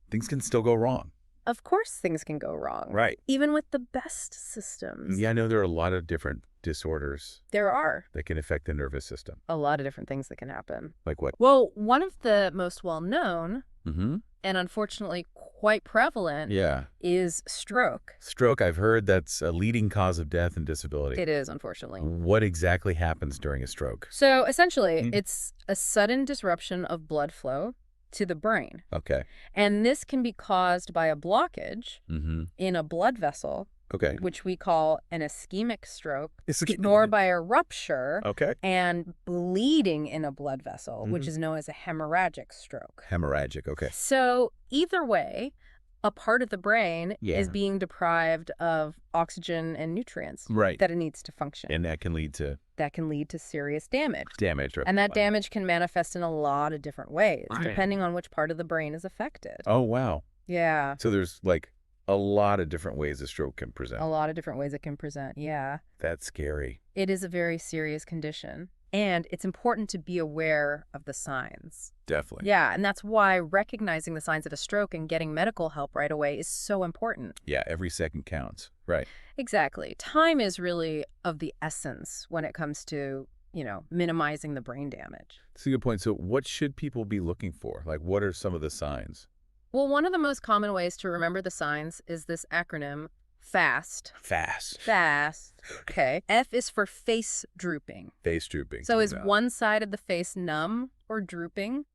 things can still go wrong. of course things can go wrong. Right. Even with the best systems. Yeah, I know there are a lot of different disorders There are that can affect the nervous system. a lot of different things that can happen. Like what? Well, one of the most well-known Mm-hmm. and unfortunately quite prevalent Yeah. is stroke. Stroke, I've heard that's a leading cause of death and disability. It is, unfortunately. What exactly happens during a stroke? So essentially, Mhm. it's a sudden disruption of blood flow to the brain. Okay. And this can be caused by a blockage Mm-hmm. in a blood vessel, Okay. which we call an ischemic stroke, Ischemic. or by a rupture Okay. and bleeding in a blood vessel, which Mhm. is known as a hemorrhagic stroke. Hemorrhagic. Okay. So either way, a part of the brain Yeah. is being deprived of oxygen and nutrients Right. that it needs to function. And that can lead to That can lead to serious damage. damage. And that damage can manifest in a lot of different ways, Right. depending on which part of the brain is affected. Oh, wow. Yeah, So there's like a lot of different ways a stroke can present. a lot of different ways it can present. Yeah. That's scary. It is a very serious condition. And it's important to be aware of the signs. Definitely. Yeah, and that's why recognizing the signs of a stroke and getting medical help right away is so important. Yeah, every second counts. Right. Exactly. Time is really of the essence when it comes to, minimizing the brain damage. That's a good point. So what should people be looking for? Like, what are some of the signs? Well, one of the most common ways to remember the signs is this acronym, FAST. Fast. FAST. Okay. F is for face drooping. Face drooping. So is Yeah. one side of the face numb or drooping?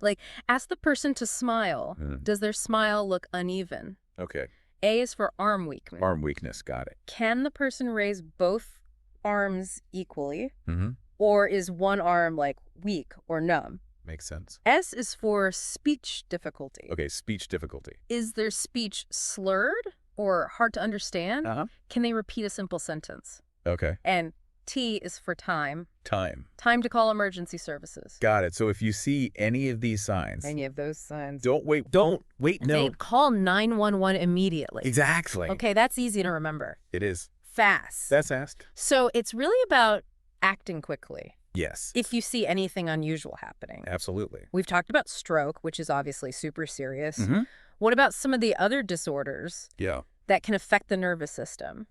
Like ask the person to smile. Mm. Does their smile look uneven? Okay. A is for arm weakness. Arm weakness. Got it. Can the person raise both arms equally, Mm-hmm. or is one arm weak or numb? Makes sense. S is for speech difficulty. Okay. Speech difficulty. Is their speech slurred or hard to understand? Uh-huh. Can they repeat a simple sentence? Okay. And T is for time. Time. Time to call emergency services. Got it. So if you see any of these signs, Any of those signs. don't wait. Don't wait. Say, No. call 911 immediately. Exactly. Okay, that's easy to remember. It is. Fast. That's asked. So it's really about acting quickly Yes. if you see anything unusual happening. Absolutely. We've talked about stroke, which is obviously super serious. Mm-hmm. What about some of the other disorders Yeah. that can affect the nervous system?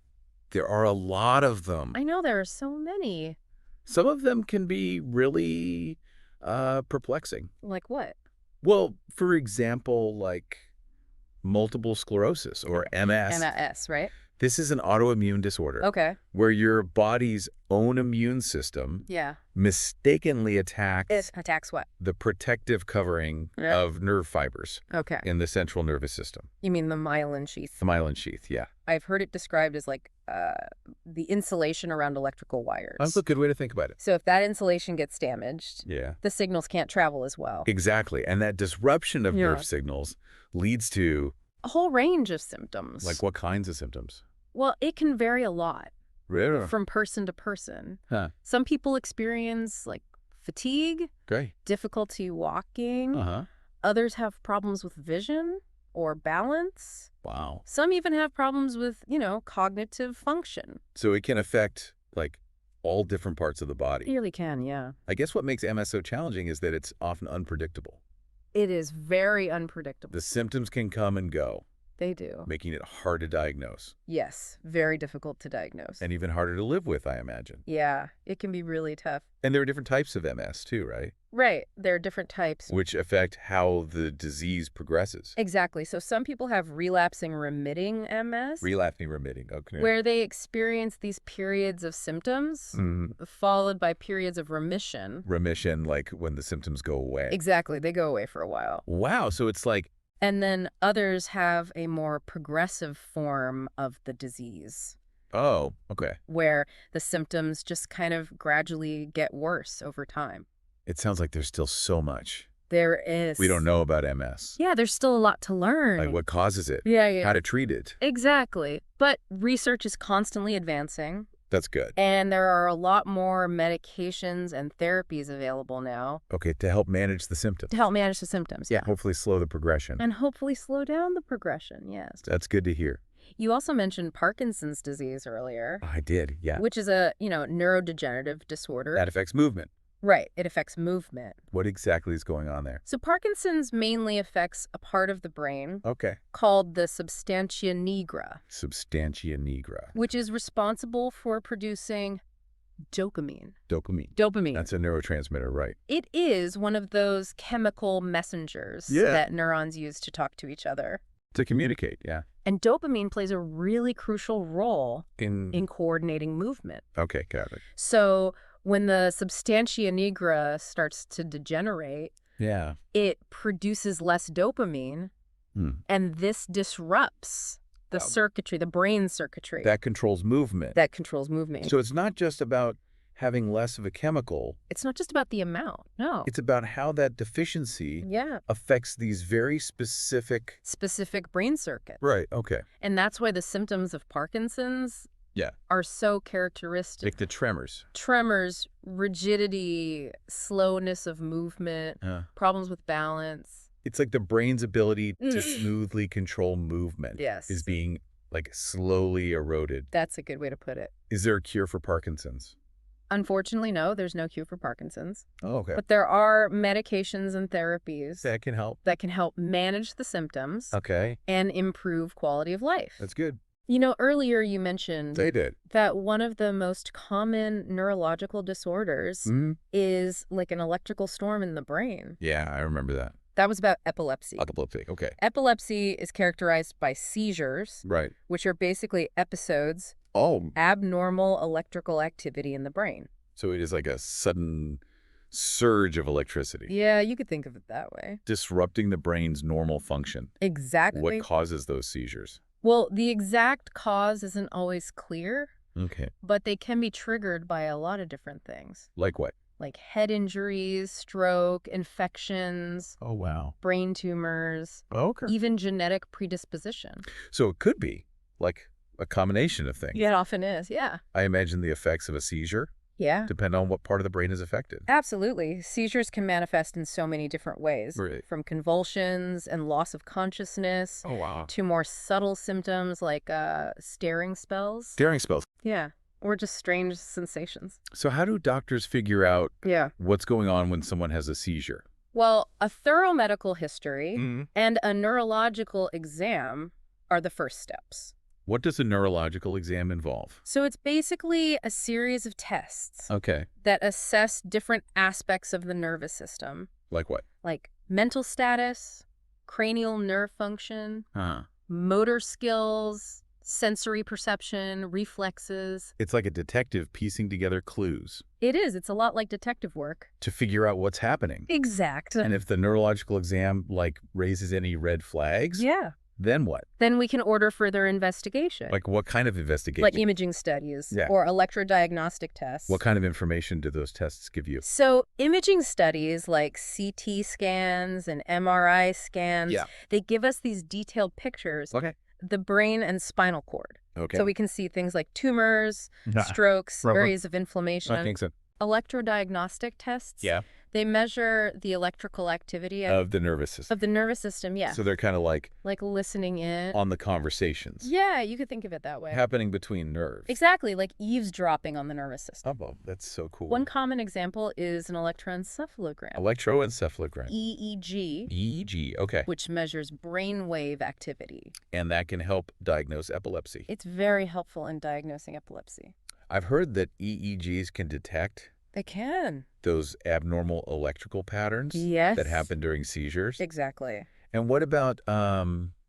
There are a lot of them. I know there are so many. Some of them can be really perplexing. Like what? Well, for example, like multiple sclerosis or MS. MS, right? This is an autoimmune disorder Okay. where your body's own immune system Yeah. mistakenly attacks It attacks what? the protective covering Yeah. of nerve fibers Okay. in the central nervous system. You mean the myelin sheath? The myelin sheath, yeah. I've heard it described as the insulation around electrical wires. That's a good way to think about it. So if that insulation gets damaged, Yeah. the signals can't travel as well. Exactly. And that disruption of Yeah. nerve signals leads to, A whole range of symptoms. like, what kinds of symptoms? Well, it can vary a lot Really? from person to person. Huh. Some people experience fatigue, Great. difficulty walking. Uh-huh. Others have problems with vision or balance. Wow. Some even have problems with, cognitive function. So it can affect, like, all different parts of the It body. really can, yeah. I guess what makes MS so challenging is that it's often unpredictable. It is very unpredictable. The symptoms can come and go. They do. making it hard to diagnose Yes, very difficult to diagnose. and even harder to live with, I imagine. Yeah, it can be really tough. And there are different types of MS too, right? Right. There are different types. Which affect how the disease progresses. Exactly. So some people have relapsing remitting MS, Relapsing remitting. Okay. where they experience these periods of symptoms followed by periods of remission. Remission, like when the symptoms go away. Exactly. They go away for a while. Wow. So it's like, And then others have a more progressive form of the disease, oh, okay. where the symptoms just kind of gradually get worse over time. It sounds like there's still so much There is. we don't know about MS. Yeah, there's still a lot to learn. Like what causes it, Yeah, yeah. how to treat it. Exactly. But research is constantly advancing, That's good. and there are a lot more medications and therapies available now Okay, to help manage the symptoms. to help manage the symptoms. Yeah. Hopefully slow the progression. And hopefully slow down the progression. Yes. That's good to hear. You also mentioned Parkinson's disease earlier, I did, yeah. which is a, neurodegenerative disorder. That affects movement. Right. It affects movement. What exactly is going on there? So Parkinson's mainly affects a part of the brain Okay. called the substantia nigra, Substantia nigra. which is responsible for producing dopamine. Dopamine. Dopamine. That's a neurotransmitter, right? It is one of those chemical messengers Yeah. that neurons use to talk to each other. To communicate, yeah. And dopamine plays a really crucial role In in coordinating movement. Okay, got it. So when the substantia nigra starts to degenerate, Yeah. it produces less dopamine, and this disrupts the circuitry, the brain circuitry That controls movement. that controls movement. So it's not just about having less of a chemical. It's not just about the amount. No. It's about how that deficiency Yeah. affects these very specific... Specific brain circuit. Right, okay. And that's why the symptoms of Parkinson's Yeah. are so characteristic. Like the tremors. Tremors, rigidity, slowness of movement, problems with balance. It's like the brain's ability to smoothly control movement Yes. is being like slowly eroded. That's a good way to put it. Is there a cure for Parkinson's? Unfortunately, no, there's no cure for Parkinson's. Oh, okay. But there are medications and therapies That can help. that can help manage the symptoms Okay. and improve quality of life. That's good. Earlier you mentioned They did. that one of the most common neurological disorders is like an electrical storm in the brain. Yeah, I remember that. That was about epilepsy. Epilepsy. Okay. Epilepsy is characterized by seizures, Right. which are basically episodes Oh, abnormal electrical activity in the brain. so it is like a sudden surge of electricity. Yeah, you could think of it that way. Disrupting the brain's normal function. Exactly. What causes those seizures? Well, the exact cause isn't always clear, Okay. but they can be triggered by a lot of different things, Like what? like head injuries, stroke, infections, Oh, wow. brain tumors, Okay. even genetic predisposition. So it could be like a combination of things. Yeah, it often is. Yeah. I imagine the effects of a seizure Yeah. depend on what part of the brain is affected. Absolutely. Seizures can manifest in so many different ways, Right. from convulsions and loss of consciousness Oh, wow. to more subtle symptoms like staring spells. Staring spells. Yeah. Or just strange sensations. So how do doctors figure out Yeah. what's going on when someone has a seizure? Well, a thorough medical history Mm-hmm. and a neurological exam are the first steps. What does a neurological exam involve? So it's basically a series of tests Okay. that assess different aspects of the nervous system, Like what? like mental status, cranial nerve function, Huh. motor skills, sensory perception, reflexes. It's like a detective piecing together clues It is. It's a lot like detective work. to figure out what's happening. Exact. And if the neurological exam like raises any red flags, Yeah. then what? Then we can order further investigation. Like what kind of investigation? Like imaging studies Yeah. or electrodiagnostic tests. What kind of information do those tests give you? So imaging studies like CT scans and MRI scans, Yeah. they give us these detailed pictures Okay. of the brain and spinal cord. Okay. So we can see things like tumors, Nah. strokes, Rubber. areas of inflammation. I think so. Electrodiagnostic tests, Yeah. They measure the electrical activity Of the nervous system. of the nervous system, yeah. So they're kind of like Like listening in. on the conversations Yeah, you could think of it that way. happening between nerves. Exactly, like eavesdropping on the nervous system. Oh, that's so cool. One common example is an electroencephalogram, Electroencephalogram. EEG, EEG, okay. which measures brainwave activity. And that can help diagnose epilepsy. It's very helpful in diagnosing epilepsy. I've heard that EEGs can detect They can. those abnormal electrical patterns Yes. that happen during seizures. Exactly. And what about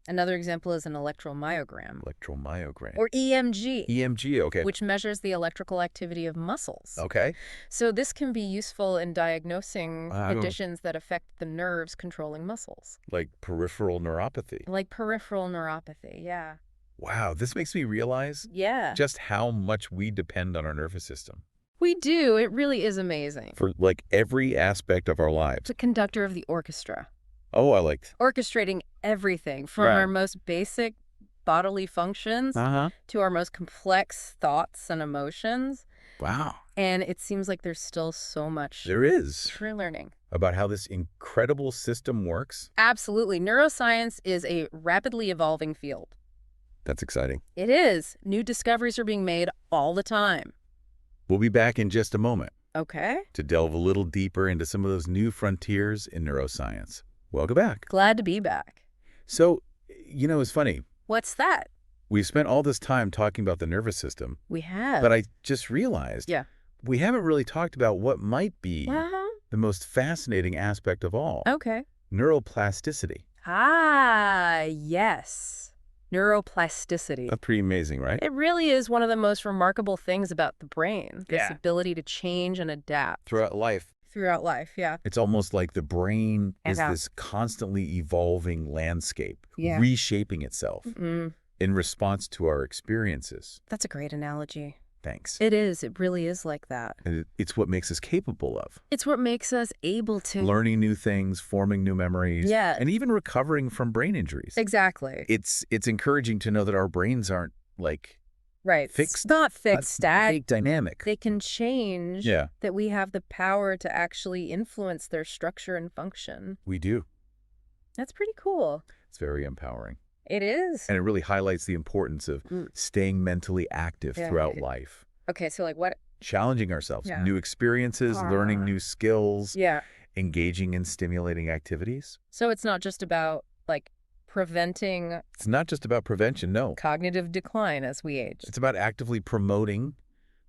Another example is an electromyogram, electromyogram? or EMG, EMG, okay. which measures the electrical activity of muscles. Okay. So this can be useful in diagnosing Wow. conditions that affect the nerves controlling muscles, Like peripheral neuropathy. like peripheral neuropathy. Yeah. Wow, this makes me realize Yeah. just how much we depend on our nervous system We do. It really is amazing. for like every aspect of our lives. It's a conductor of the orchestra, Oh, I liked. orchestrating everything from Right. our most basic bodily functions Uh-huh. to our most complex thoughts and emotions. Wow. And it seems like there's still so much There is. true learning. About how this incredible system works. Absolutely. Neuroscience is a rapidly evolving field. That's exciting. It is. New discoveries are being made all the time. We'll be back in just a moment Okay. to delve a little deeper into some of those new frontiers in neuroscience. Welcome back. Glad to be back. So, it's funny. What's that? We've spent all this time talking about the nervous system, We have. but I just realized Yeah. we haven't really talked about what might be Well, the most fascinating aspect of all, okay. neuroplasticity. Ah, yes. Neuroplasticity. That's pretty amazing, right? It really is one of the most remarkable things about the brain, this Yeah. ability to change and adapt Throughout life, throughout life. Yeah. it's almost like the brain is Yeah. this constantly evolving landscape, Yeah. reshaping itself Mm, in response to our experiences. that's a great analogy. Thanks. It is. It really is like that. And it's what makes us capable of It's what makes us able to. learning new things, forming new memories, Yeah. and even recovering from brain injuries. Exactly. It's encouraging to know that our brains aren't like Right. fixed. It's not fixed, Stay dynamic. They can change. Yeah, That we have the power to actually influence their structure and function. we do. That's pretty cool. It's very empowering. It is. And it really highlights the importance of Mm. staying mentally active Yeah. throughout life, Okay, so like what? challenging ourselves, Yeah. new experiences, learning Ah. new skills, Yeah. engaging in stimulating activities. So it's not just about like preventing It's not just about prevention, no. cognitive decline as we age. It's about actively promoting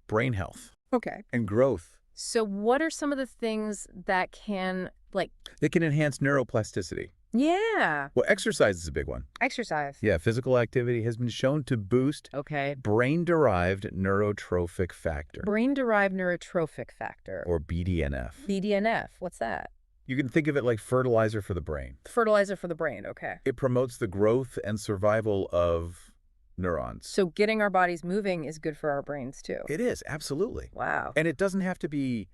brain health Okay. and growth. So what are some of the things that can like, It can enhance neuroplasticity. yeah, Well, exercise is a big one. exercise. Yeah, physical activity has been shown to boost Okay. brain-derived neurotrophic factor, Brain-derived neurotrophic factor. or BDNF. BDNF. What's that? You can think of it like fertilizer for the brain. Fertilizer for the brain. Okay. It promotes the growth and survival of neurons. So getting our bodies moving is good for our brains too. It is, absolutely. Wow. And it doesn't have to be,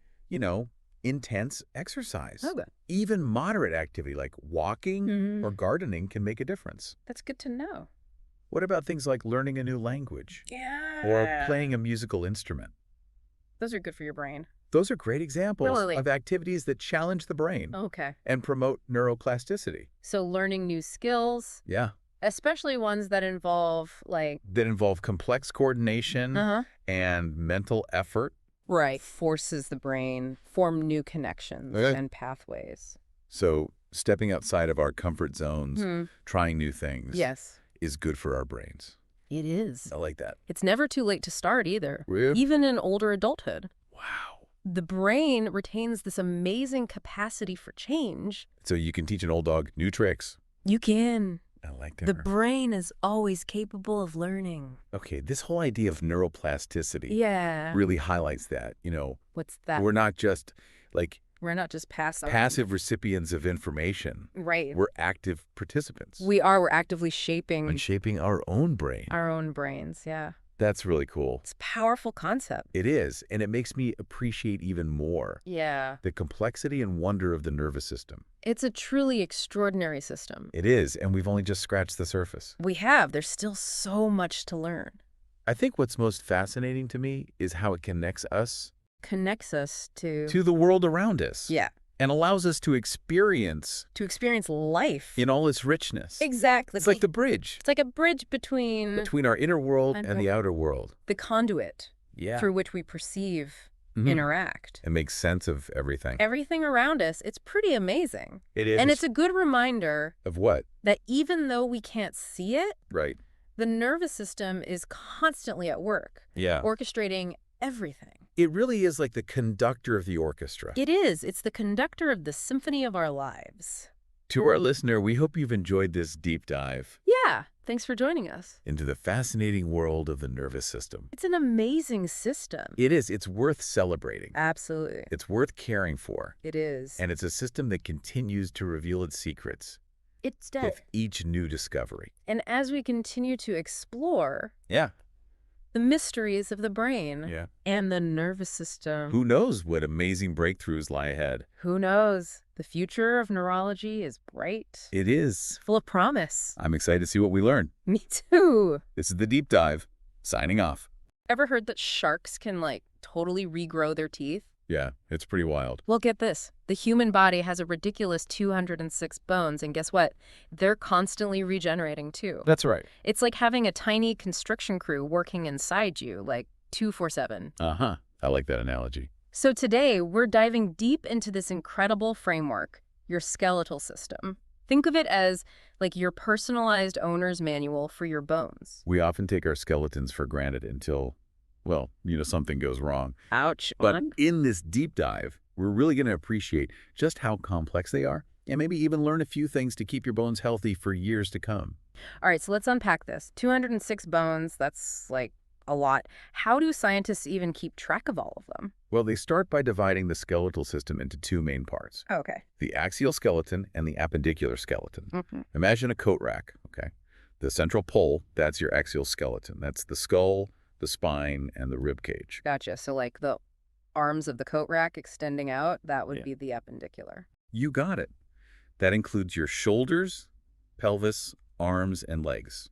intense exercise. Oh, good. Even moderate activity like walking Mhm. or gardening can make a difference. That's good to know. What about things like learning a new language Yeah. or playing a musical instrument? Those are good for your brain. Those are great examples Really? of activities that challenge the brain Okay. and promote neuroplasticity. So learning new skills, Yeah. especially ones that involve like, That involve complex coordination and mental effort. right, forces the brain, form new connections Okay. and pathways. So stepping outside of our comfort zones, Hmm. trying new things Yes, is good for our brains. it is. I like that. It's never too late to start either, Really? even in older adulthood. Wow. The brain retains this amazing capacity for change. So you can teach an old dog new tricks. You can. I like that. The brain is always capable of learning. Okay, this whole idea of neuroplasticity Yeah. really highlights that. What's that? We're not just like We're not just passive. passive recipients of information. Right. We're active participants We're actively shaping in shaping our own brain. our own brains. Yeah. That's really cool. It's a powerful concept. It is, and it makes me appreciate even more Yeah. the complexity and wonder of the nervous system. It's a truly extraordinary system. It is, and we've only just scratched the surface. There's still so much to learn. I think what's most fascinating to me is how it connects us Connects us to to the world around us. Yeah. and allows us to experience life. in all its richness. Exactly. It's like the bridge It's like a bridge between our inner world And and the outer world. the conduit Yeah. through which we perceive, Mhm. interact. It makes sense of everything. Everything around us, it's pretty amazing. It is. And it's a good reminder of what? that even though we can't see it, Right. the nervous system is constantly at work, Yeah. orchestrating everything. It really is like the conductor of the orchestra. It is. It's the conductor of the symphony of our lives. To our listener, we hope you've enjoyed this deep dive Yeah. Thanks for joining us. into the fascinating world of the nervous system. It's an amazing system. It is. It's worth celebrating. Absolutely. It's worth caring for. It is. And it's a system that continues to reveal its secrets It's dead. with each new discovery. And as we continue to explore Yeah. the mysteries of the brain Yeah. and the nervous system, Who knows what amazing breakthroughs lie ahead? who knows? The future of neurology is bright, It is. full of promise. I'm excited to see what we learn. Me too. This is The Deep Dive, signing off. Ever heard that sharks can, totally regrow their teeth? Yeah, it's pretty wild. Well, get this. The human body has a ridiculous 206 bones, and guess what? They're constantly regenerating, too. That's right. It's like having a tiny construction crew working inside you, 2/7. Uh-huh. I like that analogy. So today, we're diving deep into this incredible framework, your skeletal system. Think of it as, your personalized owner's manual for your bones. We often take our skeletons for granted until, well, something goes wrong. Ouch. But in this deep dive, we're really going to appreciate just how complex they are and maybe even learn a few things to keep your bones healthy for years to come. All right, so let's unpack this. 206 bones, that's a lot. How do scientists even keep track of all of them? Well, they start by dividing the skeletal system into two main parts, Okay. the axial skeleton and the appendicular skeleton. Mm-hmm. Imagine a coat rack, okay? The central pole, that's your axial skeleton. That's the skull, the spine, and the rib cage. Gotcha. So the arms of the coat rack extending out, that would Yeah. be the appendicular. You got it. That includes your shoulders, pelvis, arms, and legs.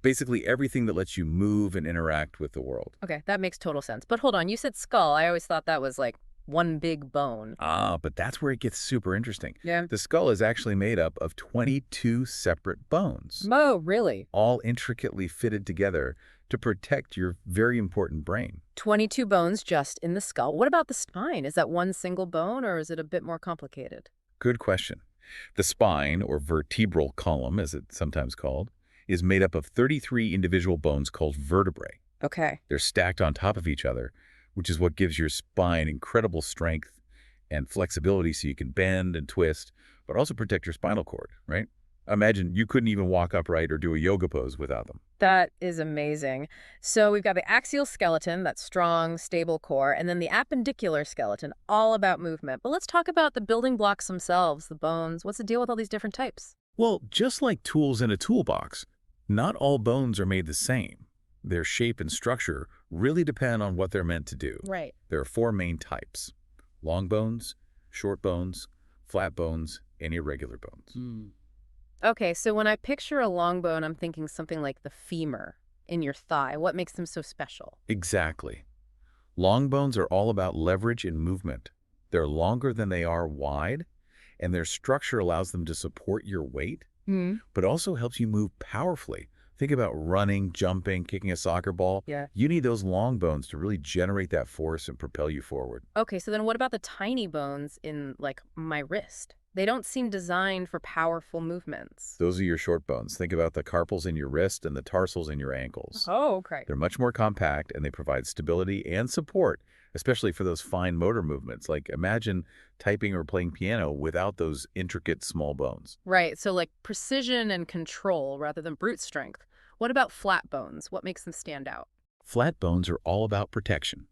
Basically everything that lets you move and interact with the world. Okay, that makes total sense. But hold on, you said skull. I always thought that was one big bone. But that's where it gets super interesting. Yeah. The skull is actually made up of 22 separate bones, Oh, really? all intricately fitted together to protect your very important brain. 22 bones just in the skull. What about the spine? Is that one single bone or is it a bit more complicated? Good question. The spine, or vertebral column as it's sometimes called, is made up of 33 individual bones called vertebrae. Okay. They're stacked on top of each other, which is what gives your spine incredible strength and flexibility so you can bend and twist, but also protect your spinal cord, right? Imagine you couldn't even walk upright or do a yoga pose without them. That is amazing. So we've got the axial skeleton, that strong, stable core, and then the appendicular skeleton, all about movement. But let's talk about the building blocks themselves, the bones. What's the deal with all these different types? Well, just like tools in a toolbox, not all bones are made the same. Their shape and structure really depend on what they're meant to do. Right. There are four main types: long bones, short bones, flat bones, and irregular bones. Okay, so when I picture a long bone, I'm thinking something like the femur in your thigh. What makes them so special? Exactly. Long bones are all about leverage and movement. They're longer than they are wide, and their structure allows them to support your weight, but also helps you move powerfully. Think about running, jumping, kicking a soccer ball. Yeah. You need those long bones to really generate that force and propel you forward. Okay, so then what about the tiny bones in, my wrist? They don't seem designed for powerful movements. Those are your short bones. Think about the carpals in your wrist and the tarsals in your ankles. Oh, okay. They're much more compact, and they provide stability and support, especially for those fine motor movements. Like imagine typing or playing piano without those intricate small bones. Right, so precision and control rather than brute strength. What about flat bones? What makes them stand out? Flat bones are all about protection.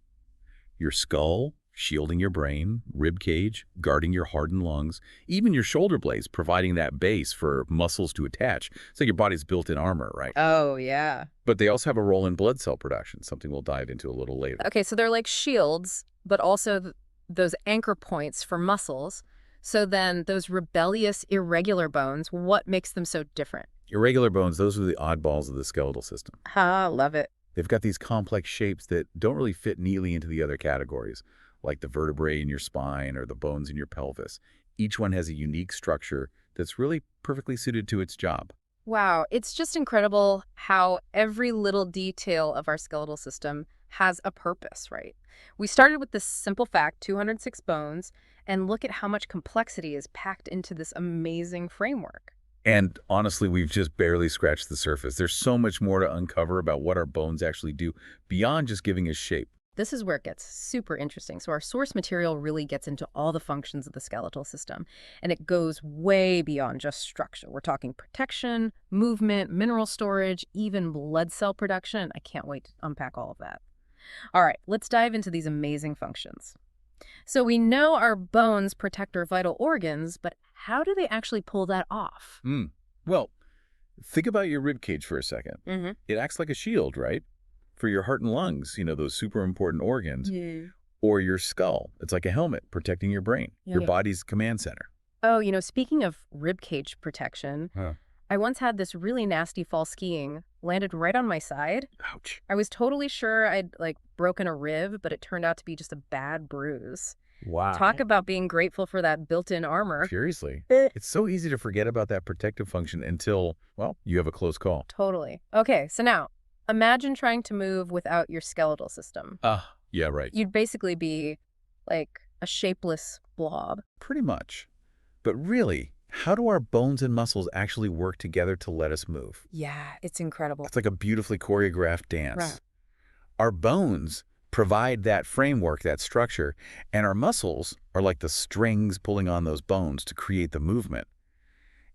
Your skull, shielding your brain, rib cage, guarding your hardened lungs, even your shoulder blades, providing that base for muscles to attach. It's like your body's built-in armor, right? Oh, yeah. But they also have a role in blood cell production, something we'll dive into a little later. Okay, so they're like shields, but also those anchor points for muscles. So then those rebellious, irregular bones, what makes them so different? Irregular bones, those are the oddballs of the skeletal system. Ah, love it. They've got these complex shapes that don't really fit neatly into the other categories, like the vertebrae in your spine or the bones in your pelvis. Each one has a unique structure that's really perfectly suited to its job. Wow, it's just incredible how every little detail of our skeletal system has a purpose, right? We started with this simple fact, 206 bones, and look at how much complexity is packed into this amazing framework. And honestly, we've just barely scratched the surface. There's so much more to uncover about what our bones actually do beyond just giving us shape. This is where it gets super interesting. So our source material really gets into all the functions of the skeletal system, and it goes way beyond just structure. We're talking protection, movement, mineral storage, even blood cell production. I can't wait to unpack all of that. All right, let's dive into these amazing functions. So we know our bones protect our vital organs, but how do they actually pull that off? Well, think about your rib cage for a second. Mm-hmm. It acts like a shield, right? For your heart and lungs, those super important organs. Yeah. Or your skull. It's like a helmet protecting your brain, your Yeah. body's command center. Oh, speaking of rib cage protection, Huh. I once had this really nasty fall skiing, landed right on my side. Ouch. I was totally sure I'd broken a rib, but it turned out to be just a bad bruise. Wow. Talk about being grateful for that built-in armor. Seriously. Eh. It's so easy to forget about that protective function until, well, you have a close call. Totally. Okay, so now imagine trying to move without your skeletal system. Yeah, right. You'd basically be like a shapeless blob. Pretty much. But really, how do our bones and muscles actually work together to let us move? Yeah, it's incredible. It's like a beautifully choreographed dance. Right. Our bones provide that framework, that structure, and our muscles are like the strings pulling on those bones to create the movement.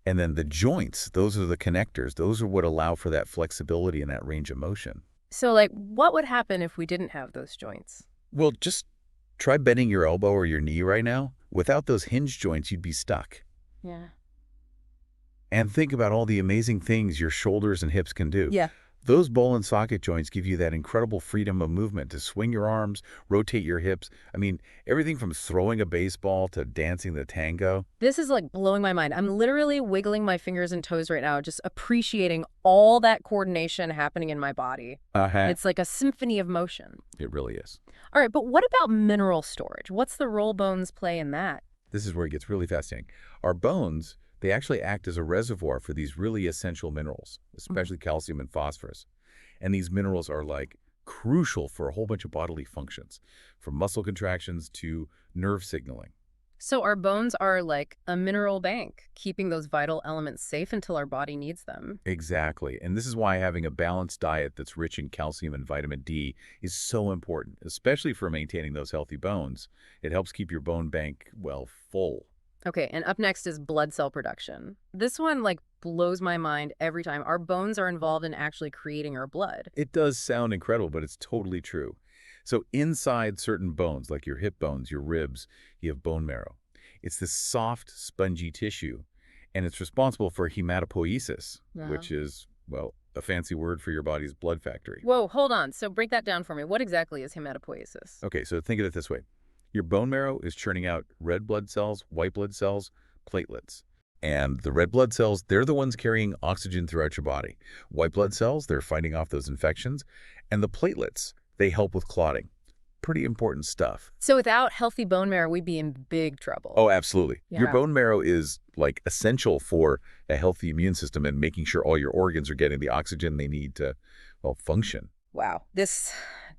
And then the joints, those are the connectors. Those are what allow for that flexibility and that range of motion. So, what would happen if we didn't have those joints? Well, just try bending your elbow or your knee right now. Without those hinge joints, you'd be stuck. Yeah. And think about all the amazing things your shoulders and hips can do. Yeah. Those ball and socket joints give you that incredible freedom of movement to swing your arms, rotate your hips. I mean, everything from throwing a baseball to dancing the tango. This is blowing my mind. I'm literally wiggling my fingers and toes right now, just appreciating all that coordination happening in my body. It's like a symphony of motion. It really is. All right, but what about mineral storage? What's the role bones play in that? This is where it gets really fascinating. Our bones, they actually act as a reservoir for these really essential minerals, especially calcium and phosphorus. And these minerals are crucial for a whole bunch of bodily functions, from muscle contractions to nerve signaling. So our bones are like a mineral bank, keeping those vital elements safe until our body needs them. Exactly. And this is why having a balanced diet that's rich in calcium and vitamin D is so important, especially for maintaining those healthy bones. It helps keep your bone bank, well, full. Okay, and up next is blood cell production. This one blows my mind every time. Our bones are involved in actually creating our blood. It does sound incredible, but it's totally true. So inside certain bones, like your hip bones, your ribs, you have bone marrow. It's this soft, spongy tissue, and it's responsible for hematopoiesis, which is, well, a fancy word for your body's blood factory. Whoa, hold on. So break that down for me. What exactly is hematopoiesis? Okay, so think of it this way. Your bone marrow is churning out red blood cells, white blood cells, platelets. And the red blood cells, they're the ones carrying oxygen throughout your body. White blood cells, they're fighting off those infections. And the platelets, they help with clotting. Pretty important stuff. So without healthy bone marrow, we'd be in big trouble. Oh, absolutely. Yeah. Your bone marrow is essential for a healthy immune system and making sure all your organs are getting the oxygen they need to, well, function. Wow. This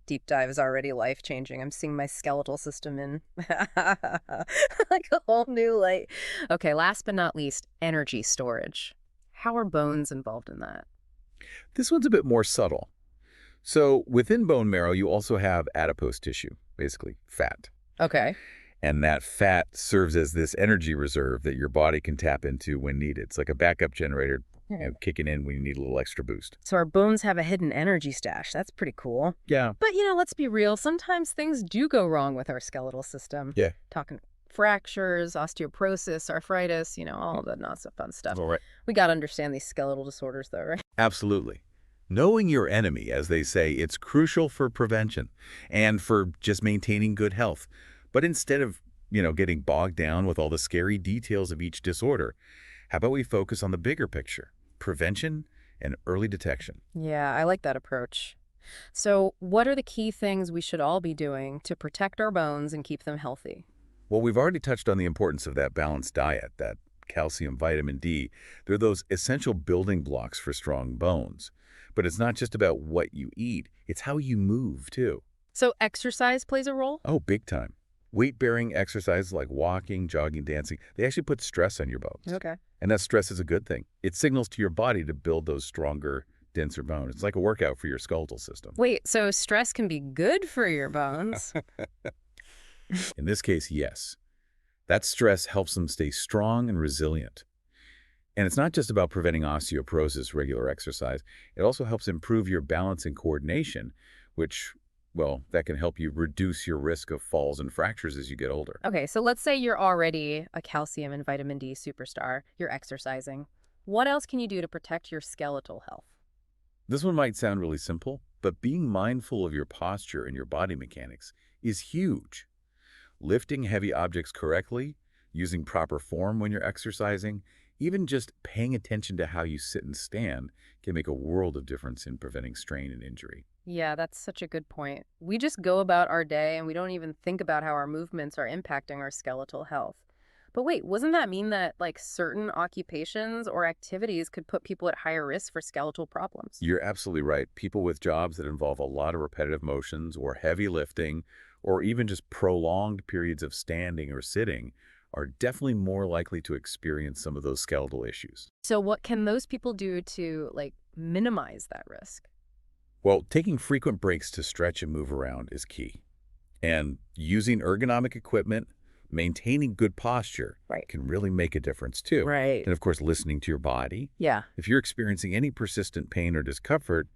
deep dive is already life-changing. I'm seeing my skeletal system in like a whole new light. Okay, last but not least, energy storage. How are bones involved in that? This one's a bit more subtle. So within bone marrow, you also have adipose tissue, basically fat. Okay. And that fat serves as this energy reserve that your body can tap into when needed. It's like a backup generator kicking in when you need a little extra boost. So our bones have a hidden energy stash. That's pretty cool. Yeah. But, let's be real. Sometimes things do go wrong with our skeletal system. Yeah. Talking fractures, osteoporosis, arthritis, all the not so fun stuff. All right. We got to understand these skeletal disorders, though, right? Absolutely. Knowing your enemy, as they say, it's crucial for prevention and for just maintaining good health. But instead of, getting bogged down with all the scary details of each disorder, how about we focus on the bigger picture, prevention and early detection? Yeah, I like that approach. So, what are the key things we should all be doing to protect our bones and keep them healthy? Well, we've already touched on the importance of that balanced diet, that calcium, vitamin D. They're those essential building blocks for strong bones. But it's not just about what you eat, it's how you move, too. So, exercise plays a role? Oh, big time. Weight-bearing exercises like walking, jogging, dancing, they actually put stress on your bones. Okay. And that stress is a good thing. It signals to your body to build those stronger, denser bones. It's like a workout for your skeletal system. Wait, so stress can be good for your bones? In this case, yes. That stress helps them stay strong and resilient. And it's not just about preventing osteoporosis, regular exercise. It also helps improve your balance and coordination, which, well, that can help you reduce your risk of falls and fractures as you get older. Okay, so let's say you're already a calcium and vitamin D superstar. You're exercising. What else can you do to protect your skeletal health? This one might sound really simple, but being mindful of your posture and your body mechanics is huge. Lifting heavy objects correctly, using proper form when you're exercising, even just paying attention to how you sit and stand can make a world of difference in preventing strain and injury. Yeah, that's such a good point. We just go about our day and we don't even think about how our movements are impacting our skeletal health. But wait, wasn't that mean that like certain occupations or activities could put people at higher risk for skeletal problems? You're absolutely right. People with jobs that involve a lot of repetitive motions or heavy lifting, or even just prolonged periods of standing or sitting, are definitely more likely to experience some of those skeletal issues. So what can those people do to like minimize that risk? Well, taking frequent breaks to stretch and move around is key. And using ergonomic equipment, maintaining good posture Right. can really make a difference too. Right. And of course, listening to your body. Yeah. If you're experiencing any persistent pain or discomfort,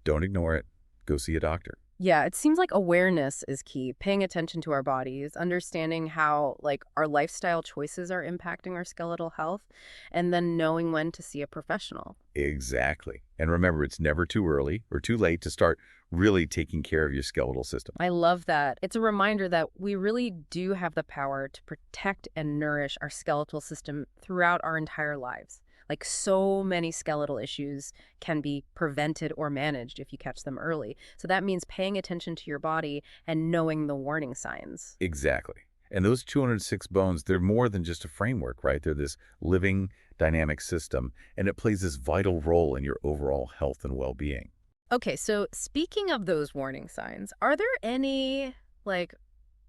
don't ignore it. Go see a doctor. Yeah, it seems like awareness is key. Paying attention to our bodies, understanding how like our lifestyle choices are impacting our skeletal health, and then knowing when to see a professional. Exactly. And remember, it's never too early or too late to start really taking care of your skeletal system. I love that. It's a reminder that we really do have the power to protect and nourish our skeletal system throughout our entire lives. Like so many skeletal issues can be prevented or managed if you catch them early. So that means paying attention to your body and knowing the warning signs. Exactly. And those 206 bones, they're more than just a framework, right? They're this living, dynamic system, and it plays this vital role in your overall health and well-being. Okay, so speaking of those warning signs, are there any like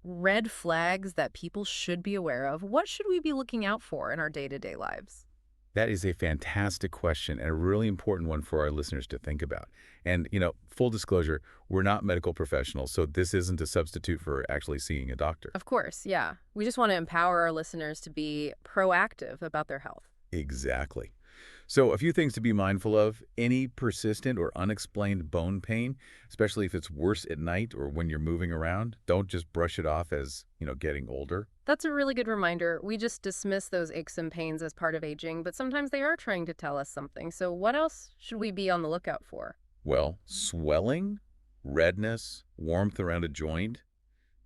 red flags that people should be aware of? What should we be looking out for in our day-to-day lives? That is a fantastic question and a really important one for our listeners to think about. And, full disclosure, we're not medical professionals, so this isn't a substitute for actually seeing a doctor. Of course, yeah. We just want to empower our listeners to be proactive about their health. Exactly. So a few things to be mindful of. Any persistent or unexplained bone pain, especially if it's worse at night or when you're moving around, don't just brush it off as, getting older. That's a really good reminder. We just dismiss those aches and pains as part of aging, but sometimes they are trying to tell us something. So what else should we be on the lookout for? Well, swelling, redness, warmth around a joint,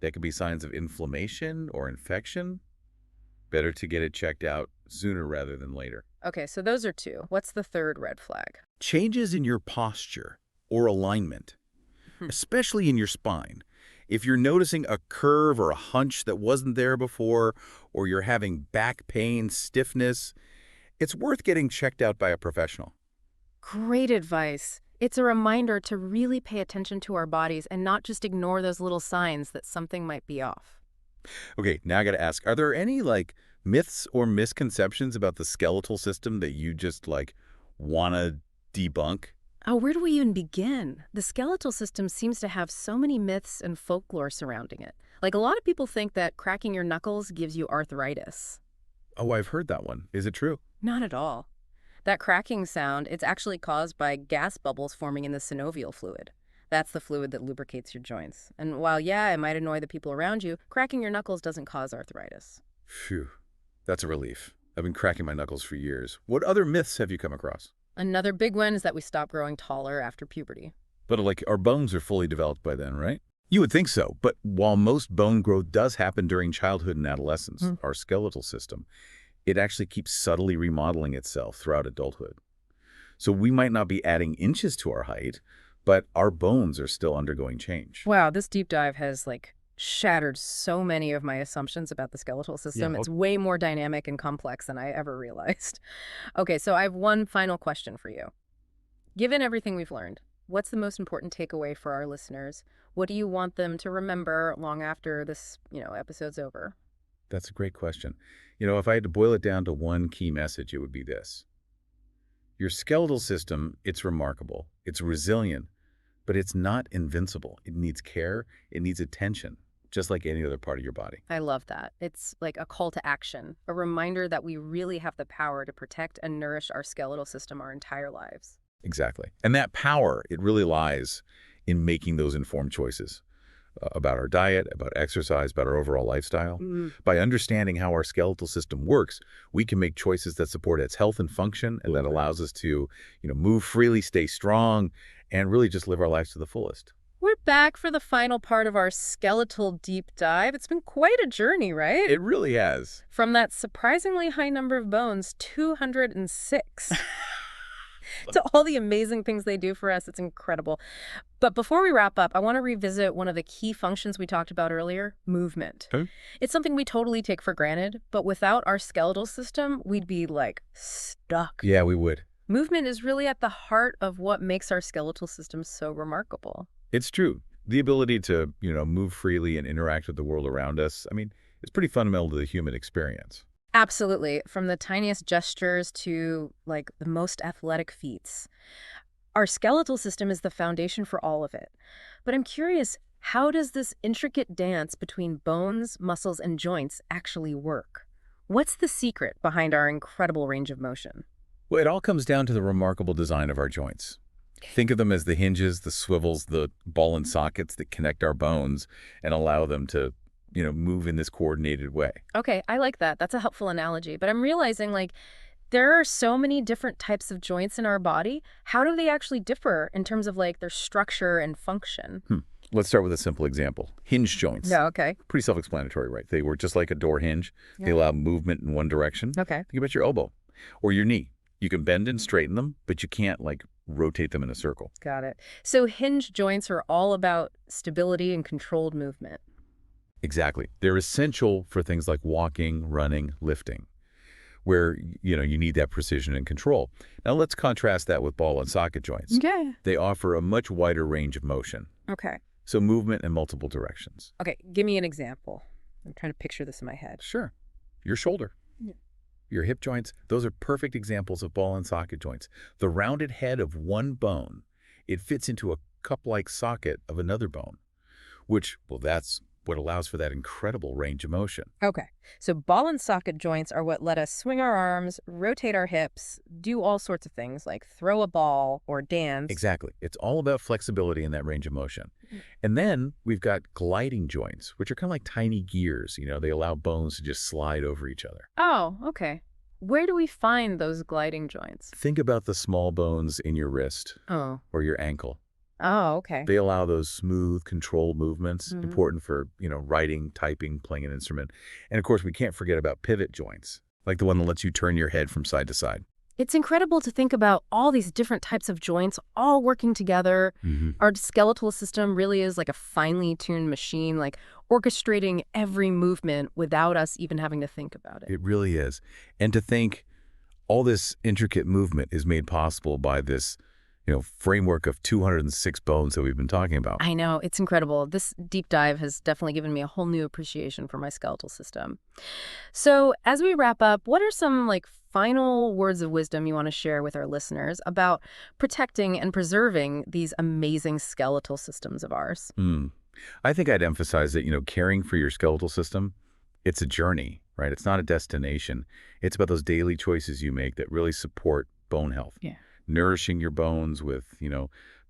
that could be signs of inflammation or infection. Better to get it checked out sooner rather than later. Okay, so those are two. What's the third red flag? Changes in your posture or alignment, especially in your spine. If you're noticing a curve or a hunch that wasn't there before, or you're having back pain, stiffness, it's worth getting checked out by a professional. Great advice. It's a reminder to really pay attention to our bodies and not just ignore those little signs that something might be off. Okay, now I got to ask, are there any myths or misconceptions about the skeletal system that you just want to debunk? Oh, where do we even begin? The skeletal system seems to have so many myths and folklore surrounding it. Like a lot of people think that cracking your knuckles gives you arthritis. Oh, I've heard that one. Is it true? Not at all. That cracking sound, it's actually caused by gas bubbles forming in the synovial fluid. That's the fluid that lubricates your joints. And while, yeah, it might annoy the people around you, cracking your knuckles doesn't cause arthritis. Phew, that's a relief. I've been cracking my knuckles for years. What other myths have you come across? Another big one is that we stop growing taller after puberty. But our bones are fully developed by then, right? You would think so, but while most bone growth does happen during childhood and adolescence, our skeletal system, it actually keeps subtly remodeling itself throughout adulthood. So we might not be adding inches to our height, but our bones are still undergoing change. Wow, this deep dive has like shattered so many of my assumptions about the skeletal system. Yeah. It's way more dynamic and complex than I ever realized. Okay, so I have one final question for you. Given everything we've learned, what's the most important takeaway for our listeners? What do you want them to remember long after this, episode's over? That's a great question. If I had to boil it down to one key message, it would be this. Your skeletal system, it's remarkable. It's resilient, but it's not invincible. It needs care. It needs attention, just like any other part of your body. I love that. It's like a call to action, a reminder that we really have the power to protect and nourish our skeletal system our entire lives. Exactly. And that power, it really lies in making those informed choices about our diet, about exercise, about our overall lifestyle. By understanding how our skeletal system works, we can make choices that support its health and function, and that allows us to, move freely, stay strong, and really just live our lives to the fullest. We're back for the final part of our skeletal deep dive. It's been quite a journey, right? It really has. From that surprisingly high number of bones, 206. To all the amazing things they do for us. It's incredible. But before we wrap up, I want to revisit one of the key functions we talked about earlier, movement. Okay. It's something we totally take for granted, but without our skeletal system, we'd be like stuck. Yeah, we would. Movement is really at the heart of what makes our skeletal system so remarkable. It's true. The ability to, move freely and interact with the world around us, it's pretty fundamental to the human experience. Absolutely. From the tiniest gestures to like the most athletic feats. Our skeletal system is the foundation for all of it. But I'm curious, how does this intricate dance between bones, muscles, and joints actually work? What's the secret behind our incredible range of motion? Well, it all comes down to the remarkable design of our joints. Think of them as the hinges, the swivels, the ball and sockets that connect our bones and allow them to move in this coordinated way. Okay, I like that. That's a helpful analogy. But I'm realizing there are so many different types of joints in our body. How do they actually differ in terms of their structure and function? Let's start with a simple example. Hinge joints. Yeah, okay. Pretty self-explanatory, right? They work just like a door hinge. Yeah. They allow movement in one direction. Okay. Think about your elbow or your knee. You can bend and straighten them, but you can't rotate them in a circle. Got it. So hinge joints are all about stability and controlled movement. Exactly. They're essential for things like walking, running, lifting, where, you need that precision and control. Now, let's contrast that with ball and socket joints. Okay. They offer a much wider range of motion, Okay. so movement in multiple directions. Okay, give me an example. I'm trying to picture this in my head. Sure. Your shoulder. Yeah. Your hip joints, those are perfect examples of ball and socket joints. The rounded head of one bone, it fits into a cup-like socket of another bone, which, that's what allows for that incredible range of motion. Okay, so ball and socket joints are what let us swing our arms, rotate our hips, do all sorts of things like throw a ball or dance. Exactly. It's all about flexibility in that range of motion. And then we've got gliding joints, which are kind of like tiny gears. They allow bones to just slide over each other. Oh, okay. Where do we find those gliding joints? Think about the small bones in your wrist Oh. or your ankle. Oh, okay. They allow those smooth, controlled movements, important for, writing, typing, playing an instrument. And of course, we can't forget about pivot joints, like the one that lets you turn your head from side to side. It's incredible to think about all these different types of joints all working together. Our skeletal system really is like a finely tuned machine, orchestrating every movement without us even having to think about it. It really is. And to think all this intricate movement is made possible by this framework of 206 bones that we've been talking about. I know, it's incredible. This deep dive has definitely given me a whole new appreciation for my skeletal system. So as we wrap up, what are some final words of wisdom you want to share with our listeners about protecting and preserving these amazing skeletal systems of ours? I think I'd emphasize that, caring for your skeletal system, it's a journey, right? It's not a destination. It's about those daily choices you make that really support bone health. Yeah. Nourishing your bones with,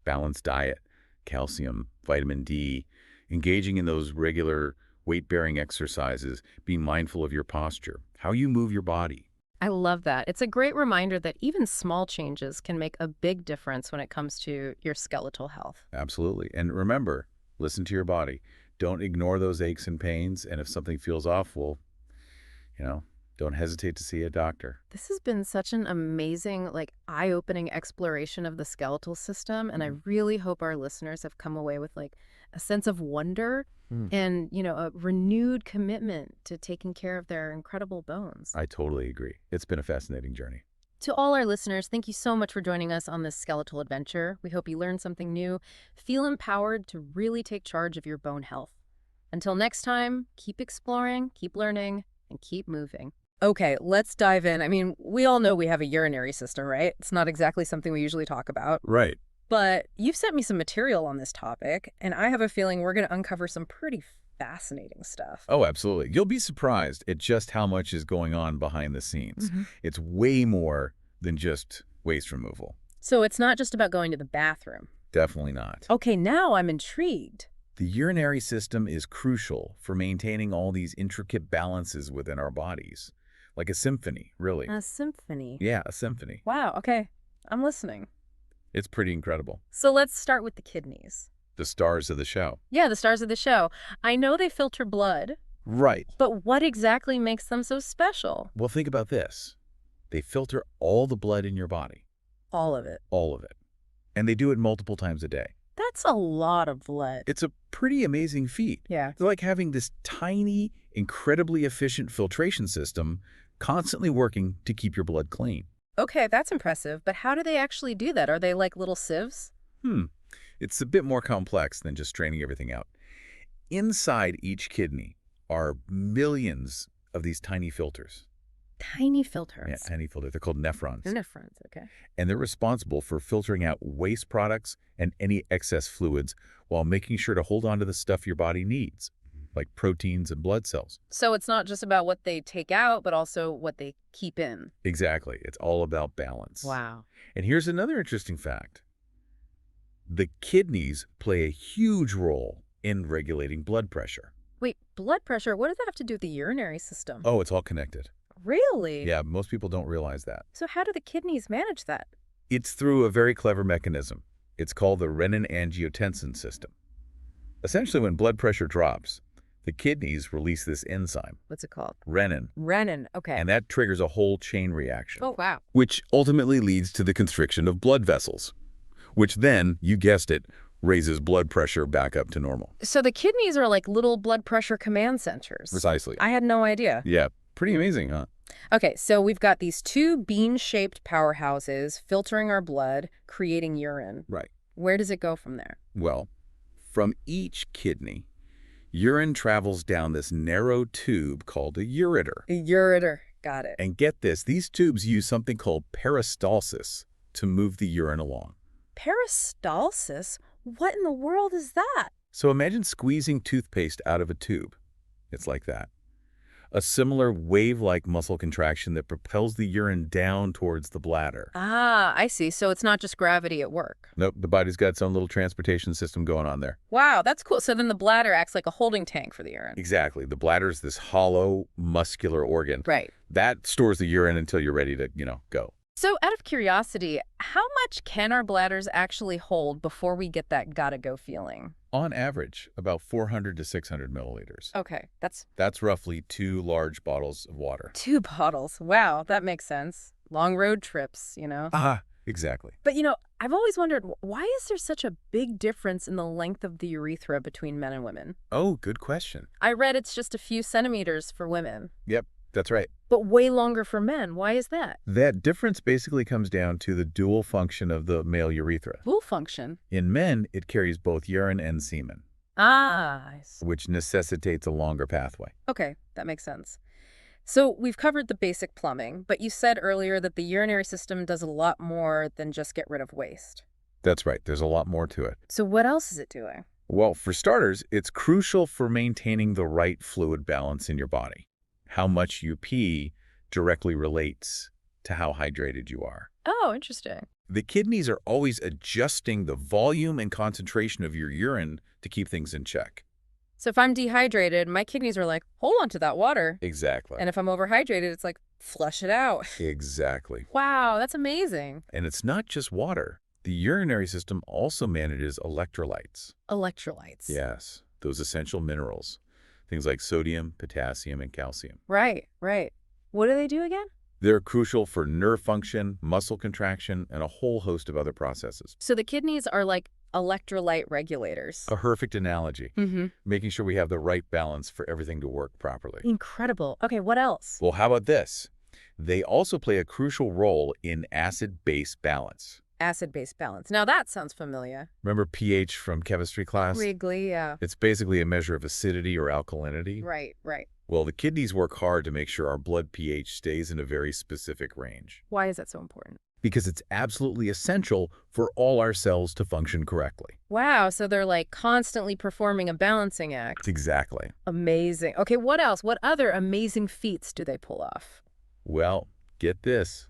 balanced diet, calcium, vitamin D, engaging in those regular weight-bearing exercises, being mindful of your posture, how you move your body. I love that. It's a great reminder that even small changes can make a big difference when it comes to your skeletal health. Absolutely. And remember, listen to your body. Don't ignore those aches and pains. And if something feels off, don't hesitate to see a doctor. This has been such an amazing, like, eye-opening exploration of the skeletal system, and I really hope our listeners have come away with, like, a sense of wonder and, a renewed commitment to taking care of their incredible bones. I totally agree. It's been a fascinating journey. To all our listeners, thank you so much for joining us on this skeletal adventure. We hope you learned something new, feel empowered to really take charge of your bone health. Until next time, keep exploring, keep learning, and keep moving. Okay, let's dive in. I mean, we all know we have a urinary system, right? It's not exactly something we usually talk about. Right. But you've sent me some material on this topic, and I have a feeling we're going to uncover some pretty fascinating stuff. Oh, absolutely. You'll be surprised at just how much is going on behind the scenes. It's way more than just waste removal. So it's not just about going to the bathroom. Definitely not. Okay, now I'm intrigued. The urinary system is crucial for maintaining all these intricate balances within our bodies. Like a symphony, really. A symphony. Yeah, a symphony. Wow, okay. I'm listening. It's pretty incredible. So let's start with the kidneys. The stars of the show. Yeah, the stars of the show. I know they filter blood, Right. but what exactly makes them so special? Well, think about this. They filter all the blood in your body. All of it. All of it. And they do it multiple times a day. That's a lot of blood. It's a pretty amazing feat. Yeah. It's like having this tiny, incredibly efficient filtration system constantly working to keep your blood clean. Okay, that's impressive, but how do they actually do that? Are they like little sieves? It's a bit more complex than just straining everything out. Inside each kidney are millions of these tiny filters. Tiny filters. Yeah, tiny filters. They're called nephrons. Nephrons, okay. And they're responsible for filtering out waste products and any excess fluids while making sure to hold on to the stuff your body needs, like proteins and blood cells. So it's not just about what they take out, but also what they keep in. Exactly. It's all about balance. Wow. And here's another interesting fact. The kidneys play a huge role in regulating blood pressure. Wait, blood pressure, what does that have to do with the urinary system? Oh, it's all connected. Really? Yeah, most people don't realize that. So how do the kidneys manage that? It's through a very clever mechanism. It's called the renin-angiotensin system. Essentially, when blood pressure drops, the kidneys release this enzyme, What's it called? renin, Renin, okay. and that triggers a whole chain reaction, Oh, wow. Which ultimately leads to the constriction of blood vessels, which then, you guessed it, raises blood pressure back up to normal. So the kidneys are like little blood pressure command centers. Precisely. I had no idea. Yeah, pretty amazing, huh? Okay, so we've got these two bean-shaped powerhouses filtering our blood, creating urine. Right. Where does it go from there? Well, from each kidney, urine travels down this narrow tube called a ureter. A ureter. Got it. And get this, these tubes use something called peristalsis to move the urine along. Peristalsis? What in the world is that? So imagine squeezing toothpaste out of a tube. It's like that. A similar wave-like muscle contraction that propels the urine down towards the bladder. Ah, I see. So it's not just gravity at work. Nope, the body's got its own little transportation system going on there. Wow, that's cool. So then the bladder acts like a holding tank for the urine. Exactly. The bladder is this hollow, muscular organ. Right. That stores the urine until you're ready to, go. So out of curiosity, how much can our bladders actually hold before we get that gotta go feeling? On average, about 400 to 600 milliliters. Okay, that's That's roughly 2 large bottles of water. 2 bottles. Wow, that makes sense. Long road trips, Ah, exactly. But, I've always wondered, why is there such a big difference in the length of the urethra between men and women? Oh, good question. I read it's just a few centimeters for women, Yep, that's right. but way longer for men. Why is that? That difference basically comes down to the dual function of the male urethra. Dual function. In men, it carries both urine and semen, Ah, I see. which necessitates a longer pathway. Okay, that makes sense. So we've covered the basic plumbing, but you said earlier that the urinary system does a lot more than just get rid of waste. That's right. There's a lot more to it. So what else is it doing? Well, for starters, it's crucial for maintaining the right fluid balance in your body. How much you pee directly relates to how hydrated you are. Oh, interesting. The kidneys are always adjusting the volume and concentration of your urine to keep things in check. So if I'm dehydrated, my kidneys are like, hold on to that water. Exactly. And if I'm overhydrated, it's like, flush it out. Exactly. Wow, that's amazing. And it's not just water. The urinary system also manages electrolytes. Electrolytes. Yes, those essential minerals. Things like sodium, potassium, and calcium. Right, right. What do they do again? They're crucial for nerve function, muscle contraction, and a whole host of other processes. So the kidneys are like electrolyte regulators. A perfect analogy, Mm-hmm. making sure we have the right balance for everything to work properly. Incredible. Okay, what else? Well, how about this? They also play a crucial role in acid-base balance. Acid-base balance. Now that sounds familiar. Remember pH from chemistry class? Wrigley, yeah. It's basically a measure of acidity or alkalinity. Right, right. Well, the kidneys work hard to make sure our blood pH stays in a very specific range, Why is that so important? because it's absolutely essential for all our cells to function correctly. Wow, so they're like constantly performing a balancing act. Exactly. Amazing. Okay, what else? What other amazing feats do they pull off? Well, get this.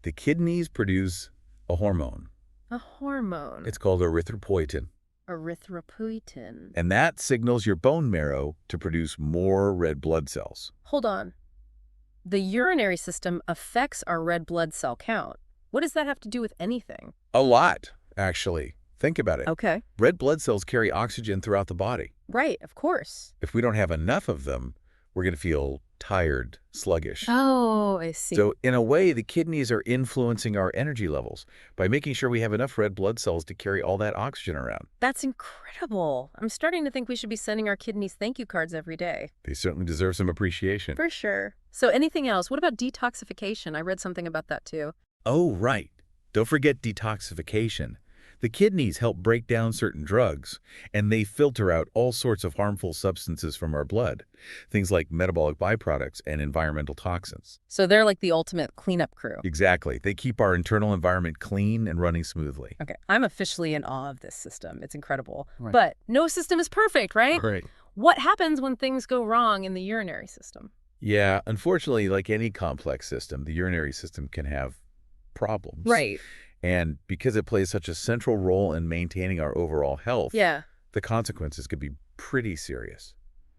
The kidneys produce a hormone. A hormone. It's called erythropoietin, erythropoietin. and that signals your bone marrow to produce more red blood cells. Hold on. The urinary system affects our red blood cell count. What does that have to do with anything? A lot, actually. Think about it. Okay. Red blood cells carry oxygen throughout the body. Right, of course. If we don't have enough of them, we're going to feel tired, sluggish. Oh, I see. So in a way, the kidneys are influencing our energy levels by making sure we have enough red blood cells to carry all that oxygen around. That's incredible. I'm starting to think we should be sending our kidneys thank you cards every day. They certainly deserve some appreciation. For sure. So anything else? What about detoxification? I read something about that too. Oh, right. Don't forget detoxification. The kidneys help break down certain drugs, and they filter out all sorts of harmful substances from our blood, things like metabolic byproducts and environmental toxins. So they're like the ultimate cleanup crew. Exactly. They keep our internal environment clean and running smoothly. Okay, I'm officially in awe of this system. It's incredible. Right. But no system is perfect, right? Right. What happens when things go wrong in the urinary system? Yeah, unfortunately, like any complex system, the urinary system can have problems. And because it plays such a central role in maintaining our overall health, Yeah. the consequences could be pretty serious.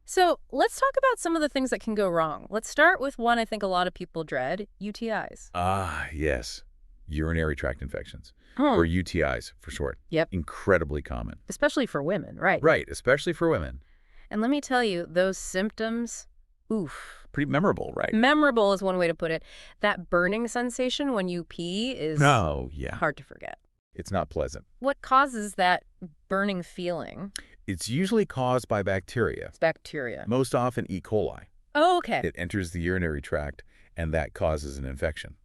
So let's talk about some of the things that can go wrong. Let's start with one I think a lot of people dread, UTIs. Ah, yes. Urinary tract infections, Hmm. or UTIs for short. Yep. Incredibly common. Especially for women, right? Right, especially for women. And let me tell you, those symptoms, oof. Pretty memorable, right? Memorable is one way to put it. That burning sensation when you pee is Oh, yeah. hard to forget. It's not pleasant. What causes that burning feeling? It's usually caused by bacteria, It's bacteria. most often E. coli. Oh, okay. It enters the urinary tract, and that causes an infection.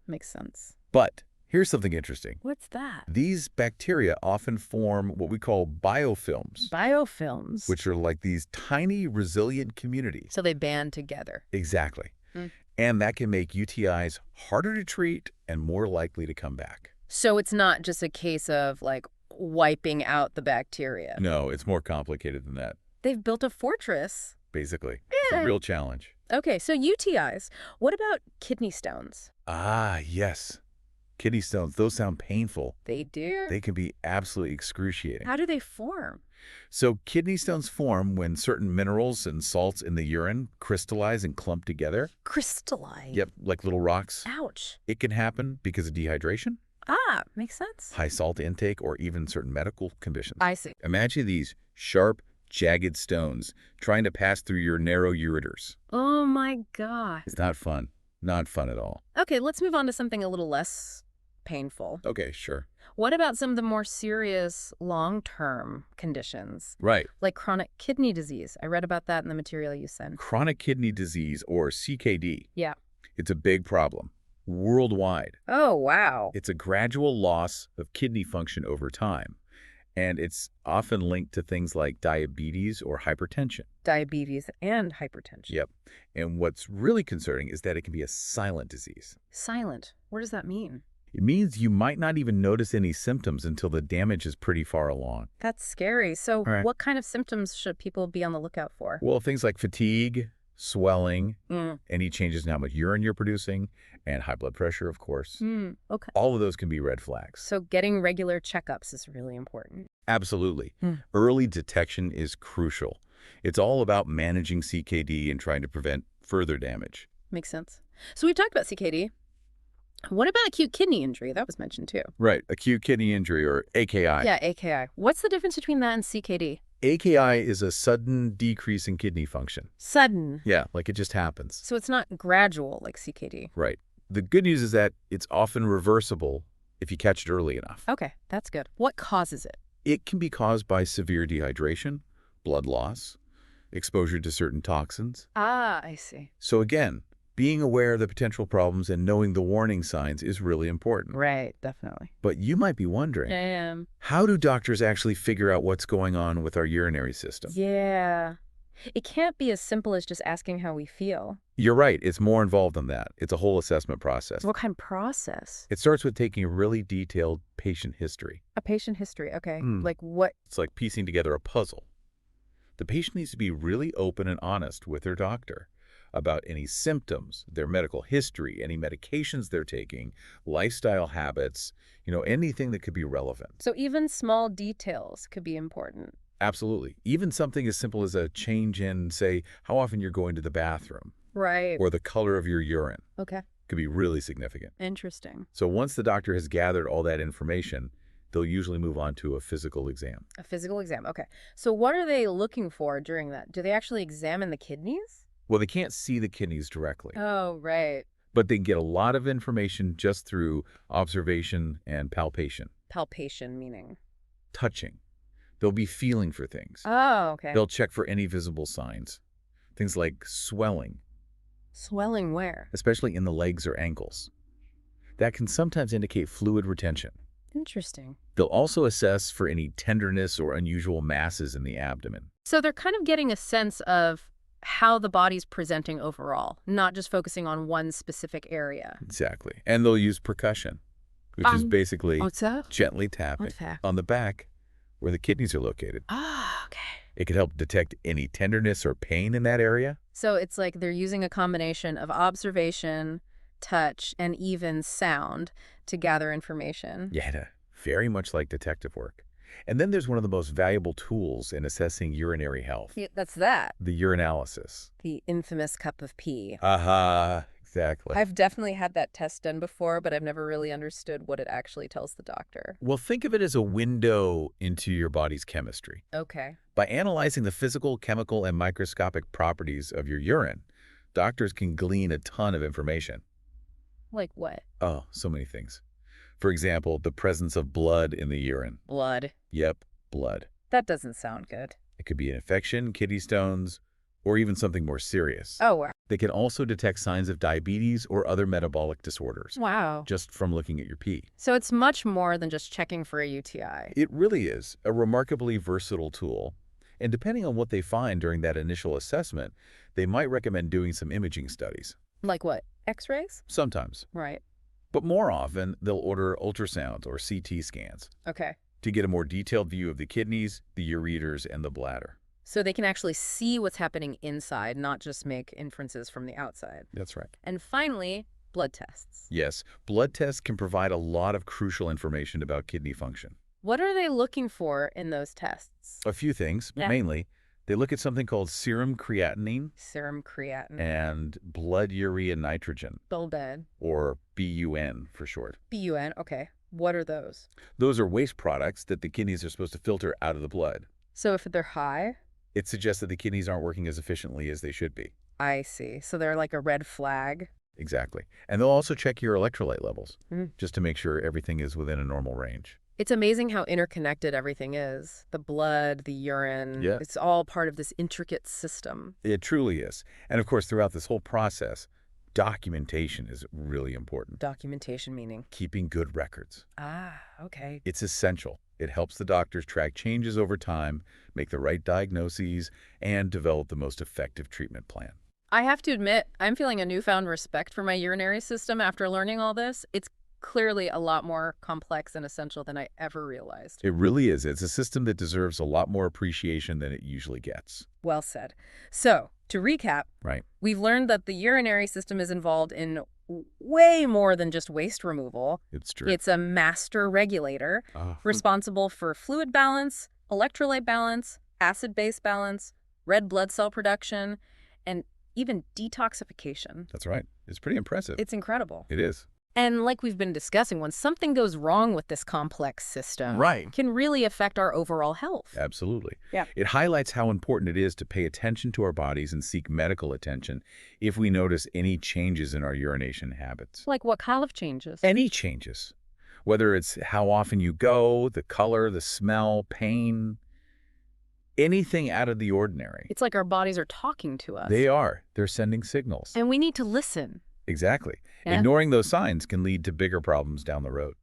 Makes sense. But here's something interesting. What's that? These bacteria often form what we call biofilms, Biofilms. which are like these tiny, resilient communities. So they band together. Exactly. Hmm. And that can make UTIs harder to treat and more likely to come back. So it's not just a case of like wiping out the bacteria. No, it's more complicated than that, They've built a fortress. basically. It's a real challenge. Okay, so UTIs. What about kidney stones? Ah, yes. Kidney stones, those sound painful. They do. They can be absolutely excruciating. How do they form? So kidney stones form when certain minerals and salts in the urine crystallize and clump together. Crystalline. Yep, like little rocks. Ouch. It can happen because of dehydration, Ah, makes sense. high salt intake, or even certain medical conditions. I see. Imagine these sharp, jagged stones trying to pass through your narrow ureters. Oh my God. It's not fun. Not fun at all. Okay, let's move on to something a little less painful. Okay, sure. What about some of the more serious long-term conditions, Right. like chronic kidney disease? I read about that in the material you sent. Chronic kidney disease, or CKD. Yeah. It's a big problem worldwide. Oh, wow. It's a gradual loss of kidney function over time, and it's often linked to things like diabetes or hypertension. Diabetes and hypertension. Yep. And what's really concerning is that it can be a silent disease. Silent. What does that mean? It means you might not even notice any symptoms until the damage is pretty far along. That's scary. So Right. what kind of symptoms should people be on the lookout for? Well, things like fatigue, swelling, Mm. any changes in how much urine you're producing, and high blood pressure, of course. Okay. All of those can be red flags. So getting regular checkups is really important. Absolutely. Mm. Early detection is crucial. It's all about managing CKD and trying to prevent further damage. Makes sense. So we've talked about CKD. What about acute kidney injury? That was mentioned too. Right. Acute kidney injury, or AKI. Yeah, AKI. What's the difference between that and CKD? AKI is a sudden decrease in kidney function. Sudden. Yeah, like it just happens. So it's not gradual like CKD. Right. The good news is that it's often reversible if you catch it early enough. Okay, that's good. What causes it? It can be caused by severe dehydration, blood loss, exposure to certain toxins. Ah, I see. So again, being aware of the potential problems and knowing the warning signs is really important. Right, definitely. But you might be wondering, I am. how do doctors actually figure out what's going on with our urinary system? Yeah. It can't be as simple as just asking how we feel. You're right. It's more involved than that. It's a whole assessment process. What kind of process? It starts with taking a really detailed patient history. A patient history, okay. Hmm. Like what? It's like piecing together a puzzle. The patient needs to be really open and honest with their doctor about any symptoms, their medical history, any medications they're taking, lifestyle habits, anything that could be relevant. So even small details could be important. Absolutely. Even something as simple as a change in, say, how often you're going to the bathroom Right. or the color of your urine Okay. could be really significant. Interesting. So once the doctor has gathered all that information, they'll usually move on to a physical exam. A physical exam. Okay. So what are they looking for during that? Do they actually examine the kidneys? Well, they can't see the kidneys directly, Oh, right. but they can get a lot of information just through observation and palpation, Palpation meaning. touching. They'll be feeling for things. Oh, okay. They'll check for any visible signs. Things like swelling, Swelling where? especially in the legs or ankles. That can sometimes indicate fluid retention. Interesting. They'll also assess for any tenderness or unusual masses in the abdomen. So they're kind of getting a sense of how the body's presenting overall, not just focusing on one specific area. Exactly. And they'll use percussion, which is basically What's that? gently tapping What's that? on the back where the kidneys are located. Ah, okay. It can help detect any tenderness or pain in that area. So it's like they're using a combination of observation, touch, and even sound to gather information. Yeah, very much like detective work. And then there's one of the most valuable tools in assessing urinary health, Yeah, that's that. the urinalysis. The infamous cup of pee. Aha, exactly. I've definitely had that test done before, but I've never really understood what it actually tells the doctor. Well, think of it as a window into your body's chemistry. Okay. By analyzing the physical, chemical, and microscopic properties of your urine, doctors can glean a ton of information. Like what? Oh, so many things. For example, the presence of blood in the urine. Blood. Yep, blood. That doesn't sound good. It could be an infection, kidney stones, or even something more serious. Oh, wow. They can also detect signs of diabetes or other metabolic disorders Wow. just from looking at your pee. So it's much more than just checking for a UTI. It really is a remarkably versatile tool. And depending on what they find during that initial assessment, they might recommend doing some imaging studies. Like what? X-rays? Sometimes. Right. But more often, they'll order ultrasounds or CT scans Okay. to get a more detailed view of the kidneys, the ureters, and the bladder. So they can actually see what's happening inside, not just make inferences from the outside. That's right. And finally, blood tests. Yes, blood tests can provide a lot of crucial information about kidney function. What are they looking for in those tests? A few things, Yeah. mainly, they look at something called serum creatinine Serum creatinine. and blood urea nitrogen, Bed. or BUN for short. BUN. Okay. What are those? Those are waste products that the kidneys are supposed to filter out of the blood. So if they're high? It suggests that the kidneys aren't working as efficiently as they should be. I see. So they're like a red flag. Exactly. And they'll also check your electrolyte levels, Mm. just to make sure everything is within a normal range. It's amazing how interconnected everything is. The blood, the urine. Yeah. It's all part of this intricate system. It truly is. And of course, throughout this whole process, documentation is really important. Documentation meaning. Keeping good records. Ah, okay. It's essential. It helps the doctors track changes over time, make the right diagnoses, and develop the most effective treatment plan. I have to admit, I'm feeling a newfound respect for my urinary system after learning all this. It's clearly a lot more complex and essential than I ever realized. It really is. It's a system that deserves a lot more appreciation than it usually gets. Well said. So, to recap, Right. we've learned that the urinary system is involved in way more than just waste removal. It's true. It's a master regulator Ah, responsible for fluid balance, electrolyte balance, acid-base balance, red blood cell production, and even detoxification. that's right. It's pretty impressive. It's incredible. It is. And like we've been discussing, when something goes wrong with this complex system, Right. it can really affect our overall health. Absolutely. Yeah. It highlights how important it is to pay attention to our bodies and seek medical attention if we notice any changes in our urination habits. Like what kind of changes? Any changes, whether it's how often you go, the color, the smell, pain, anything out of the ordinary. It's like our bodies are talking to us. They are. They're sending signals. And we need to listen. Exactly. Yeah. Ignoring those signs can lead to bigger problems down the road.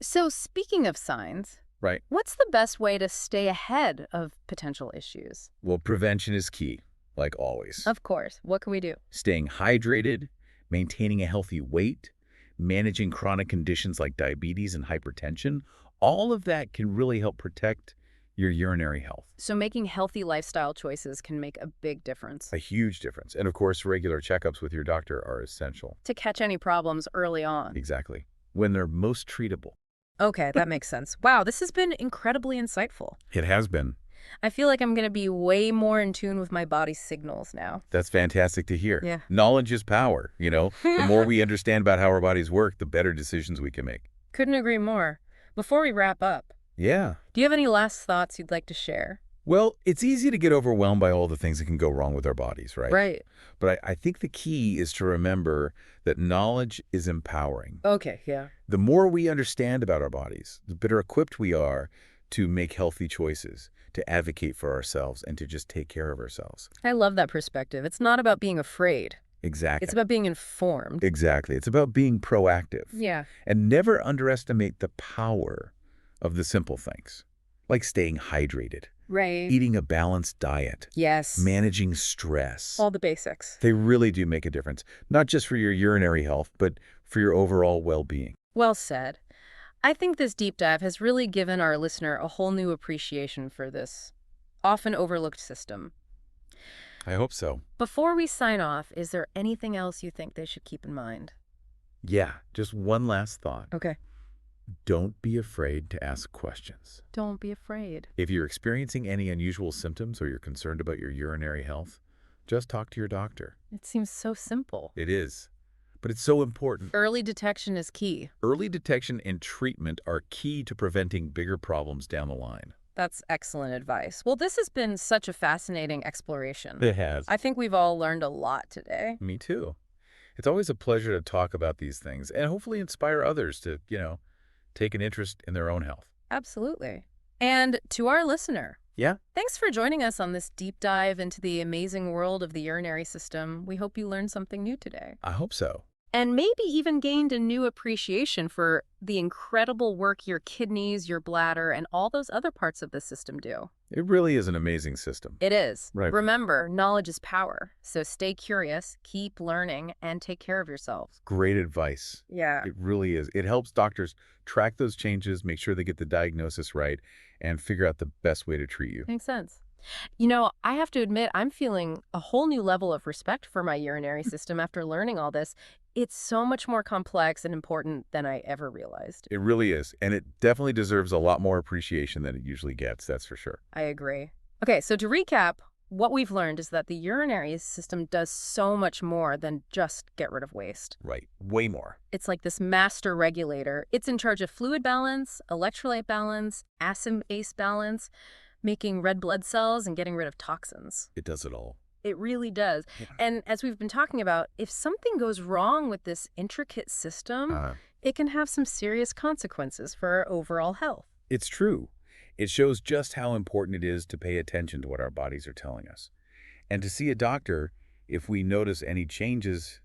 So speaking of signs, Right. what's the best way to stay ahead of potential issues? Well, prevention is key, like always. Of course. What can we do? Staying hydrated, maintaining a healthy weight, managing chronic conditions like diabetes and hypertension, all of that can really help protect your urinary health. So making healthy lifestyle choices can make a big difference. A huge difference. And of course, regular checkups with your doctor are essential. To catch any problems early on. Exactly. When they're most treatable. Okay, that makes sense. Wow, this has been incredibly insightful. It has been. I feel like I'm going to be way more in tune with my body's signals now. That's fantastic to hear. Yeah. Knowledge is power, you know. The more we understand about how our bodies work, the better decisions we can make. Couldn't agree more. Before we wrap up, Yeah. do you have any last thoughts you'd like to share? Well, it's easy to get overwhelmed by all the things that can go wrong with our bodies, right? Right. But I think the key is to remember that knowledge is empowering. Okay, yeah. The more we understand about our bodies, the better equipped we are to make healthy choices, to advocate for ourselves, and to just take care of ourselves. I love that perspective. It's not about being afraid. Exactly. It's about being informed. Exactly. It's about being proactive. Yeah. And never underestimate the power of the simple things, like staying hydrated, Right. eating a balanced diet, Yes. managing stress. All the basics. They really do make a difference, not just for your urinary health, but for your overall well-being. Well said. I think this deep dive has really given our listener a whole new appreciation for this often overlooked system. I hope so. Before we sign off, is there anything else you think they should keep in mind? Yeah, just one last thought. Okay. Don't be afraid to ask questions. Don't be afraid. If you're experiencing any unusual symptoms or you're concerned about your urinary health, just talk to your doctor. It seems so simple. It is, but it's so important. Early detection is key. Early detection and treatment are key to preventing bigger problems down the line. That's excellent advice. Well, this has been such a fascinating exploration. It has. I think we've all learned a lot today. Me too. It's always a pleasure to talk about these things and hopefully inspire others to, take an interest in their own health. Absolutely. And to our listener, Yeah? thanks for joining us on this deep dive into the amazing world of the urinary system. We hope you learned something new today. I hope so. And maybe even gained a new appreciation for the incredible work your kidneys, your bladder, and all those other parts of the system do. It really is an amazing system. It is. Right. Remember, knowledge is power. So stay curious, keep learning, and take care of yourselves. Great advice. Yeah. It really is. It helps doctors track those changes, make sure they get the diagnosis right, and figure out the best way to treat you. Makes sense. I have to admit, I'm feeling a whole new level of respect for my urinary system after learning all this. It's so much more complex and important than I ever realized. It really is. And it definitely deserves a lot more appreciation than it usually gets, that's for sure. I agree. Okay, so to recap, what we've learned is that the urinary system does so much more than just get rid of waste. Right. Way more. It's like this master regulator. It's in charge of fluid balance, electrolyte balance, acid-base balance, making red blood cells and getting rid of toxins. It does it all. It really does. Yeah. And as we've been talking about, if something goes wrong with this intricate system, it can have some serious consequences for our overall health. It's true. It shows just how important it is to pay attention to what our bodies are telling us. And to see a doctor if we notice any changes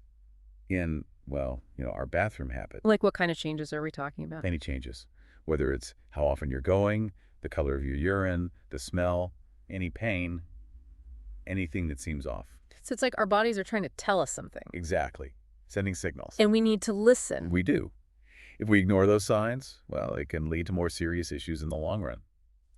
in, our bathroom habit. Like what kind of changes are we talking about? Any changes. Whether it's how often you're going, the color of your urine, the smell, any pain, anything that seems off. So it's like our bodies are trying to tell us something. Exactly. Sending signals. And we need to listen. We do. If we ignore those signs, it can lead to more serious issues in the long run.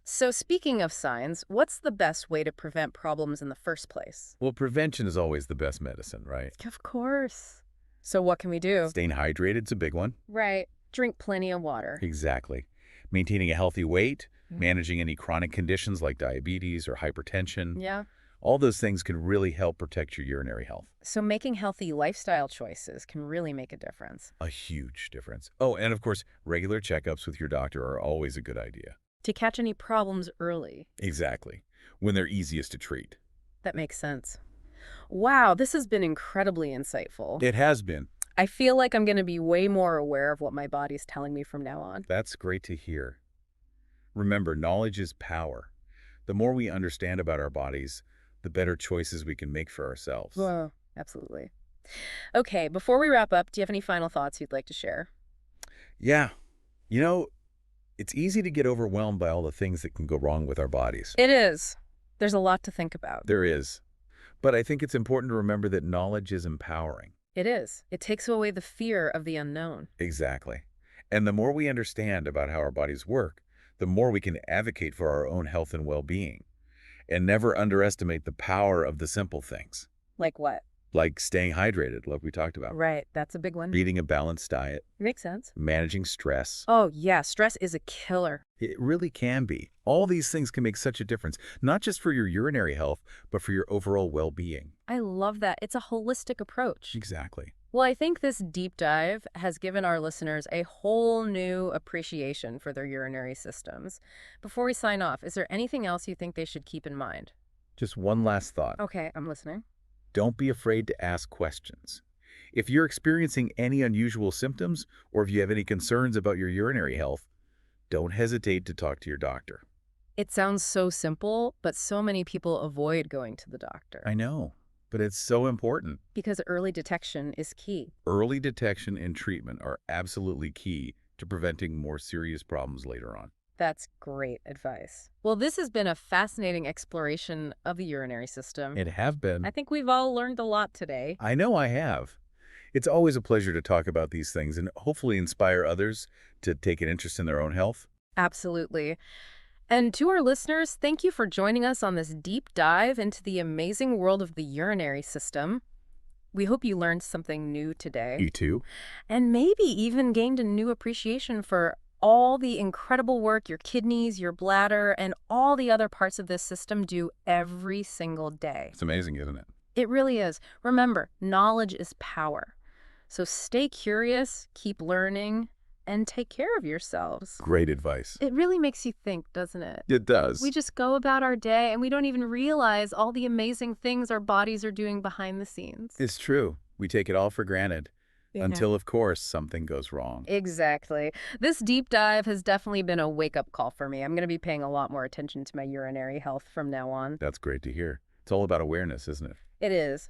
So speaking of signs, what's the best way to prevent problems in the first place? Well, prevention is always the best medicine, right? Of course. So what can we do? Staying hydrated is a big one. Right. Drink plenty of water. Exactly. Maintaining a healthy weight, managing any chronic conditions like diabetes or hypertension. Yeah. All those things can really help protect your urinary health. So making healthy lifestyle choices can really make a difference. A huge difference. Oh, and of course, regular checkups with your doctor are always a good idea. To catch any problems early. Exactly. When they're easiest to treat. That makes sense. Wow, this has been incredibly insightful. It has been. I feel like I'm going to be way more aware of what my body's telling me from now on. That's great to hear. Remember, knowledge is power. The more we understand about our bodies, the better choices we can make for ourselves. Well, absolutely. Okay, before we wrap up, do you have any final thoughts you'd like to share? Yeah. You know, it's easy to get overwhelmed by all the things that can go wrong with our bodies. It is. There's a lot to think about. There is. But I think it's important to remember that knowledge is empowering. It is. It takes away the fear of the unknown. Exactly. And the more we understand about how our bodies work, the more we can advocate for our own health and well-being. And never underestimate the power of the simple things, Like what? like staying hydrated, like we talked about, Right, that's a big one. eating a balanced diet, Makes sense. managing stress. Oh, yeah, stress is a killer. It really can be. All these things can make such a difference, not just for your urinary health, but for your overall well-being. I love that. It's a holistic approach. Exactly. Well, I think this deep dive has given our listeners a whole new appreciation for their urinary systems. Before we sign off, is there anything else you think they should keep in mind? Just one last thought. Okay, I'm listening. Don't be afraid to ask questions. If you're experiencing any unusual symptoms, or if you have any concerns about your urinary health, don't hesitate to talk to your doctor. It sounds so simple, but so many people avoid going to the doctor. I know, but it's so important. Because early detection is key. Early detection and treatment are absolutely key to preventing more serious problems later on. That's great advice. Well, this has been a fascinating exploration of the urinary system. It have been. I think we've all learned a lot today. I know I have. It's always a pleasure to talk about these things and hopefully inspire others to take an interest in their own health. Absolutely. And to our listeners, thank you for joining us on this deep dive into the amazing world of the urinary system. We hope you learned something new today. You too? And maybe even gained a new appreciation for all the incredible work your kidneys, your bladder, and all the other parts of this system do every single day. It's amazing, isn't it? It really is. Remember, knowledge is power. So stay curious, keep learning, and take care of yourselves. Great advice. It really makes you think, doesn't it? It does. We just go about our day and we don't even realize all the amazing things our bodies are doing behind the scenes. It's true. We take it all for granted. Until, of course, something goes wrong. Exactly. This deep dive has definitely been a wake-up call for me. I'm going to be paying a lot more attention to my urinary health from now on. That's great to hear. It's all about awareness, isn't it? It is.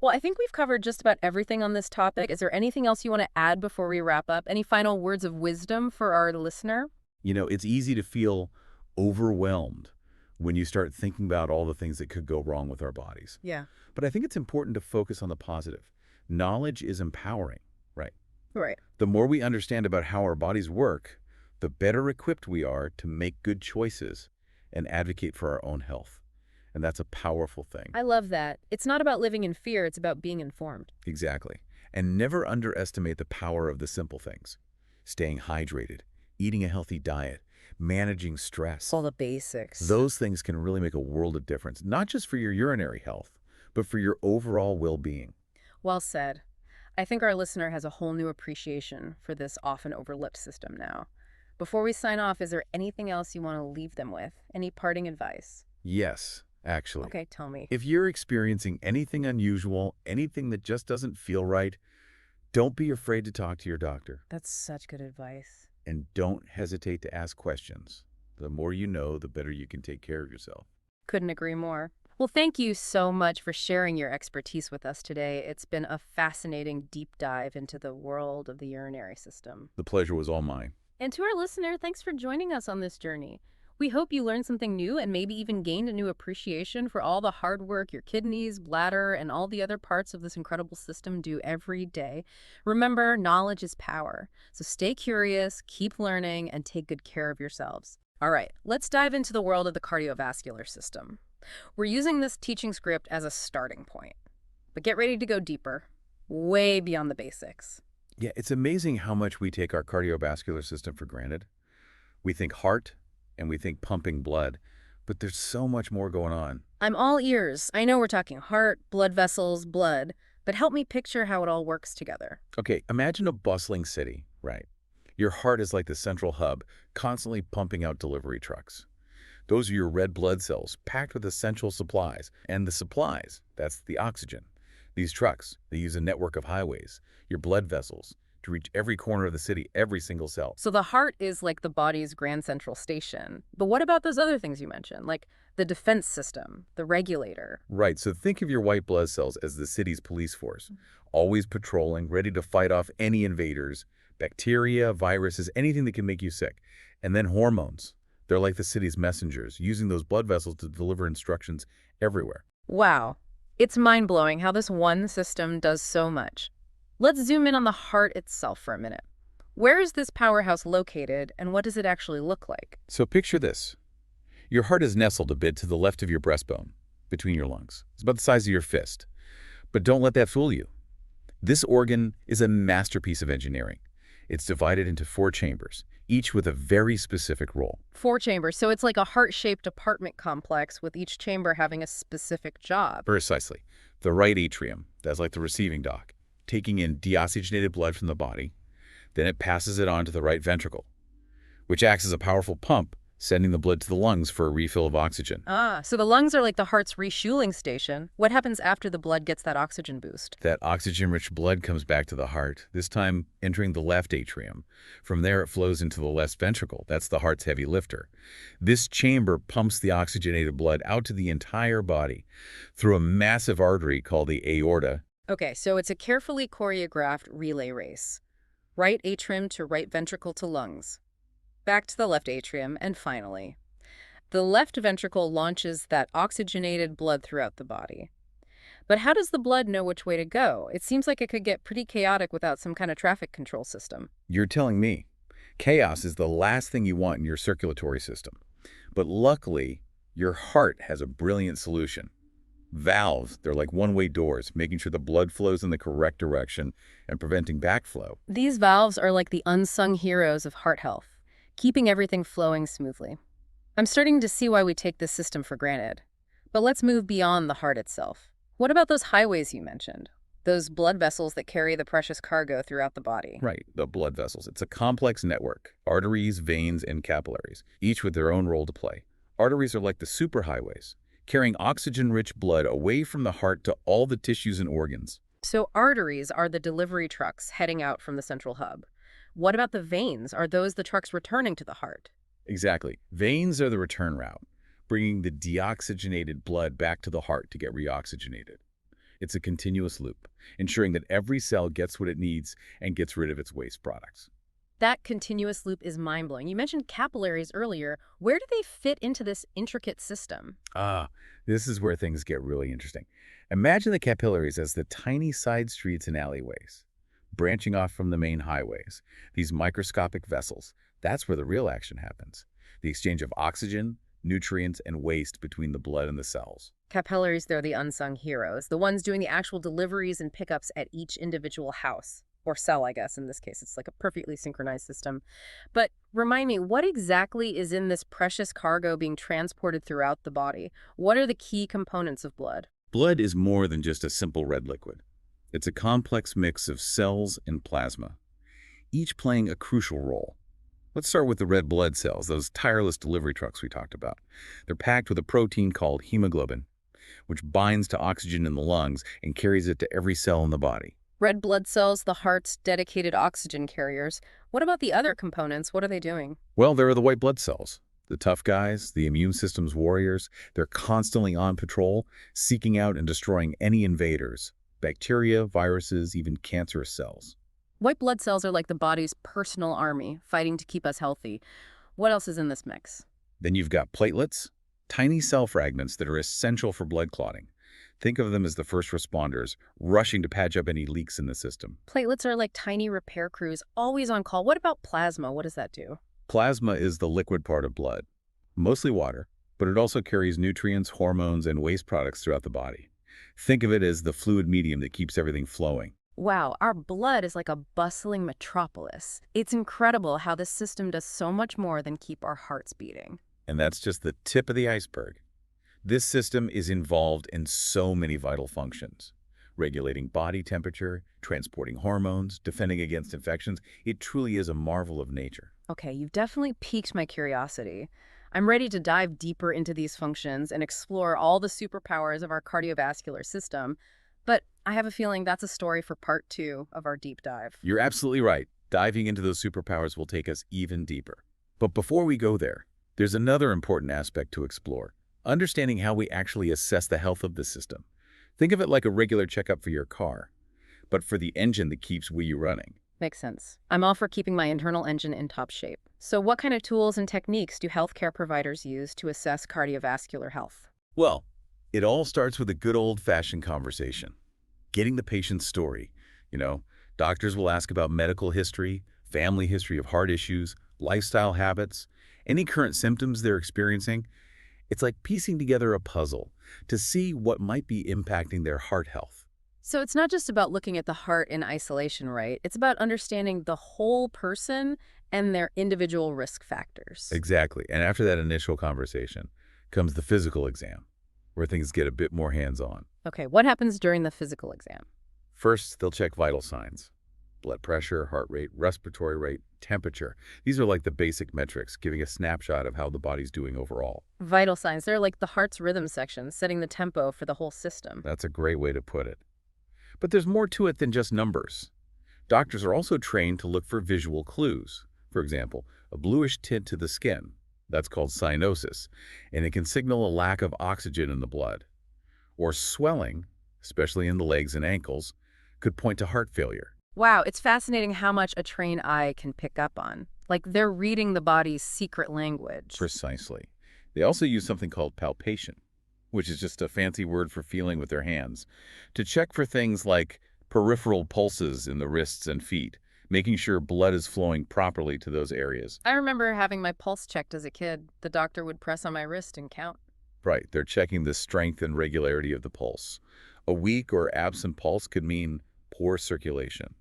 Well, I think we've covered just about everything on this topic. Is there anything else you want to add before we wrap up? Any final words of wisdom for our listener? You know, it's easy to feel overwhelmed when you start thinking about all the things that could go wrong with our bodies. Yeah. But I think it's important to focus on the positive. Knowledge is empowering, right? Right. The more we understand about how our bodies work, the better equipped we are to make good choices and advocate for our own health. And that's a powerful thing. I love that. It's not about living in fear, it's about being informed. Exactly. And never underestimate the power of the simple things. Staying hydrated, eating a healthy diet, managing stress. All the basics. Those things can really make a world of difference, not just for your urinary health, but for your overall well-being. Well said. I think our listener has a whole new appreciation for this often overlooked system now. Before we sign off, is there anything else you want to leave them with? Any parting advice? Yes, actually. Okay, tell me. If you're experiencing anything unusual, anything that just doesn't feel right, don't be afraid to talk to your doctor. That's such good advice. And don't hesitate to ask questions. The more you know, the better you can take care of yourself. Couldn't agree more. Well, thank you so much for sharing your expertise with us today. It's been a fascinating deep dive into the world of the urinary system. The pleasure was all mine. And to our listener, thanks for joining us on this journey. We hope you learned something new and maybe even gained a new appreciation for all the hard work your kidneys, bladder, and all the other parts of this incredible system do every day. Remember, knowledge is power. So stay curious, keep learning, and take good care of yourselves. All right, let's dive into the world of the cardiovascular system. We're using this teaching script as a starting point, but get ready to go deeper, way beyond the basics. Yeah, it's amazing how much we take our cardiovascular system for granted. We think heart and we think pumping blood, But there's so much more going on. I'm all ears. I know we're talking heart, blood vessels, blood, but help me picture how it all works together. Okay, imagine a bustling city, right? Your heart is like the central hub, constantly pumping out delivery trucks. Those are your red blood cells, packed with essential supplies. And the supplies, that's the oxygen. These trucks, they use a network of highways, your blood vessels, to reach every corner of the city, every single cell. So the heart is like the body's grand central station. But what about those other things you mentioned, like the defense system, the regulator? Right, so think of your white blood cells as the city's police force, always patrolling, ready to fight off any invaders, bacteria, viruses, anything that can make you sick. And then hormones. They're like the city's messengers, using those blood vessels to deliver instructions everywhere. Wow. It's mind-blowing how this one system does so much. Let's zoom in on the heart itself for a minute. Where is this powerhouse located, and what does it actually look like? So picture this. Your heart is nestled a bit to the left of your breastbone, between your lungs. It's about the size of your fist. But don't let that fool you. This organ is a masterpiece of engineering. It's divided into 4 chambers, each with a very specific role. 4 chambers, so it's like a heart-shaped apartment complex with each chamber having a specific job. Precisely. The right atrium, that's like the receiving dock, taking in deoxygenated blood from the body. Then it passes it on to the right ventricle, which acts as a powerful pump, sending the blood to the lungs for a refill of oxygen. So the lungs are like the heart's refueling station. What happens after the blood gets that oxygen boost? That oxygen-rich blood comes back to the heart, this time entering the left atrium. From there, it flows into the left ventricle. That's the heart's heavy lifter. This chamber pumps the oxygenated blood out to the entire body through a massive artery called the aorta. Okay, so it's a carefully choreographed relay race. Right atrium to right ventricle to lungs. Back to the left atrium, and finally, the left ventricle launches that oxygenated blood throughout the body. But how does the blood know which way to go? It seems like it could get pretty chaotic without some kind of traffic control system. You're telling me. Chaos is the last thing you want in your circulatory system. But luckily, your heart has a brilliant solution. Valves, they're like one-way doors, making sure the blood flows in the correct direction and preventing backflow. These valves are like the unsung heroes of heart health, keeping everything flowing smoothly. I'm starting to see why we take this system for granted. But let's move beyond the heart itself. What about those highways you mentioned? Those blood vessels that carry the precious cargo throughout the body. Right, the blood vessels. It's a complex network. Arteries, veins, and capillaries, each with their own role to play. Arteries are like the superhighways, carrying oxygen-rich blood away from the heart to all the tissues and organs. So arteries are the delivery trucks heading out from the central hub. What about the veins? Are those the trucks returning to the heart? Exactly. Veins are the return route, bringing the deoxygenated blood back to the heart to get reoxygenated. It's a continuous loop, ensuring that every cell gets what it needs and gets rid of its waste products. That continuous loop is mind-blowing. You mentioned capillaries earlier. Where do they fit into this intricate system? This is where things get really interesting. Imagine the capillaries as the tiny side streets and alleyways, branching off from the main highways. These microscopic vessels, that's where the real action happens. The exchange of oxygen, nutrients, and waste between the blood and the cells. Capillaries, they're the unsung heroes, the ones doing the actual deliveries and pickups at each individual house. Or cell, I guess, in this case. It's like a perfectly synchronized system. But remind me, what exactly is in this precious cargo being transported throughout the body? What are the key components of blood? Blood is more than just a simple red liquid. It's a complex mix of cells and plasma, each playing a crucial role. Let's start with the red blood cells, those tireless delivery trucks we talked about. They're packed with a protein called hemoglobin, which binds to oxygen in the lungs and carries it to every cell in the body. Red blood cells, the heart's dedicated oxygen carriers. What about the other components? What are they doing? Well, there are the white blood cells, the tough guys, the immune system's warriors. They're constantly on patrol, seeking out and destroying any invaders, bacteria, viruses, even cancerous cells. White blood cells are like the body's personal army, fighting to keep us healthy. What else is in this mix? Then you've got platelets, tiny cell fragments that are essential for blood clotting. Think of them as the first responders, rushing to patch up any leaks in the system. Platelets are like tiny repair crews, always on call. What about plasma? What does that do? Plasma is the liquid part of blood, mostly water, but it also carries nutrients, hormones, and waste products throughout the body. Think of it as the fluid medium that keeps everything flowing. Wow, our blood is like a bustling metropolis. It's incredible how this system does so much more than keep our hearts beating. And that's just the tip of the iceberg. This system is involved in so many vital functions. Regulating body temperature, transporting hormones, defending against infections. It truly is a marvel of nature. Okay, you've definitely piqued my curiosity. I'm ready to dive deeper into these functions and explore all the superpowers of our cardiovascular system, but I have a feeling that's a story for part 2 of our deep dive. You're absolutely right. Diving into those superpowers will take us even deeper. But before we go there, there's another important aspect to explore. Understanding how we actually assess the health of the system. Think of it like a regular checkup for your car, but for the engine that keeps you running. Makes sense. I'm all for keeping my internal engine in top shape. So what kind of tools and techniques do healthcare providers use to assess cardiovascular health? Well, it all starts with a good old-fashioned conversation. Getting the patient's story. Doctors will ask about medical history, family history of heart issues, lifestyle habits, any current symptoms they're experiencing. It's like piecing together a puzzle to see what might be impacting their heart health. So it's not just about looking at the heart in isolation, right? It's about understanding the whole person and their individual risk factors. Exactly. And after that initial conversation comes the physical exam, where things get a bit more hands-on. Okay, what happens during the physical exam? First, they'll check vital signs. Blood pressure, heart rate, respiratory rate, temperature. These are like the basic metrics, giving a snapshot of how the body's doing overall. Vital signs, they're like the heart's rhythm section, setting the tempo for the whole system. That's a great way to put it. But there's more to it than just numbers. Doctors are also trained to look for visual clues. For example, a bluish tint to the skin. That's called cyanosis, and it can signal a lack of oxygen in the blood. Or swelling, especially in the legs and ankles, could point to heart failure. Wow, it's fascinating how much a trained eye can pick up on. Like they're reading the body's secret language. Precisely. They also use something called palpation, which is just a fancy word for feeling with their hands, to check for things like peripheral pulses in the wrists and feet, making sure blood is flowing properly to those areas. I remember having my pulse checked as a kid. The doctor would press on my wrist and count. Right, they're checking the strength and regularity of the pulse. A weak or absent pulse could mean poor circulation.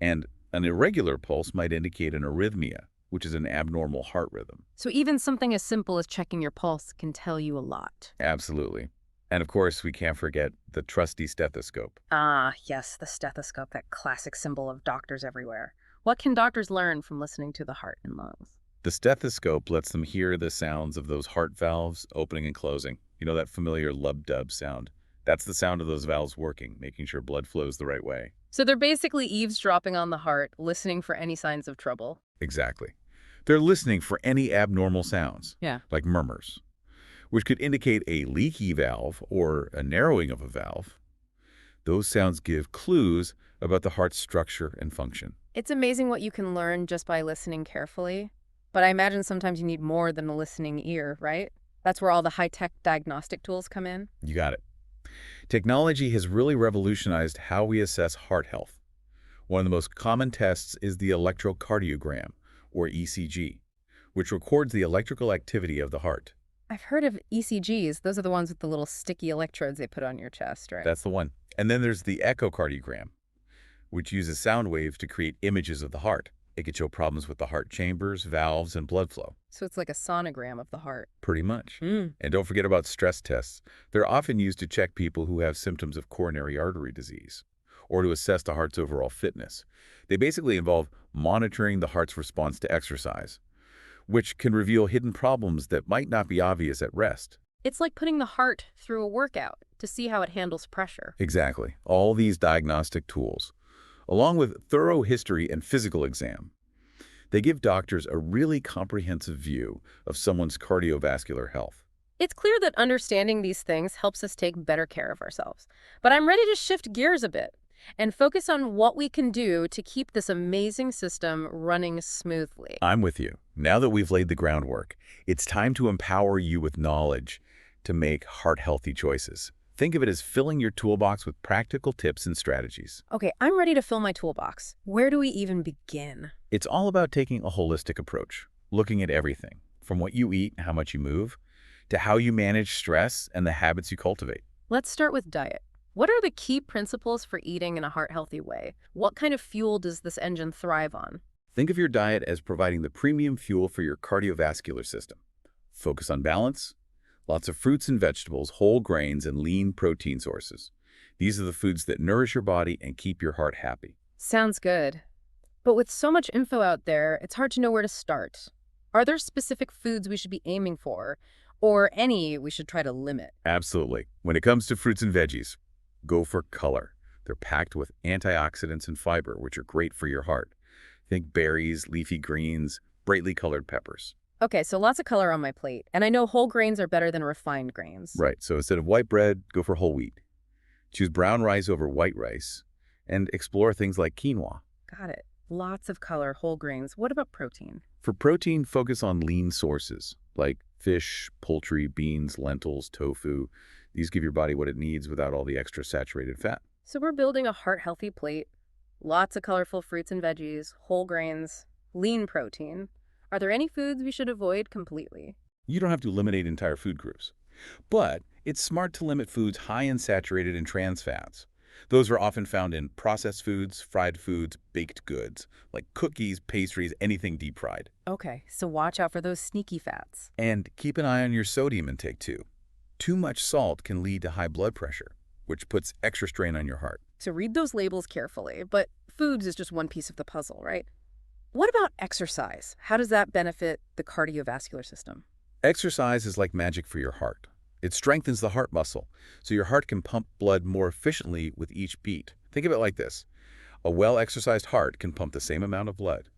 And an irregular pulse might indicate an arrhythmia, which is an abnormal heart rhythm. So even something as simple as checking your pulse can tell you a lot. Absolutely. And of course, we can't forget the trusty stethoscope. Ah, yes, the stethoscope, that classic symbol of doctors everywhere. What can doctors learn from listening to the heart and lungs? The stethoscope lets them hear the sounds of those heart valves opening and closing. That familiar lub-dub sound. That's the sound of those valves working, making sure blood flows the right way. So they're basically eavesdropping on the heart, listening for any signs of trouble. Exactly. They're listening for any abnormal sounds, like murmurs, which could indicate a leaky valve or a narrowing of a valve. Those sounds give clues about the heart's structure and function. It's amazing what you can learn just by listening carefully. But I imagine sometimes you need more than a listening ear, right? That's where all the high-tech diagnostic tools come in. You got it. Technology has really revolutionized how we assess heart health. One of the most common tests is the electrocardiogram, or ECG, which records the electrical activity of the heart. I've heard of ECGs. Those are the ones with the little sticky electrodes they put on your chest, right? That's the one. And then there's the echocardiogram, which uses sound waves to create images of the heart. It could show problems with the heart chambers, valves, and blood flow. So it's like a sonogram of the heart. Pretty much. And don't forget about stress tests. They're often used to check people who have symptoms of coronary artery disease or to assess the heart's overall fitness. They basically involve monitoring the heart's response to exercise, which can reveal hidden problems that might not be obvious at rest. It's like putting the heart through a workout to see how it handles pressure. Exactly. All these diagnostic tools, along with thorough history and physical exam, they give doctors a really comprehensive view of someone's cardiovascular health. It's clear that understanding these things helps us take better care of ourselves. But I'm ready to shift gears a bit and focus on what we can do to keep this amazing system running smoothly. I'm with you. Now that we've laid the groundwork, it's time to empower you with knowledge to make heart-healthy choices. Think of it as filling your toolbox with practical tips and strategies. Okay, I'm ready to fill my toolbox. Where do we even begin? It's all about taking a holistic approach, looking at everything, from what you eat and how much you move, to how you manage stress and the habits you cultivate. Let's start with diet. What are the key principles for eating in a heart-healthy way? What kind of fuel does this engine thrive on? Think of your diet as providing the premium fuel for your cardiovascular system. Focus on balance. Lots of fruits and vegetables, whole grains, and lean protein sources. These are the foods that nourish your body and keep your heart happy. Sounds good. But with so much info out there, it's hard to know where to start. Are there specific foods we should be aiming for, or any we should try to limit? Absolutely. When it comes to fruits and veggies, go for color. They're packed with antioxidants and fiber, which are great for your heart. Think berries, leafy greens, brightly colored peppers. Okay, so lots of color on my plate, and I know whole grains are better than refined grains. Right, so instead of white bread, go for whole wheat. Choose brown rice over white rice, and explore things like quinoa. Got it. Lots of color, whole grains. What about protein? For protein, focus on lean sources, like fish, poultry, beans, lentils, tofu. These give your body what it needs without all the extra saturated fat. So we're building a heart-healthy plate. Lots of colorful fruits and veggies, whole grains, lean protein. Are there any foods we should avoid completely? You don't have to eliminate entire food groups, but it's smart to limit foods high in saturated and trans fats. Those are often found in processed foods, fried foods, baked goods, like cookies, pastries, anything deep fried. Okay, so watch out for those sneaky fats. And keep an eye on your sodium intake too. Too much salt can lead to high blood pressure, which puts extra strain on your heart. So read those labels carefully, but foods is just one piece of the puzzle, right? What about exercise? How does that benefit the cardiovascular system? Exercise is like magic for your heart. It strengthens the heart muscle, so your heart can pump blood more efficiently with each beat. Think of it like this. A well-exercised heart can pump the same amount of blood,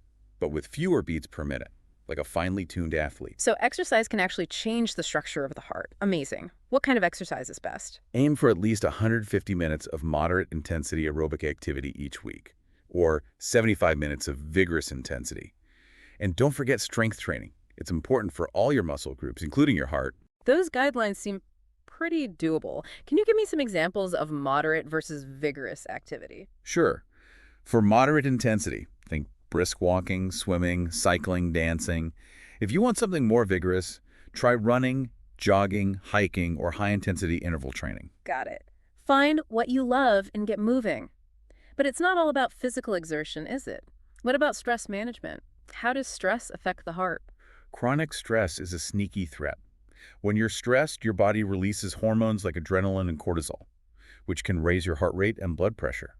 but with fewer beats per minute, like a finely tuned athlete. So exercise can actually change the structure of the heart. Amazing. What kind of exercise is best? Aim for at least 150 minutes of moderate intensity aerobic activity each week, or 75 minutes of vigorous intensity. And don't forget strength training. It's important for all your muscle groups, including your heart. Those guidelines seem pretty doable. Can you give me some examples of moderate versus vigorous activity? Sure. For moderate intensity, think brisk walking, swimming, cycling, dancing. If you want something more vigorous, try running, jogging, hiking, or high-intensity interval training. Got it. Find what you love and get moving. But it's not all about physical exertion, is it? What about stress management? How does stress affect the heart? Chronic stress is a sneaky threat. When you're stressed, your body releases hormones like adrenaline and cortisol, which can raise your heart rate and blood pressure.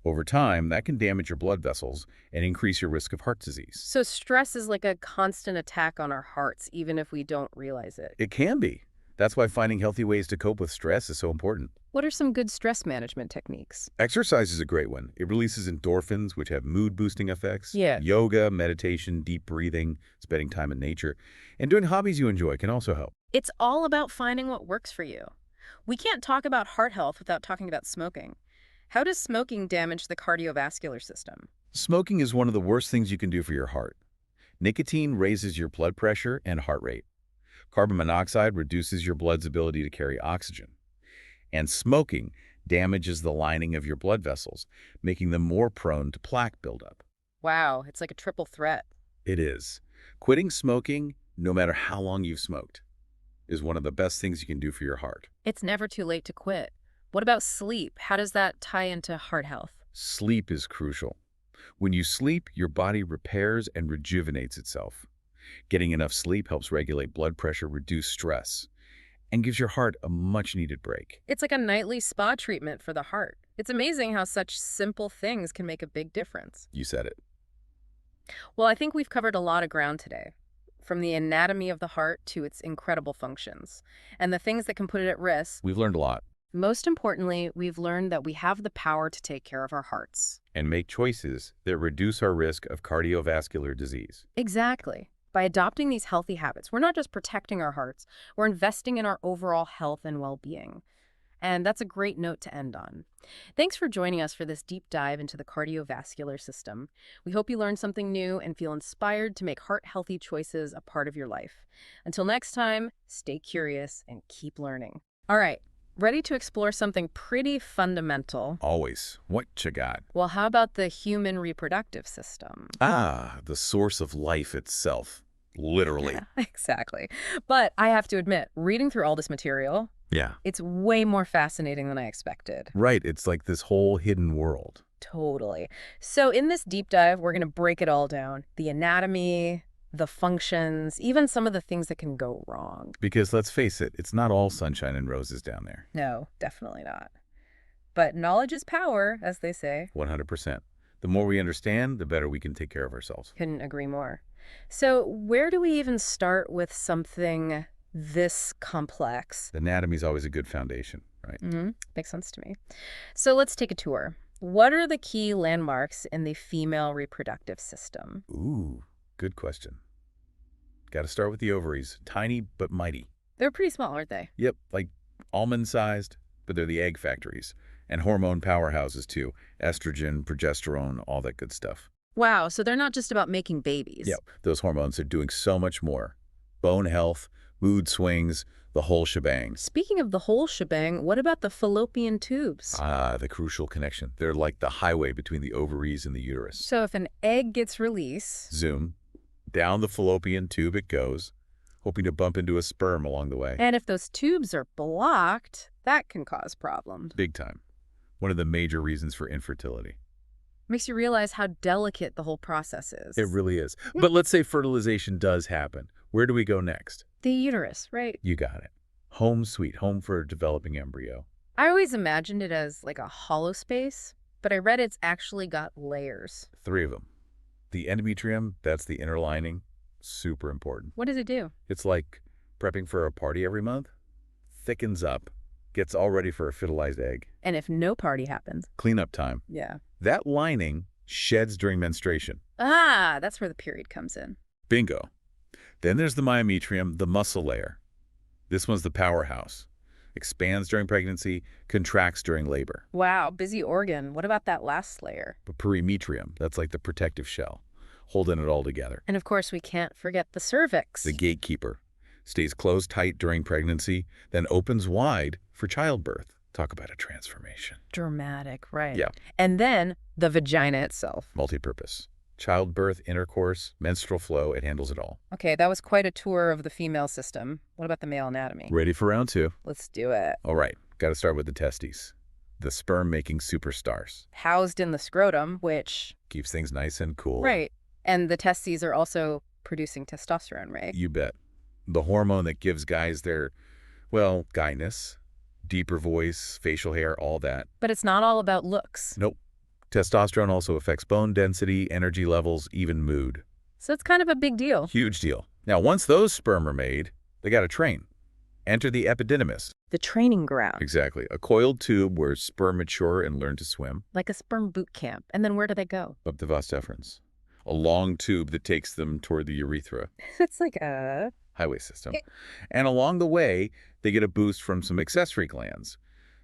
Over time, that can damage your blood vessels and increase your risk of heart disease. So stress is like a constant attack on our hearts, even if we don't realize it. It can be. That's why finding healthy ways to cope with stress is so important. What are some good stress management techniques? Exercise is a great one. It releases endorphins, which have mood-boosting effects. Yeah. Yoga, meditation, deep breathing, spending time in nature, and doing hobbies you enjoy can also help. It's all about finding what works for you. We can't talk about heart health without talking about smoking. How does smoking damage the cardiovascular system? Smoking is one of the worst things you can do for your heart. Nicotine raises your blood pressure and heart rate. Carbon monoxide reduces your blood's ability to carry oxygen. And smoking damages the lining of your blood vessels, making them more prone to plaque buildup. Wow, it's like a triple threat. It is. Quitting smoking, no matter how long you've smoked, is one of the best things you can do for your heart. It's never too late to quit. What about sleep? How does that tie into heart health? Sleep is crucial. When you sleep, your body repairs and rejuvenates itself. Getting enough sleep helps regulate blood pressure, reduce stress, and gives your heart a much-needed break. It's like a nightly spa treatment for the heart. It's amazing how such simple things can make a big difference. You said it. Well, I think we've covered a lot of ground today, from the anatomy of the heart to its incredible functions, and the things that can put it at risk. We've learned a lot. Most importantly, we've learned that we have the power to take care of our hearts. And make choices that reduce our risk of cardiovascular disease. Exactly. By adopting these healthy habits, we're not just protecting our hearts, we're investing in our overall health and well-being. And that's a great note to end on. Thanks for joining us for this deep dive into the cardiovascular system. We hope you learned something new and feel inspired to make heart-healthy choices a part of your life. Until next time, stay curious and keep learning. All right, ready to explore something pretty fundamental? Always. What you got? Well, how about the human reproductive system? The source of life itself. Literally. Yeah, exactly. But I have to admit, reading through all this material, Yeah. it's way more fascinating than I expected. Right. It's like this whole hidden world. Totally. So in this deep dive, we're going to break it all down. The anatomy, the functions, even some of the things that can go wrong. Because let's face it, it's not all sunshine and roses down there. No, definitely not. But knowledge is power, as they say. 100%. The more we understand, the better we can take care of ourselves. Couldn't agree more. So where do we even start with something this complex? The anatomy is always a good foundation, right? Makes sense to me. So let's take a tour. What are the key landmarks in the female reproductive system? Ooh, good question. Got to start with the ovaries. Tiny but mighty. They're pretty small, aren't they? Yep, like almond-sized, but they're the egg factories. And hormone powerhouses, too. Estrogen, progesterone, all that good stuff. Wow, so they're not just about making babies. Yep, those hormones are doing so much more. Bone health, mood swings, the whole shebang. Speaking of the whole shebang, what about the fallopian tubes? Ah, the crucial connection. They're like the highway between the ovaries and the uterus. So if an egg gets released... Zoom. Down the fallopian tube it goes, hoping to bump into a sperm along the way. And if those tubes are blocked, that can cause problems. Big time. One of the major reasons for infertility. Makes you realize how delicate the whole process is. It really is. But let's say fertilization does happen. Where do we go next? The uterus, right? You got it. Home sweet home for a developing embryo. I always imagined it as like a hollow space, but I read it's actually got layers. 3 of them. The endometrium, that's the inner lining. Super important. What does it do? It's like prepping for a party every month. Thickens up. Gets all ready for a fertilized egg. And if no party happens? Cleanup time. Yeah. That lining sheds during menstruation. Ah, that's where the period comes in. Bingo. Then there's the myometrium, the muscle layer. This one's the powerhouse. Expands during pregnancy, contracts during labor. Wow, busy organ. What about that last layer? The perimetrium, that's like the protective shell, holding it all together. And of course, we can't forget the cervix. The gatekeeper. Stays closed tight during pregnancy, then opens wide for childbirth. Talk about a transformation. Dramatic, right. Yeah. And then the vagina itself. Multi-purpose. Childbirth, intercourse, menstrual flow, it handles it all. Okay, that was quite a tour of the female system. What about the male anatomy? Ready for round 2? Let's do it. All right, got to start with the testes. The sperm-making superstars. Housed in the scrotum, which... Keeps things nice and cool. Right. And the testes are also producing testosterone, right? You bet. The hormone that gives guys their, well, guyness, deeper voice, facial hair, all that. But it's not all about looks. Nope. Testosterone also affects bone density, energy levels, even mood. So it's kind of a big deal. Huge deal. Now, once those sperm are made, they got to train. Enter the epididymis. The training ground. Exactly. A coiled tube where sperm mature and learn to swim. Like a sperm boot camp. And then where do they go? Up the vas deferens. A long tube that takes them toward the urethra. It's like a... highway system. And along the way, they get a boost from some accessory glands.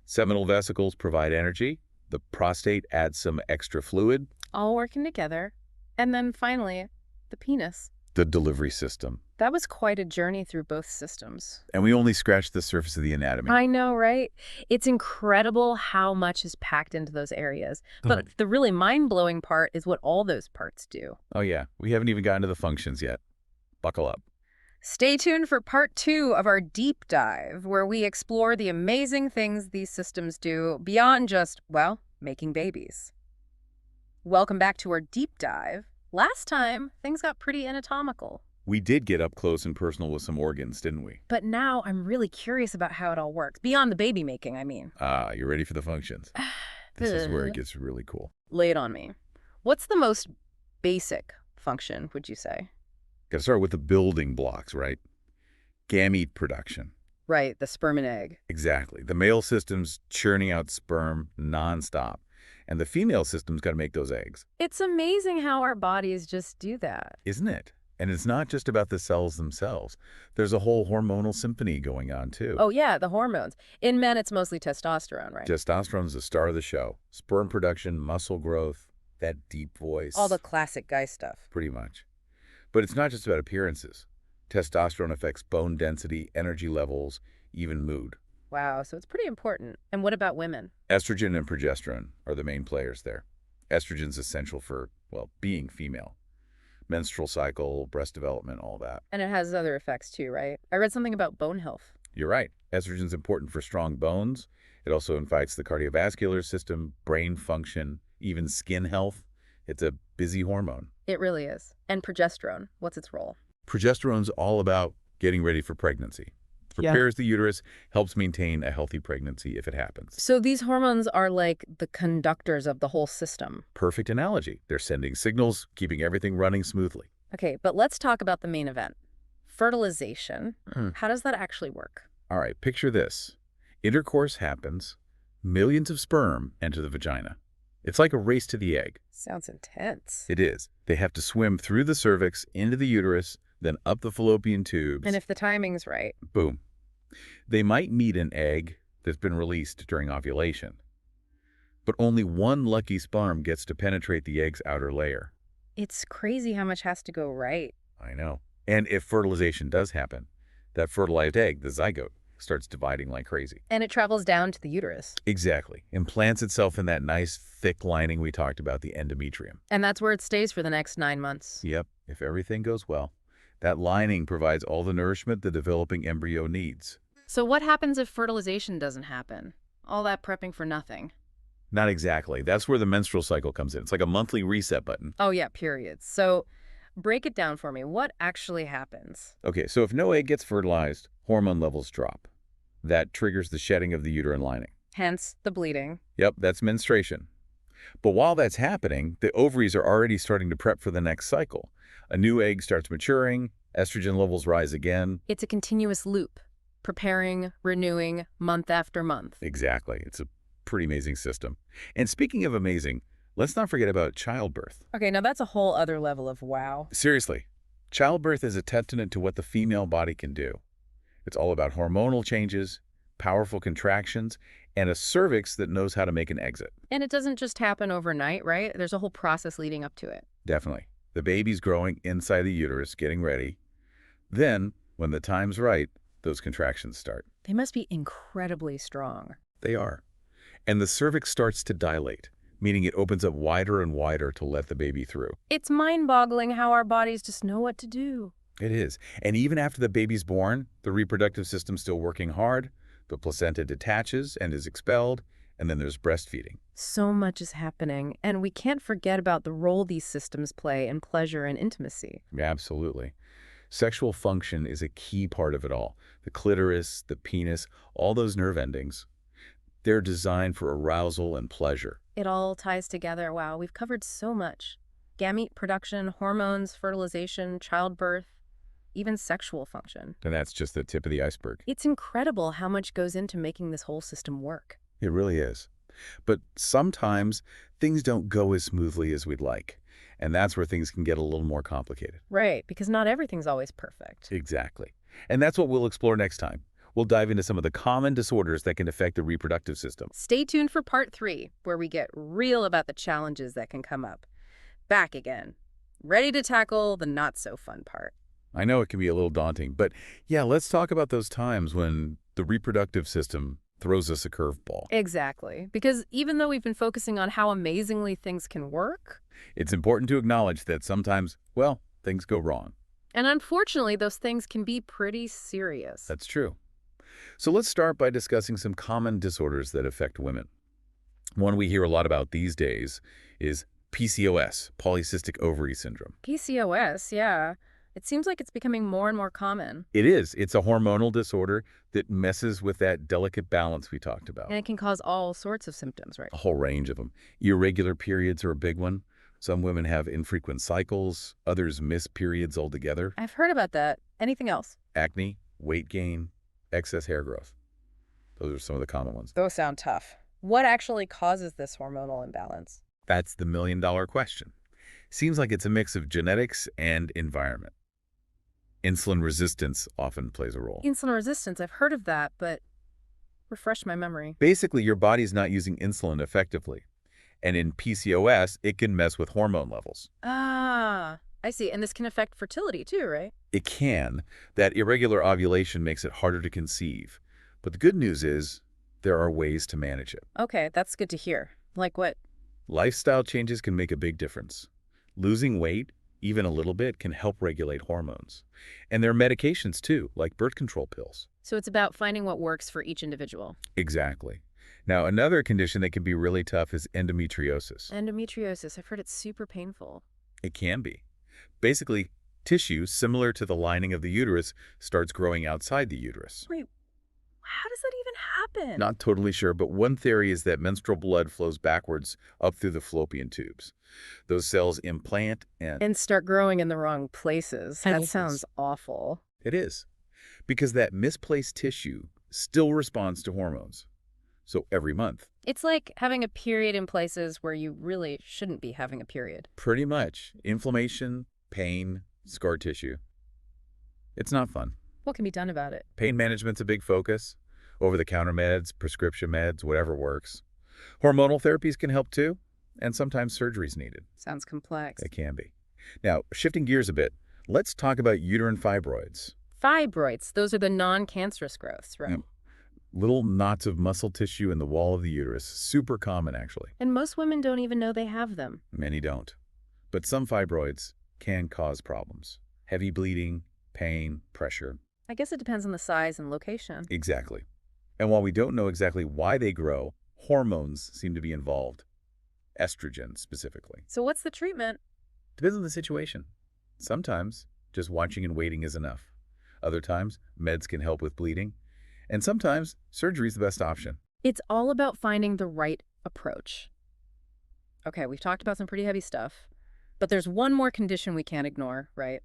Seminal vesicles provide energy. The prostate adds some extra fluid. all working together. And then finally, the penis. The delivery system. That was quite a journey through both systems. And we only scratched the surface of the anatomy. I know, right? It's incredible how much is packed into those areas. But the really mind-blowing part is what all those parts do. Oh yeah, we haven't even gotten to the functions yet. Buckle up. Stay tuned for part 2 of our deep dive, where we explore the amazing things these systems do beyond just, well, making babies. Welcome back to our deep dive. Last time, things got pretty anatomical. We did get up close and personal with some organs, didn't we? But now I'm really curious about how it all works, beyond the baby making, I mean. Ah, you ready for the functions? This is where it gets really cool. Lay it on me. What's the most basic function, would you say? Got to start with the building blocks, right? Gamete production. Right, the sperm and egg. Exactly. The male system's churning out sperm nonstop, and the female system's got to make those eggs. It's amazing how our bodies just do that. Isn't it? And it's not just about the cells themselves. There's a whole hormonal symphony going on, too. Oh, yeah, the hormones. In men, it's mostly testosterone, right? Testosterone's the star of the show. Sperm production, muscle growth, that deep voice. All the classic guy stuff. Pretty much. But it's not just about appearances. Testosterone affects bone density, energy levels, even mood. Wow, so it's pretty important. And what about women? Estrogen and progesterone are the main players there. Estrogen's essential for, well, being female. Menstrual cycle, breast development, all that. And it has other effects too, right? I read something about bone health. You're right. Estrogen's important for strong bones. It also invites the cardiovascular system, brain function, even skin health. It's a busy hormone. It really is. And progesterone, what's its role? Progesterone's all about getting ready for pregnancy. Yeah. Prepares the uterus, helps maintain a healthy pregnancy if it happens. So these hormones are like the conductors of the whole system. Perfect analogy. They're sending signals, keeping everything running smoothly. Okay, but let's talk about the main event. Fertilization. Hmm. How does that actually work? All right, picture this. Intercourse happens, millions of sperm enter the vagina. It's like a race to the egg. Sounds intense. It is. They have to swim through the cervix, into the uterus, then up the fallopian tubes. And if the timing's right. Boom. They might meet an egg that's been released during ovulation. But only one lucky sperm gets to penetrate the egg's outer layer. It's crazy how much has to go right. I know. And if fertilization does happen, that fertilized egg, the zygote, starts dividing like crazy. And it travels down to the uterus. Exactly. Implants itself in that nice, thick lining we talked about, the endometrium. And that's where it stays for the next 9 months. Yep, if everything goes well. That lining provides all the nourishment the developing embryo needs. So what happens if fertilization doesn't happen? All that prepping for nothing. Not exactly. That's where the menstrual cycle comes in. It's like a monthly reset button. Oh yeah, periods. So break it down for me. What actually happens? Okay, so if no egg gets fertilized, hormone levels drop. That triggers the shedding of the uterine lining. Hence the bleeding. Yep, that's menstruation. But while that's happening, the ovaries are already starting to prep for the next cycle. A new egg starts maturing, estrogen levels rise again. It's a continuous loop. Preparing, renewing, month after month. Exactly. It's a pretty amazing system. And speaking of amazing, let's not forget about childbirth. Okay, now that's a whole other level of wow. Seriously, childbirth is a testament to what the female body can do. It's all about hormonal changes, powerful contractions, and a cervix that knows how to make an exit. And it doesn't just happen overnight, right? There's a whole process leading up to it. Definitely. The baby's growing inside the uterus, getting ready. Then, when the time's right, those contractions start. They must be incredibly strong. They are. And the cervix starts to dilate, meaning it opens up wider and wider to let the baby through. It's mind-boggling how our bodies just know what to do. It is. And even after the baby's born, the reproductive system's still working hard. The placenta detaches and is expelled, and then there's breastfeeding. So much is happening, and we can't forget about the role these systems play in pleasure and intimacy. Absolutely. Sexual function is a key part of it all. The clitoris, the penis, all those nerve endings, they're designed for arousal and pleasure. It all ties together. Wow, we've covered so much. Gamete production, hormones, fertilization, childbirth, even sexual function. And that's just the tip of the iceberg. It's incredible how much goes into making this whole system work. It really is. But sometimes things don't go as smoothly as we'd like. And that's where things can get a little more complicated. Right, because not everything's always perfect. Exactly. And that's what we'll explore next time. We'll dive into some of the common disorders that can affect the reproductive system. Stay tuned for part 3, where we get real about the challenges that can come up. Back again, ready to tackle the not-so-fun part. I know it can be a little daunting, but yeah, let's talk about those times when the reproductive system throws us a curveball. Exactly, because even though we've been focusing on how amazingly things can work, It's important to acknowledge that sometimes, well, things go wrong. and unfortunately those things can be pretty serious. That's true. So let's start by discussing some common disorders that affect women. One we hear a lot about these days is PCOS, polycystic ovary syndrome. PCOS, yeah. It seems like it's becoming more and more common, It is. It's a hormonal disorder that messes with that delicate balance we talked about. and it can cause all sorts of symptoms, right? A whole range of them. Irregular periods are a big one. Some women have infrequent cycles. Others miss periods altogether. I've heard about that. Anything else? Acne, weight gain, excess hair growth. Those are some of the common ones. Those sound tough. What actually causes this hormonal imbalance? That's the million-dollar question. Seems like it's a mix of genetics and environment. Insulin resistance often plays a role. Insulin resistance, I've heard of that, but refresh my memory. Basically, your body's not using insulin effectively. And in PCOS, it can mess with hormone levels. Ah, I see. And this can affect fertility too, right? It can. That irregular ovulation makes it harder to conceive. But the good news is there are ways to manage it. Okay, that's good to hear. Like what? Lifestyle changes can make a big difference. Losing weight, even a little bit, can help regulate hormones. And there are medications too, like birth control pills. So it's about finding what works for each individual. Exactly. Now, another condition that can be really tough is endometriosis. Endometriosis, I've heard it's super painful. It can be. Basically, tissue similar to the lining of the uterus starts growing outside the uterus. Wait, how does that even happen? Not totally sure, but one theory is that menstrual blood flows backwards up through the fallopian tubes. Those cells implant And start growing in the wrong places. That Places. sounds awful. It is. Because that misplaced tissue still responds to hormones. So every month. It's like having a period in places where you really shouldn't be having a period. Pretty much. Inflammation, pain, scar tissue. It's not fun. What can be done about it? Pain management's a big focus. Over-the-counter meds, prescription meds, whatever works. Hormonal therapies can help too, and sometimes surgery's needed. Sounds complex. It can be. Now, shifting gears a bit, let's talk about uterine fibroids. Fibroids, those are the non-cancerous growths, right? Yep. Little knots of muscle tissue in the wall of the uterus. Super common, actually. And most women don't even know they have them. Many don't. But some fibroids can cause problems. Heavy bleeding, pain, pressure. I guess it depends on the size and location. Exactly. And while we don't know exactly why they grow, hormones seem to be involved. Estrogen, specifically. So what's the treatment? Depends on the situation. Sometimes just watching and waiting is enough. Other times, meds can help with bleeding. And sometimes, surgery is the best option. It's all about finding the right approach. Okay, we've talked about some pretty heavy stuff, but there's one more condition we can't ignore, right?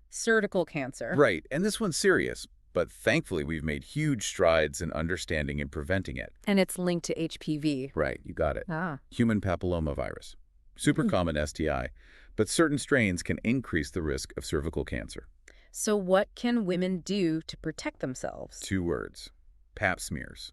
Cervical cancer. Right, and this one's serious, but thankfully we've made huge strides in understanding and preventing it. And it's linked to HPV. Right, you got it. Ah. Human papillomavirus. Super common STI, but certain strains can increase the risk of cervical cancer. So what can women do to protect themselves? 2 words. Pap smears.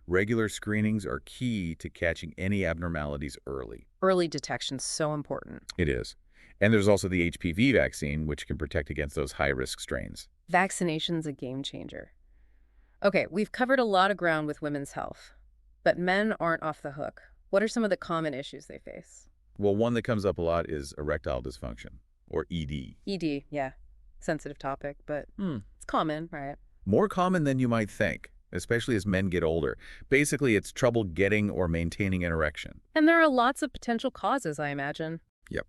Regular screenings are key to catching any abnormalities early. Early detection's so important. It is. And there's also the HPV vaccine, which can protect against those high-risk strains. Vaccination's a game changer. Okay, we've covered a lot of ground with women's health, but men aren't off the hook. What are some of the common issues they face? Well, one that comes up a lot is erectile dysfunction, or ED. ED, yeah. Sensitive topic, but it's common, right? More common than you might think, especially as men get older. Basically, it's trouble getting or maintaining an erection. And there are lots of potential causes, I imagine. Yep.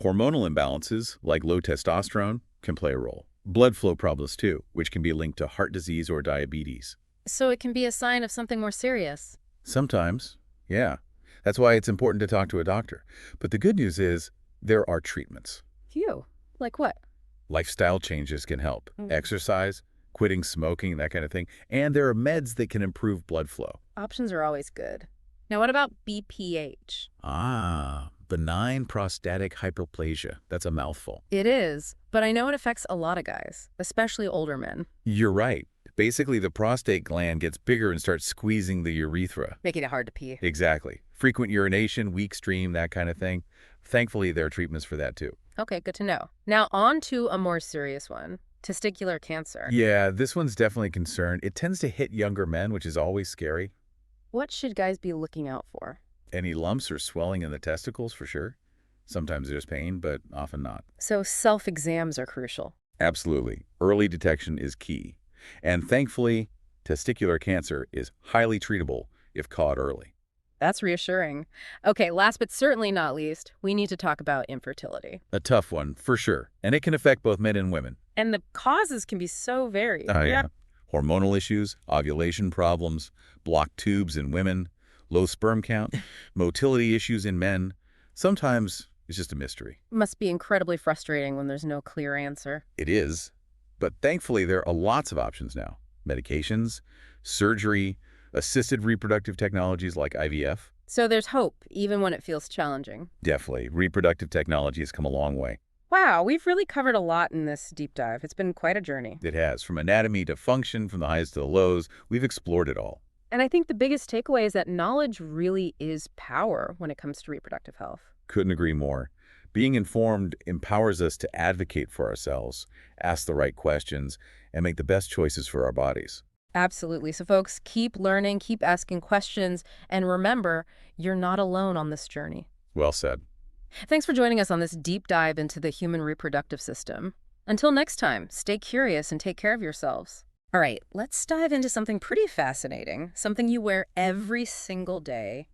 Hormonal imbalances, like low testosterone, can play a role. Blood flow problems, too, which can be linked to heart disease or diabetes. So it can be a sign of something more serious. Sometimes, yeah. That's why it's important to talk to a doctor. But the good news is there are treatments. Phew. Like what? Lifestyle changes can help. Mm. Exercise, quitting smoking, that kind of thing. And there are meds that can improve blood flow. Options are always good. Now what about BPH? Benign prostatic hyperplasia. That's a mouthful. It is, but I know it affects a lot of guys, especially older men, You're right. Basically, the prostate gland gets bigger and starts squeezing the urethra. making it hard to pee. Exactly. Frequent urination, weak stream, that kind of thing. Thankfully, there are treatments for that, too. Okay, good to know. Now on to a more serious one, testicular cancer. Yeah, this one's definitely a concern. It tends to hit younger men, which is always scary. What should guys be looking out for? Any lumps or swelling in the testicles, for sure. Sometimes there's pain, but often not. So self-exams are crucial. Absolutely. Early detection is key. And thankfully, testicular cancer is highly treatable if caught early. That's reassuring. Okay, last but certainly not least, we need to talk about infertility. A tough one, for sure. And it can affect both men and women. And the causes can be so varied. Oh, yeah. Hormonal issues, ovulation problems, blocked tubes in women, low sperm count, motility issues in men. Sometimes it's just a mystery. Must be incredibly frustrating when there's no clear answer. It is. But thankfully, there are lots of options now. Medications, surgery, assisted reproductive technologies like IVF. So there's hope, even when it feels challenging. Definitely. Reproductive technology has come a long way. Wow, we've really covered a lot in this deep dive. It's been quite a journey. It has. From anatomy to function, from the highs to the lows, we've explored it all. And I think the biggest takeaway is that knowledge really is power when it comes to reproductive health. Couldn't agree more. Being informed empowers us to advocate for ourselves, ask the right questions, and make the best choices for our bodies. Absolutely. So folks, keep learning, keep asking questions, and remember, you're not alone on this journey. Well said. Thanks for joining us on this deep dive into the human reproductive system. Until next time, stay curious and take care of yourselves. All right, let's dive into something pretty fascinating, something you wear every single day,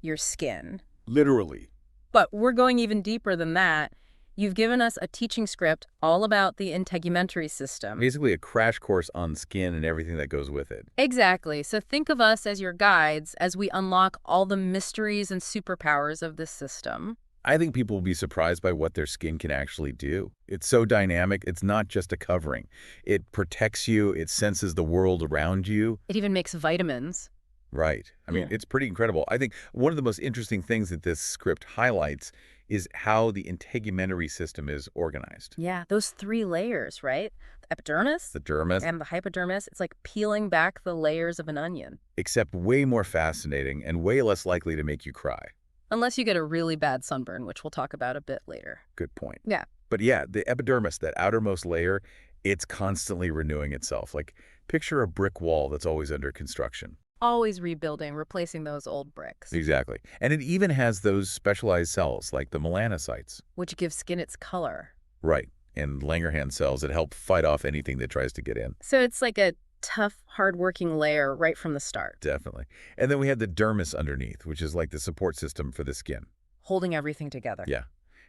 your skin. Literally. But we're going even deeper than that. You've given us a teaching script all about the integumentary system. Basically a crash course on skin and everything that goes with it. Exactly. So think of us as your guides as we unlock all the mysteries and superpowers of this system. I think people will be surprised by what their skin can actually do. It's so dynamic. It's not just a covering. It protects you. It senses the world around you. It even makes vitamins. Right. I mean, Yeah. it's pretty incredible. I think one of the most interesting things that this script highlights is how the integumentary system is organized. Yeah, those 3 layers, right? The epidermis The dermis, and the hypodermis. It's like peeling back the layers of an onion. except way more fascinating and way less likely to make you cry. Unless you get a really bad sunburn, which we'll talk about a bit later. Good point. Yeah. But yeah, the epidermis, that outermost layer, it's constantly renewing itself. Like, picture a brick wall that's always under construction. Always rebuilding, replacing those old bricks, Exactly. And it even has those specialized cells, like the melanocytes. which gives skin its color. Right. And Langerhans cells that help fight off anything that tries to get in. So it's like a tough, hard-working layer right from the start, Definitely. And then we have the dermis underneath, which is like the support system for the skin. holding everything together. Yeah.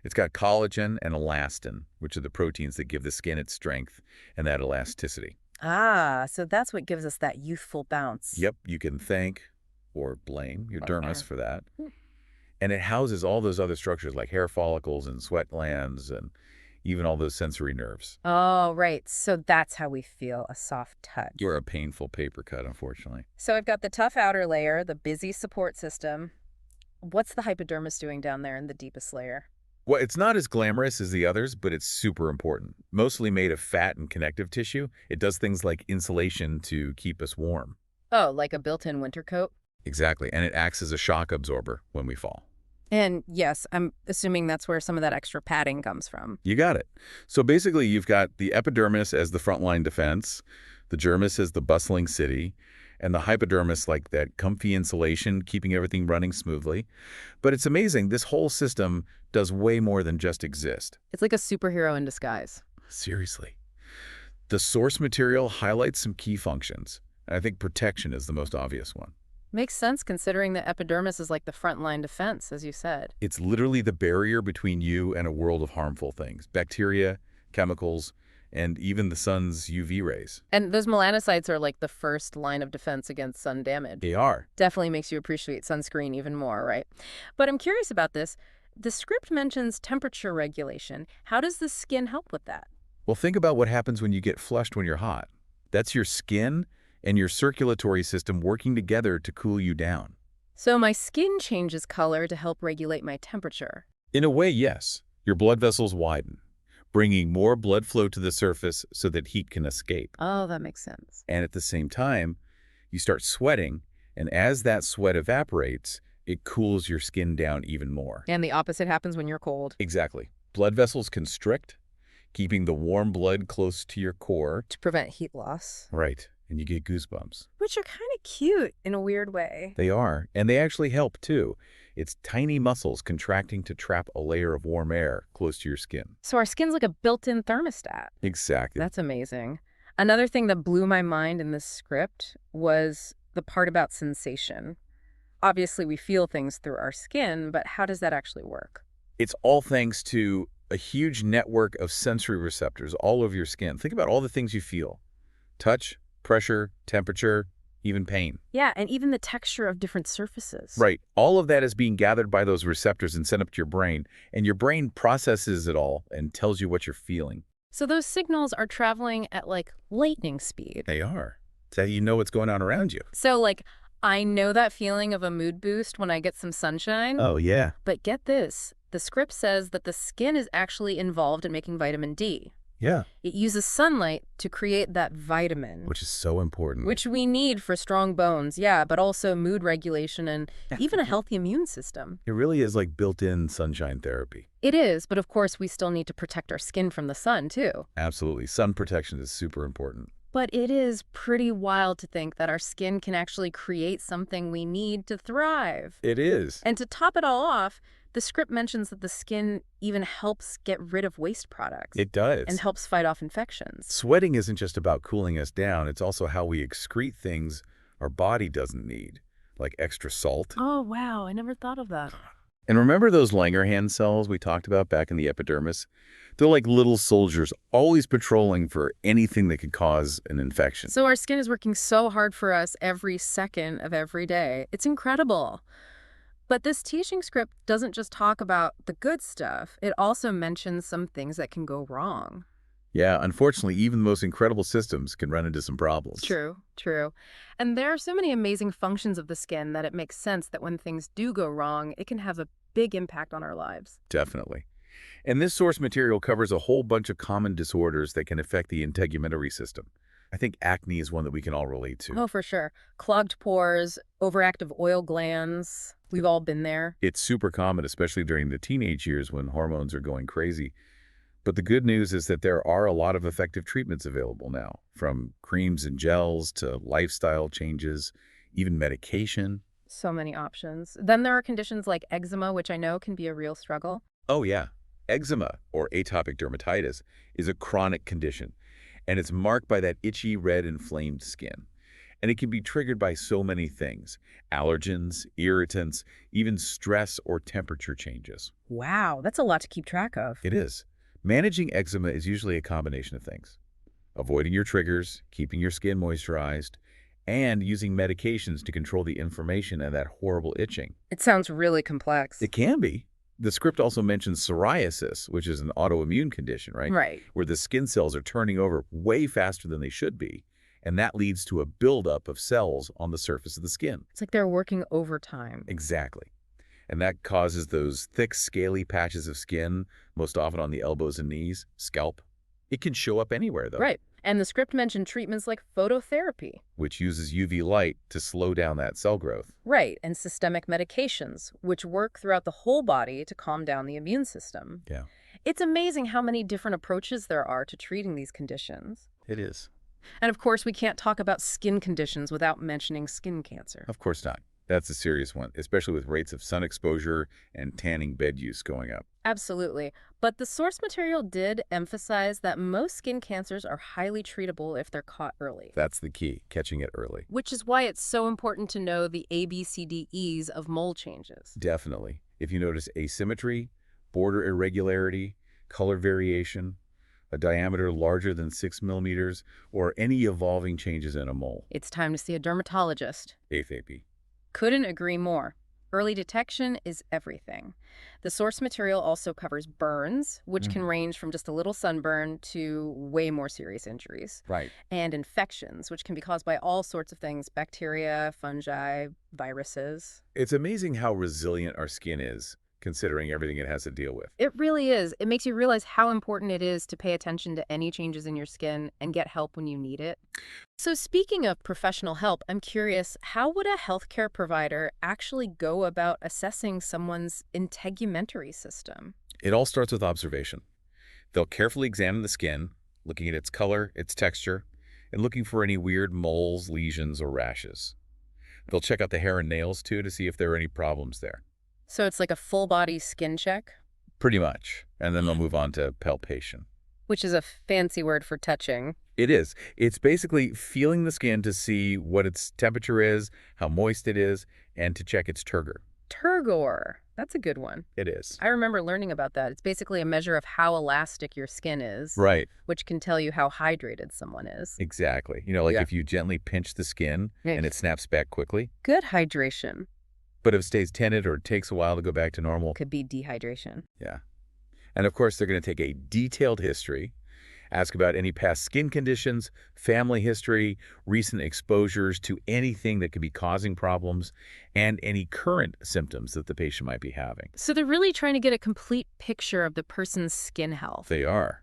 It's got collagen and elastin, which are the proteins that give the skin its strength and that elasticity. Ah, so that's what gives us that youthful bounce. Yep, you can thank or blame your dermis for that. Hmm. And it houses all those other structures like hair follicles and sweat glands and even all those sensory nerves. Oh, right. So that's how we feel a soft touch. You're a painful paper cut, unfortunately. So I've got the tough outer layer, the busy support system. What's the hypodermis doing down there in the deepest layer? Well, it's not as glamorous as the others, but it's super important. Mostly made of fat and connective tissue, it does things like insulation to keep us warm. Oh, like a built-in winter coat? Exactly, and it acts as a shock absorber when we fall. And yes, I'm assuming that's where some of that extra padding comes from. You got it. So basically, you've got the epidermis as the frontline defense, the dermis as the bustling city, and the hypodermis like that comfy insulation, keeping everything running smoothly. But it's amazing, this whole system does way more than just exist. It's like a superhero in disguise. Seriously. The source material highlights some key functions, and I think protection is the most obvious one. Makes sense considering the epidermis is like the frontline defense, as you said. It's literally the barrier between you and a world of harmful things, bacteria, chemicals, and even the sun's UV rays. And those melanocytes are like the first line of defense against sun damage. They are. Definitely makes you appreciate sunscreen even more, right? But I'm curious about this. The script mentions temperature regulation. How does the skin help with that? Well, think about what happens when you get flushed when you're hot. That's your skin and your circulatory system working together to cool you down. So my skin changes color to help regulate my temperature. In a way, yes. Your blood vessels widen, bringing more blood flow to the surface so that heat can escape. Oh, that makes sense. And at the same time, you start sweating, and as that sweat evaporates, it cools your skin down even more. And the opposite happens when you're cold. Exactly. Blood vessels constrict, keeping the warm blood close to your core. To prevent heat loss. Right. And you get goosebumps. Which are kind of cute in a weird way. They are, and they actually help too. It's tiny muscles contracting to trap a layer of warm air close to your skin. So our skin's like a built-in thermostat. Exactly. That's amazing. Another thing that blew my mind in this script was the part about sensation. Obviously, we feel things through our skin, but how does that actually work? It's all thanks to a huge network of sensory receptors all over your skin. Think about all the things you feel. Touch, pressure, temperature, even pain. Yeah, and even the texture of different surfaces. Right. All of that is being gathered by those receptors and sent up to your brain, and your brain processes it all and tells you what you're feeling. So those signals are traveling at like lightning speed. They are. It's how you know what's going on around you. So like, I know that feeling of a mood boost when I get some sunshine. Oh, yeah. But get this, the script says that the skin is actually involved in making vitamin D. Yeah. It uses sunlight to create that vitamin. Which is so important. Which we need for strong bones, yeah, but also mood regulation and even a healthy immune system. It really is like built-in sunshine therapy. It is, but of course we still need to protect our skin from the sun, too. Absolutely. Sun protection is super important. But it is pretty wild to think that our skin can actually create something we need to thrive. It is. And to top it all off, The script mentions that the skin even helps get rid of waste products It does. and helps fight off infections. Sweating isn't just about cooling us down, it's also how we excrete things our body doesn't need, like extra salt. Oh, wow. I never thought of that. And remember those Langerhans cells we talked about back in the epidermis? They're like little soldiers, always patrolling for anything that could cause an infection. So our skin is working so hard for us every second of every day. It's incredible. But this teaching script doesn't just talk about the good stuff. It also mentions some things that can go wrong. Yeah, unfortunately, even the most incredible systems can run into some problems. True, true. And there are so many amazing functions of the skin that it makes sense that when things do go wrong, it can have a big impact on our lives. Definitely. And this source material covers a whole bunch of common disorders that can affect the integumentary system. I think acne is one that we can all relate to. Oh, for sure. Clogged pores, overactive oil glands. We've all been there. It's super common, especially during the teenage years when hormones are going crazy. But the good news is that there are a lot of effective treatments available now, from creams and gels to lifestyle changes, even medication. So many options. Then there are conditions like eczema, which I know can be a real struggle. Oh yeah, eczema, or atopic dermatitis, is a chronic condition, and it's marked by that itchy, red, inflamed skin. And it can be triggered by so many things: allergens, irritants, even stress or temperature changes. Wow, that's a lot to keep track of. It is. Managing eczema is usually a combination of things: avoiding your triggers, keeping your skin moisturized, and using medications to control the inflammation and that horrible itching. It sounds really complex. It can be. The script also mentions psoriasis, which is an autoimmune condition, right? Right. Where the skin cells are turning over way faster than they should be, and that leads to a buildup of cells on the surface of the skin. It's like they're working overtime. Exactly. And that causes those thick, scaly patches of skin, most often on the elbows and knees, scalp. It can show up anywhere, though. Right. And the script mentioned treatments like phototherapy. Which uses UV light to slow down that cell growth. Right. And systemic medications, which work throughout the whole body to calm down the immune system. Yeah, It's amazing how many different approaches there are to treating these conditions. it is. And of course, we can't talk about skin conditions without mentioning skin cancer. Of course not. That's a serious one, especially with rates of sun exposure and tanning bed use going up. Absolutely. But the source material did emphasize that most skin cancers are highly treatable if they're caught early. That's the key, catching it early. Which is why it's so important to know the ABCDEs of mole changes. Definitely. If you notice asymmetry, border irregularity, color variation, a diameter larger than 6 millimeters, or any evolving changes in a mole. It's time to see a dermatologist. ASAP. Couldn't agree more. Early detection is everything. The source material also covers burns, which can range from just a little sunburn to way more serious injuries, Right. and infections, which can be caused by all sorts of things: bacteria, fungi, viruses. It's amazing how resilient our skin is, considering everything it has to deal with. It really is. It makes you realize how important it is to pay attention to any changes in your skin and get help when you need it. So speaking of professional help, I'm curious, how would a healthcare provider actually go about assessing someone's integumentary system? It all starts with observation. They'll carefully examine the skin, looking at its color, its texture, and looking for any weird moles, lesions, or rashes. They'll check out the hair and nails, too, to see if there are any problems there. So it's like a full-body skin check, Pretty much. And then they'll move on to palpation. which is a fancy word for touching. It is. It's basically feeling the skin to see what its temperature is, how moist it is, and to check its turgor. Turgor. That's a good one. It is. I remember learning about that. It's basically a measure of how elastic your skin is, Right. which can tell you how hydrated someone is. Exactly. You know, like Yeah. if you gently pinch the skin and it snaps back quickly, Good hydration but if it stays tinted or takes a while to go back to normal. could be dehydration. Yeah. And of course, they're going to take a detailed history, ask about any past skin conditions, family history, recent exposures to anything that could be causing problems, and any current symptoms that the patient might be having. So they're really trying to get a complete picture of the person's skin health. They are.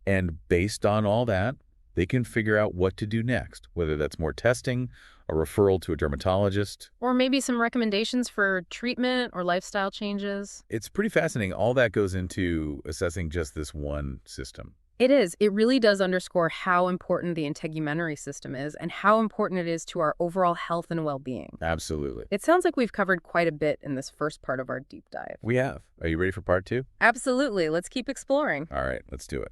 And based on all that, they can figure out what to do next, whether that's more testing, a referral to a dermatologist. Or maybe some recommendations for treatment or lifestyle changes. It's pretty fascinating. All that goes into assessing just this one system. It is. It really does underscore how important the integumentary system is and how important it is to our overall health and well-being. Absolutely. It sounds like we've covered quite a bit in this first part of our deep dive. We have. Are you ready for part 2? Absolutely. Let's keep exploring. All right, let's do it.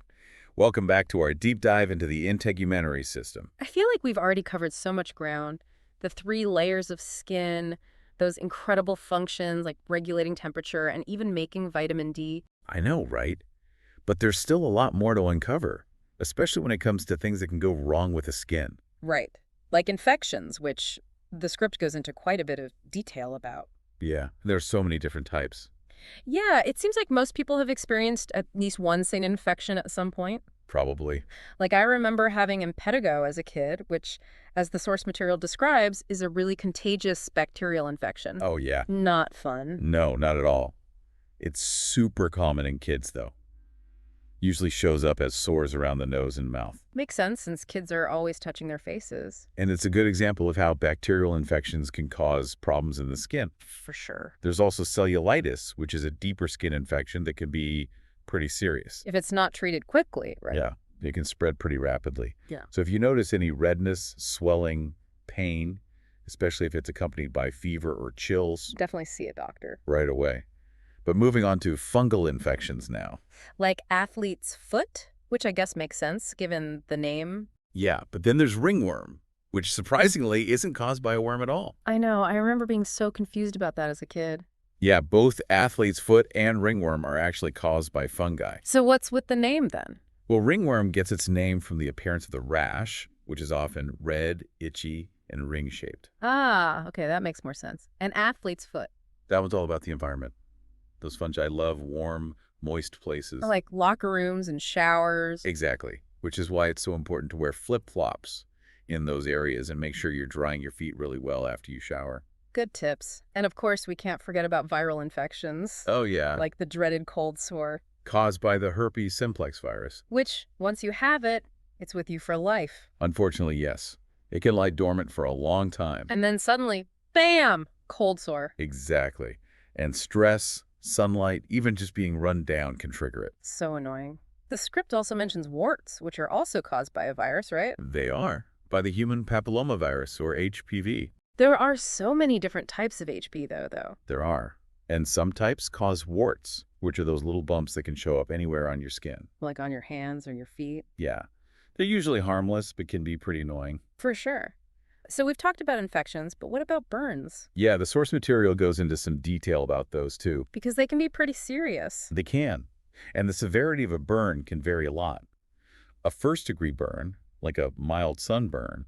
Welcome back to our deep dive into the integumentary system. I feel like we've already covered so much ground. The 3 layers of skin, those incredible functions like regulating temperature and even making vitamin D. I know, right? But there's still a lot more to uncover, especially when it comes to things that can go wrong with the skin. Right. Like infections, which the script goes into quite a bit of detail about. Yeah, there's so many different types. Yeah, it seems like most people have experienced at least one skin infection at some point. Probably. Like I remember having impetigo as a kid, which, as the source material describes, is a really contagious bacterial infection. Oh, yeah. Not fun. No, not at all. It's super common in kids, though. Usually shows up as sores around the nose and mouth. Makes sense since kids are always touching their faces. And it's a good example of how bacterial infections can cause problems in the skin. For sure. There's also cellulitis, which is a deeper skin infection that can be pretty serious. If it's not treated quickly, right? Yeah, it can spread pretty rapidly. Yeah. So if you notice any redness, swelling, pain, especially if it's accompanied by fever or chills, Definitely see a doctor. right away. But moving on to fungal infections now. Like athlete's foot, which I guess makes sense given the name. Yeah, but then there's ringworm, which surprisingly isn't caused by a worm at all. I know. I remember being so confused about that as a kid. Yeah, both athlete's foot and ringworm are actually caused by fungi. So what's with the name then? Well, ringworm gets its name from the appearance of the rash, which is often red, itchy, and ring-shaped. Ah, okay, that makes more sense. An athlete's foot. That one's all about the environment. Those fungi love warm, moist places. Like locker rooms and showers. Exactly, which is why it's so important to wear flip-flops in those areas and make sure you're drying your feet really well after you shower. Good tips. And of course, we can't forget about viral infections. Oh, yeah. Like the dreaded cold sore, Caused by the herpes simplex virus. which, once you have it, it's with you for life. Unfortunately, yes. It can lie dormant for a long time. And then suddenly, bam, cold sore. Exactly. And stress, sunlight, even just being run down can trigger it. So annoying. The script also mentions warts, which are also caused by a virus, right? They are. By the human papillomavirus, or HPV. There are so many different types of HP, though. There are. And some types cause warts, which are those little bumps that can show up anywhere on your skin. Like on your hands or your feet. Yeah. They're usually harmless, but can be pretty annoying. For sure. So we've talked about infections, but what about burns? Yeah, the source material goes into some detail about those too. Because they can be pretty serious. They can. And the severity of a burn can vary a lot. A first-degree burn, like a mild sunburn,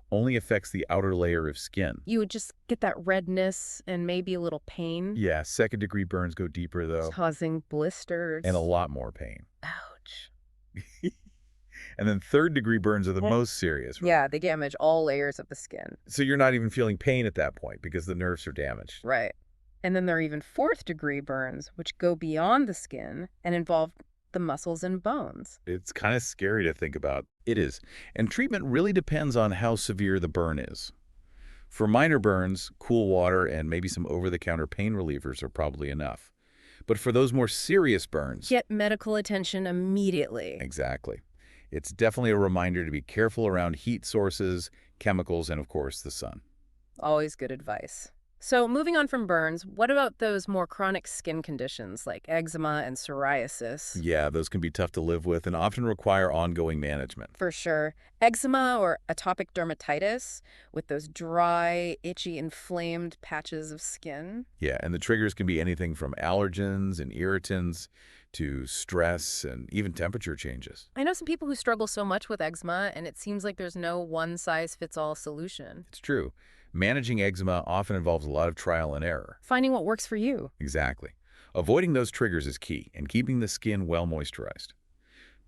only affects the outer layer of skin. You would just get that redness and maybe a little pain. Yeah, second-degree burns go deeper, though, Causing blisters. and a lot more pain. Ouch. And then third-degree burns are the most serious. Right? Yeah, they damage all layers of the skin. So you're not even feeling pain at that point because the nerves are damaged. Right. And then there are even fourth-degree burns, which go beyond the skin and involve the muscles and bones. It's kind of scary to think about. It is. And treatment really depends on how severe the burn is. For minor burns, cool water and maybe some over-the-counter pain relievers are probably enough. But for those more serious burns... Get medical attention immediately. Exactly. It's definitely a reminder to be careful around heat sources, chemicals, and of course, the sun. Always good advice. So moving on from burns, what about those more chronic skin conditions like eczema and psoriasis? Yeah, those can be tough to live with and often require ongoing management. For sure. Eczema or atopic dermatitis with those dry, itchy, inflamed patches of skin. Yeah, and the triggers can be anything from allergens and irritants to stress and even temperature changes. I know some people who struggle so much with eczema, and it seems like there's no one-size-fits-all solution. It's true. Managing eczema often involves a lot of trial and error. Finding what works for you. Exactly. Avoiding those triggers is key, and keeping the skin well moisturized.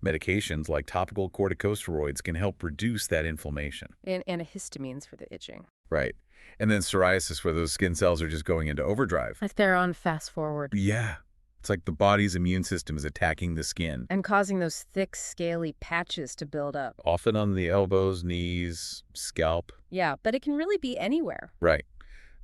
Medications like topical corticosteroids can help reduce that inflammation. And antihistamines for the itching. Right. And then psoriasis, where those skin cells are just going into overdrive. Like they're on fast forward. Yeah. It's like the body's immune system is attacking the skin. And causing those thick, scaly patches to build up. Often on the elbows, knees, scalp. Yeah, but it can really be anywhere. Right.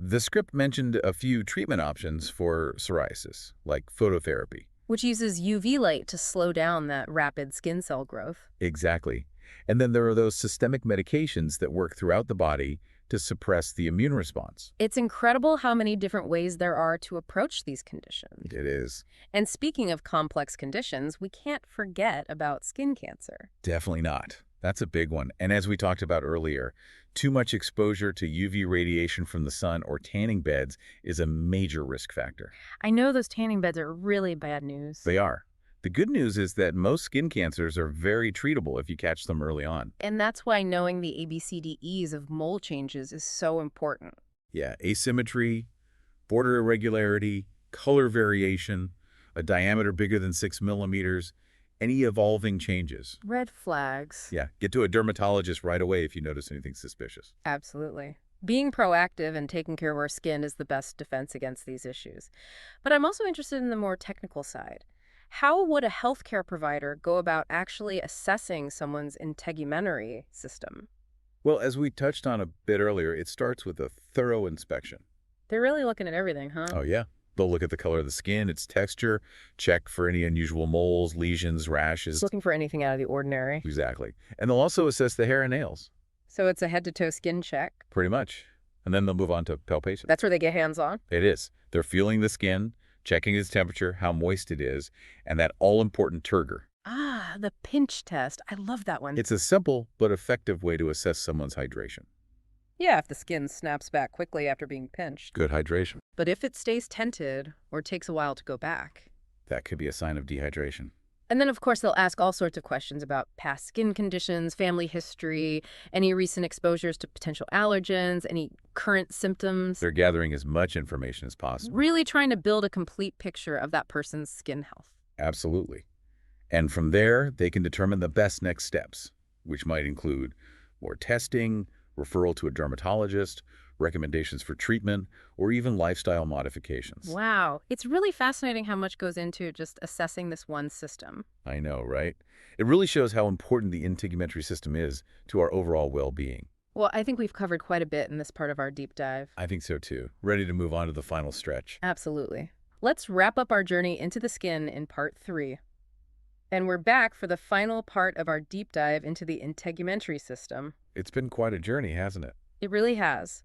The script mentioned a few treatment options for psoriasis, like phototherapy. which uses UV light to slow down that rapid skin cell growth. Exactly. And then there are those systemic medications that work throughout the body to suppress the immune response. It's incredible how many different ways there are to approach these conditions. It is. And speaking of complex conditions, we can't forget about skin cancer. Definitely not. That's a big one. And as we talked about earlier, too much exposure to UV radiation from the sun or tanning beds is a major risk factor. I know those tanning beds are really bad news. They are. The good news is that most skin cancers are very treatable if you catch them early on. And that's why knowing the ABCDEs of mole changes is so important. Yeah, asymmetry, border irregularity, color variation, a diameter bigger than 6 millimeters, any evolving changes. Red flags. Yeah, get to a dermatologist right away if you notice anything suspicious. Absolutely. Being proactive and taking care of our skin is the best defense against these issues. But I'm also interested in the more technical side. How would a healthcare provider go about actually assessing someone's integumentary system? Well, as we touched on a bit earlier, it starts with a thorough inspection. They're really looking at everything, huh? Oh, yeah. They'll look at the color of the skin, its texture, check for any unusual moles, lesions, rashes. Just looking for anything out of the ordinary. Exactly. And they'll also assess the hair and nails, So it's a head-to-toe skin check. pretty much. And then they'll move on to palpation. That's where they get hands-on. It is. They're feeling the skin, checking its temperature, how moist it is, and that all-important turgor. Ah, the pinch test. I love that one. It's a simple but effective way to assess someone's hydration. Yeah, if the skin snaps back quickly after being pinched. Good hydration. But if it stays tented or takes a while to go back. That could be a sign of dehydration. And then, of course, they'll ask all sorts of questions about past skin conditions, family history, any recent exposures to potential allergens, any current symptoms. They're gathering as much information as possible. Really trying to build a complete picture of that person's skin health. Absolutely. And from there, they can determine the best next steps, which might include more testing, referral to a dermatologist, recommendations for treatment, or even lifestyle modifications. Wow. It's really fascinating how much goes into just assessing this one system. I know, right? It really shows how important the integumentary system is to our overall well-being. Well, I think we've covered quite a bit in this part of our deep dive. I think so too. Ready to move on to the final stretch. Absolutely. Let's wrap up our journey into the skin in part 3. And we're back for the final part of our deep dive into the integumentary system. It's been quite a journey, hasn't it? It really has.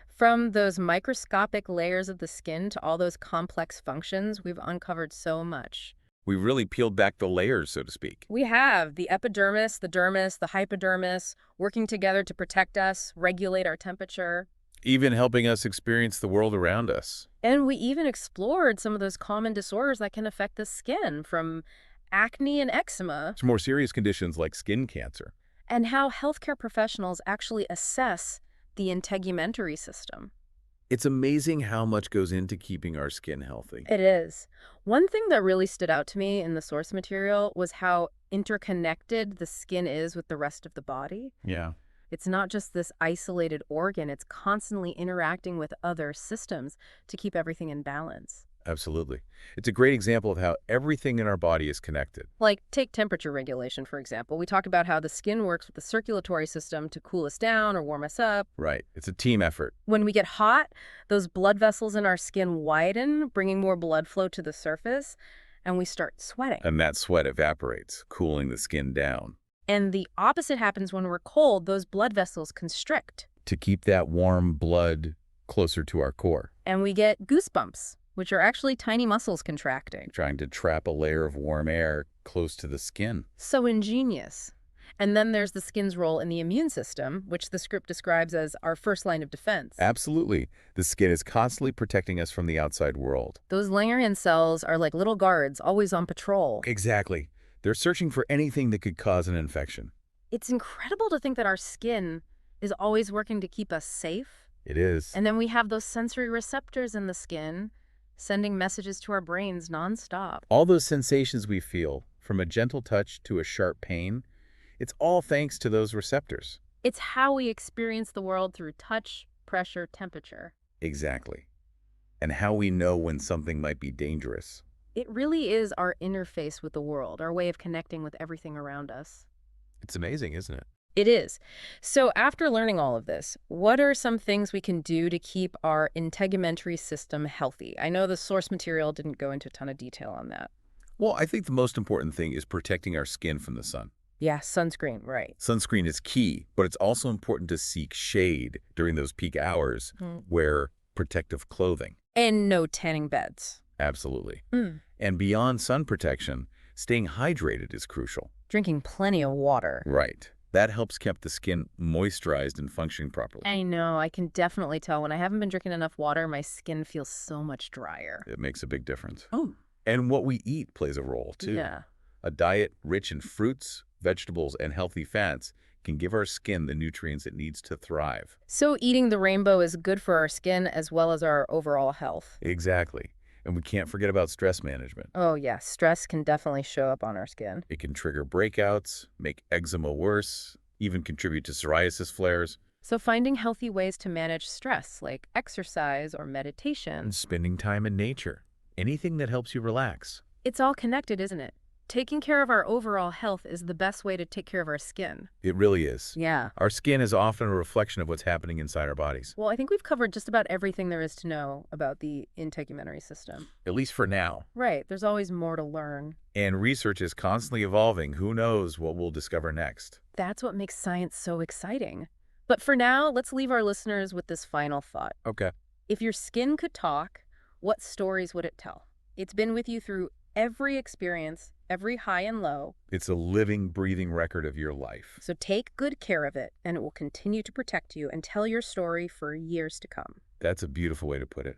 From those microscopic layers of the skin to all those complex functions, we've uncovered so much. We really peeled back the layers, so to speak. We have the epidermis, the dermis, the hypodermis, working together to protect us, regulate our temperature. Even helping us experience the world around us. And we even explored some of those common disorders that can affect the skin, from acne and eczema, To more serious conditions like skin cancer. and how healthcare professionals actually assess the integumentary system. It's amazing how much goes into keeping our skin healthy. It is. One thing that really stood out to me in the source material was how interconnected the skin is with the rest of the body. Yeah. It's not just this isolated organ, it's constantly interacting with other systems to keep everything in balance. Absolutely. It's a great example of how everything in our body is connected. Like, take temperature regulation, for example. We talk about how the skin works with the circulatory system to cool us down or warm us up. Right. It's a team effort. When we get hot, those blood vessels in our skin widen, bringing more blood flow to the surface, and we start sweating. And that sweat evaporates, cooling the skin down. And the opposite happens when we're cold. Those blood vessels constrict, To keep that warm blood closer to our core. and we get goosebumps, which are actually tiny muscles contracting. Trying to trap a layer of warm air close to the skin. So ingenious. And then there's the skin's role in the immune system, which the script describes as our first line of defense. Absolutely. The skin is constantly protecting us from the outside world. Those Langerhans cells are like little guards, always on patrol. Exactly. They're searching for anything that could cause an infection. It's incredible to think that our skin is always working to keep us safe. It is. And then we have those sensory receptors in the skin, sending messages to our brains nonstop. All those sensations we feel, from a gentle touch to a sharp pain, it's all thanks to those receptors. It's how we experience the world through touch, pressure, temperature. Exactly. And how we know when something might be dangerous. It really is our interface with the world, our way of connecting with everything around us. It's amazing, isn't it? It is. So after learning all of this, what are some things we can do to keep our integumentary system healthy? I know the source material didn't go into a ton of detail on that. Well, I think the most important thing is protecting our skin from the sun. Yeah, sunscreen, right. Sunscreen is key, but it's also important to seek shade during those peak hours. Mm. Wear protective clothing. And no tanning beds. Absolutely. Mm. And beyond sun protection, staying hydrated is crucial. Drinking plenty of water. Right. That helps keep the skin moisturized and functioning properly. I know, I can definitely tell when I haven't been drinking enough water, my skin feels so much drier. It makes a big difference. Oh. And what we eat plays a role, too. Yeah. A diet rich in fruits, vegetables, and healthy fats can give our skin the nutrients it needs to thrive. So eating the rainbow is good for our skin as well as our overall health. Exactly. And we can't forget about stress management. Oh yeah, stress can definitely show up on our skin. It can trigger breakouts, make eczema worse, even contribute to psoriasis flares. So finding healthy ways to manage stress, like exercise or meditation, And spending time in nature. Anything that helps you relax. it's all connected, isn't it? Taking care of our overall health is the best way to take care of our skin. It really is. Yeah. Our skin is often a reflection of what's happening inside our bodies. Well, I think we've covered just about everything there is to know about the integumentary system. At least for now. Right, there's always more to learn. And research is constantly evolving. Who knows what we'll discover next? That's what makes science so exciting. But for now, let's leave our listeners with this final thought. Okay. If your skin could talk, what stories would it tell? It's been with you through every experience, every high and low. It's a living, breathing record of your life. So take good care of it, and it will continue to protect you and tell your story for years to come. That's a beautiful way to put it.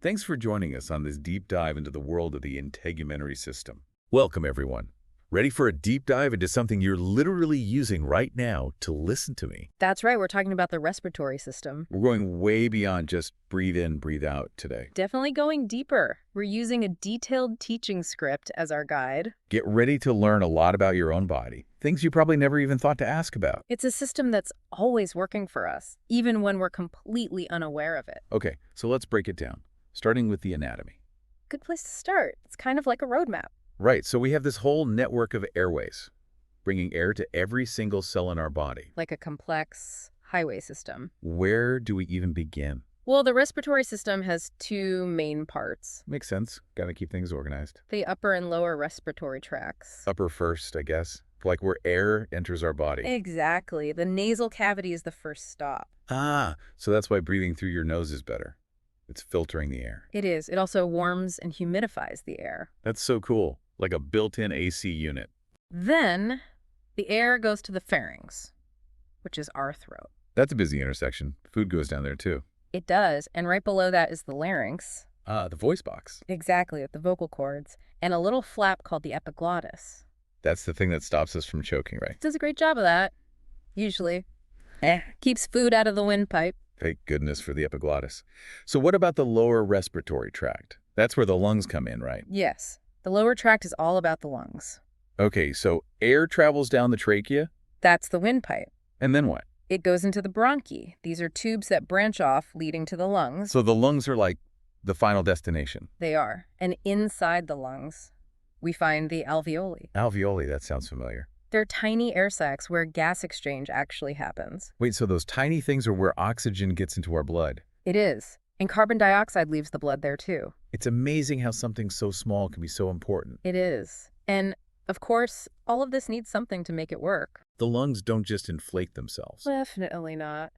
Thanks for joining us on this deep dive into the world of the integumentary system. Welcome, everyone. Ready for a deep dive into something you're literally using right now to listen to me? That's right, we're talking about the respiratory system. We're going way beyond just breathe in, breathe out today. Definitely going deeper. We're using a detailed teaching script as our guide. Get ready to learn a lot about your own body, things you probably never even thought to ask about. It's a system that's always working for us, even when we're completely unaware of it. Okay, so let's break it down, starting with the anatomy. Good place to start. It's kind of like a roadmap. Right, so we have this whole network of airways, bringing air to every single cell in our body. Like a complex highway system. Where do we even begin? Well, the respiratory system has two main parts. Makes sense. Got to keep things organized. The upper and lower respiratory tracts. Upper first, I guess. Like where air enters our body. Exactly. The nasal cavity is the first stop. Ah, so that's why breathing through your nose is better. It's filtering the air. It is. It also warms and humidifies the air. That's so cool. Like a built-in AC unit. Then the air goes to the pharynx, which is our throat. That's a busy intersection. Food goes down there too. It does. And right below that is the larynx. Ah, the voice box. Exactly, with the vocal cords. And a little flap called the epiglottis. That's the thing that stops us from choking, right? Does a great job of that, usually. Keeps food out of the windpipe. Thank goodness for the epiglottis. So what about the lower respiratory tract? That's where the lungs come in, right? Yes. The lower tract is all about the lungs. Okay, so air travels down the trachea, That's the windpipe. and then what? It goes into the bronchi. These are tubes that branch off, leading to the lungs. So the lungs are like the final destination. They are. And inside the lungs, we find the alveoli. Alveoli, that sounds familiar. They're tiny air sacs where gas exchange actually happens. Wait, so those tiny things are where oxygen gets into our blood. It is. And carbon dioxide leaves the blood there too. It's amazing how something so small can be so important. It is. And, of course, all of this needs something to make it work. The lungs don't just inflate themselves. Definitely not.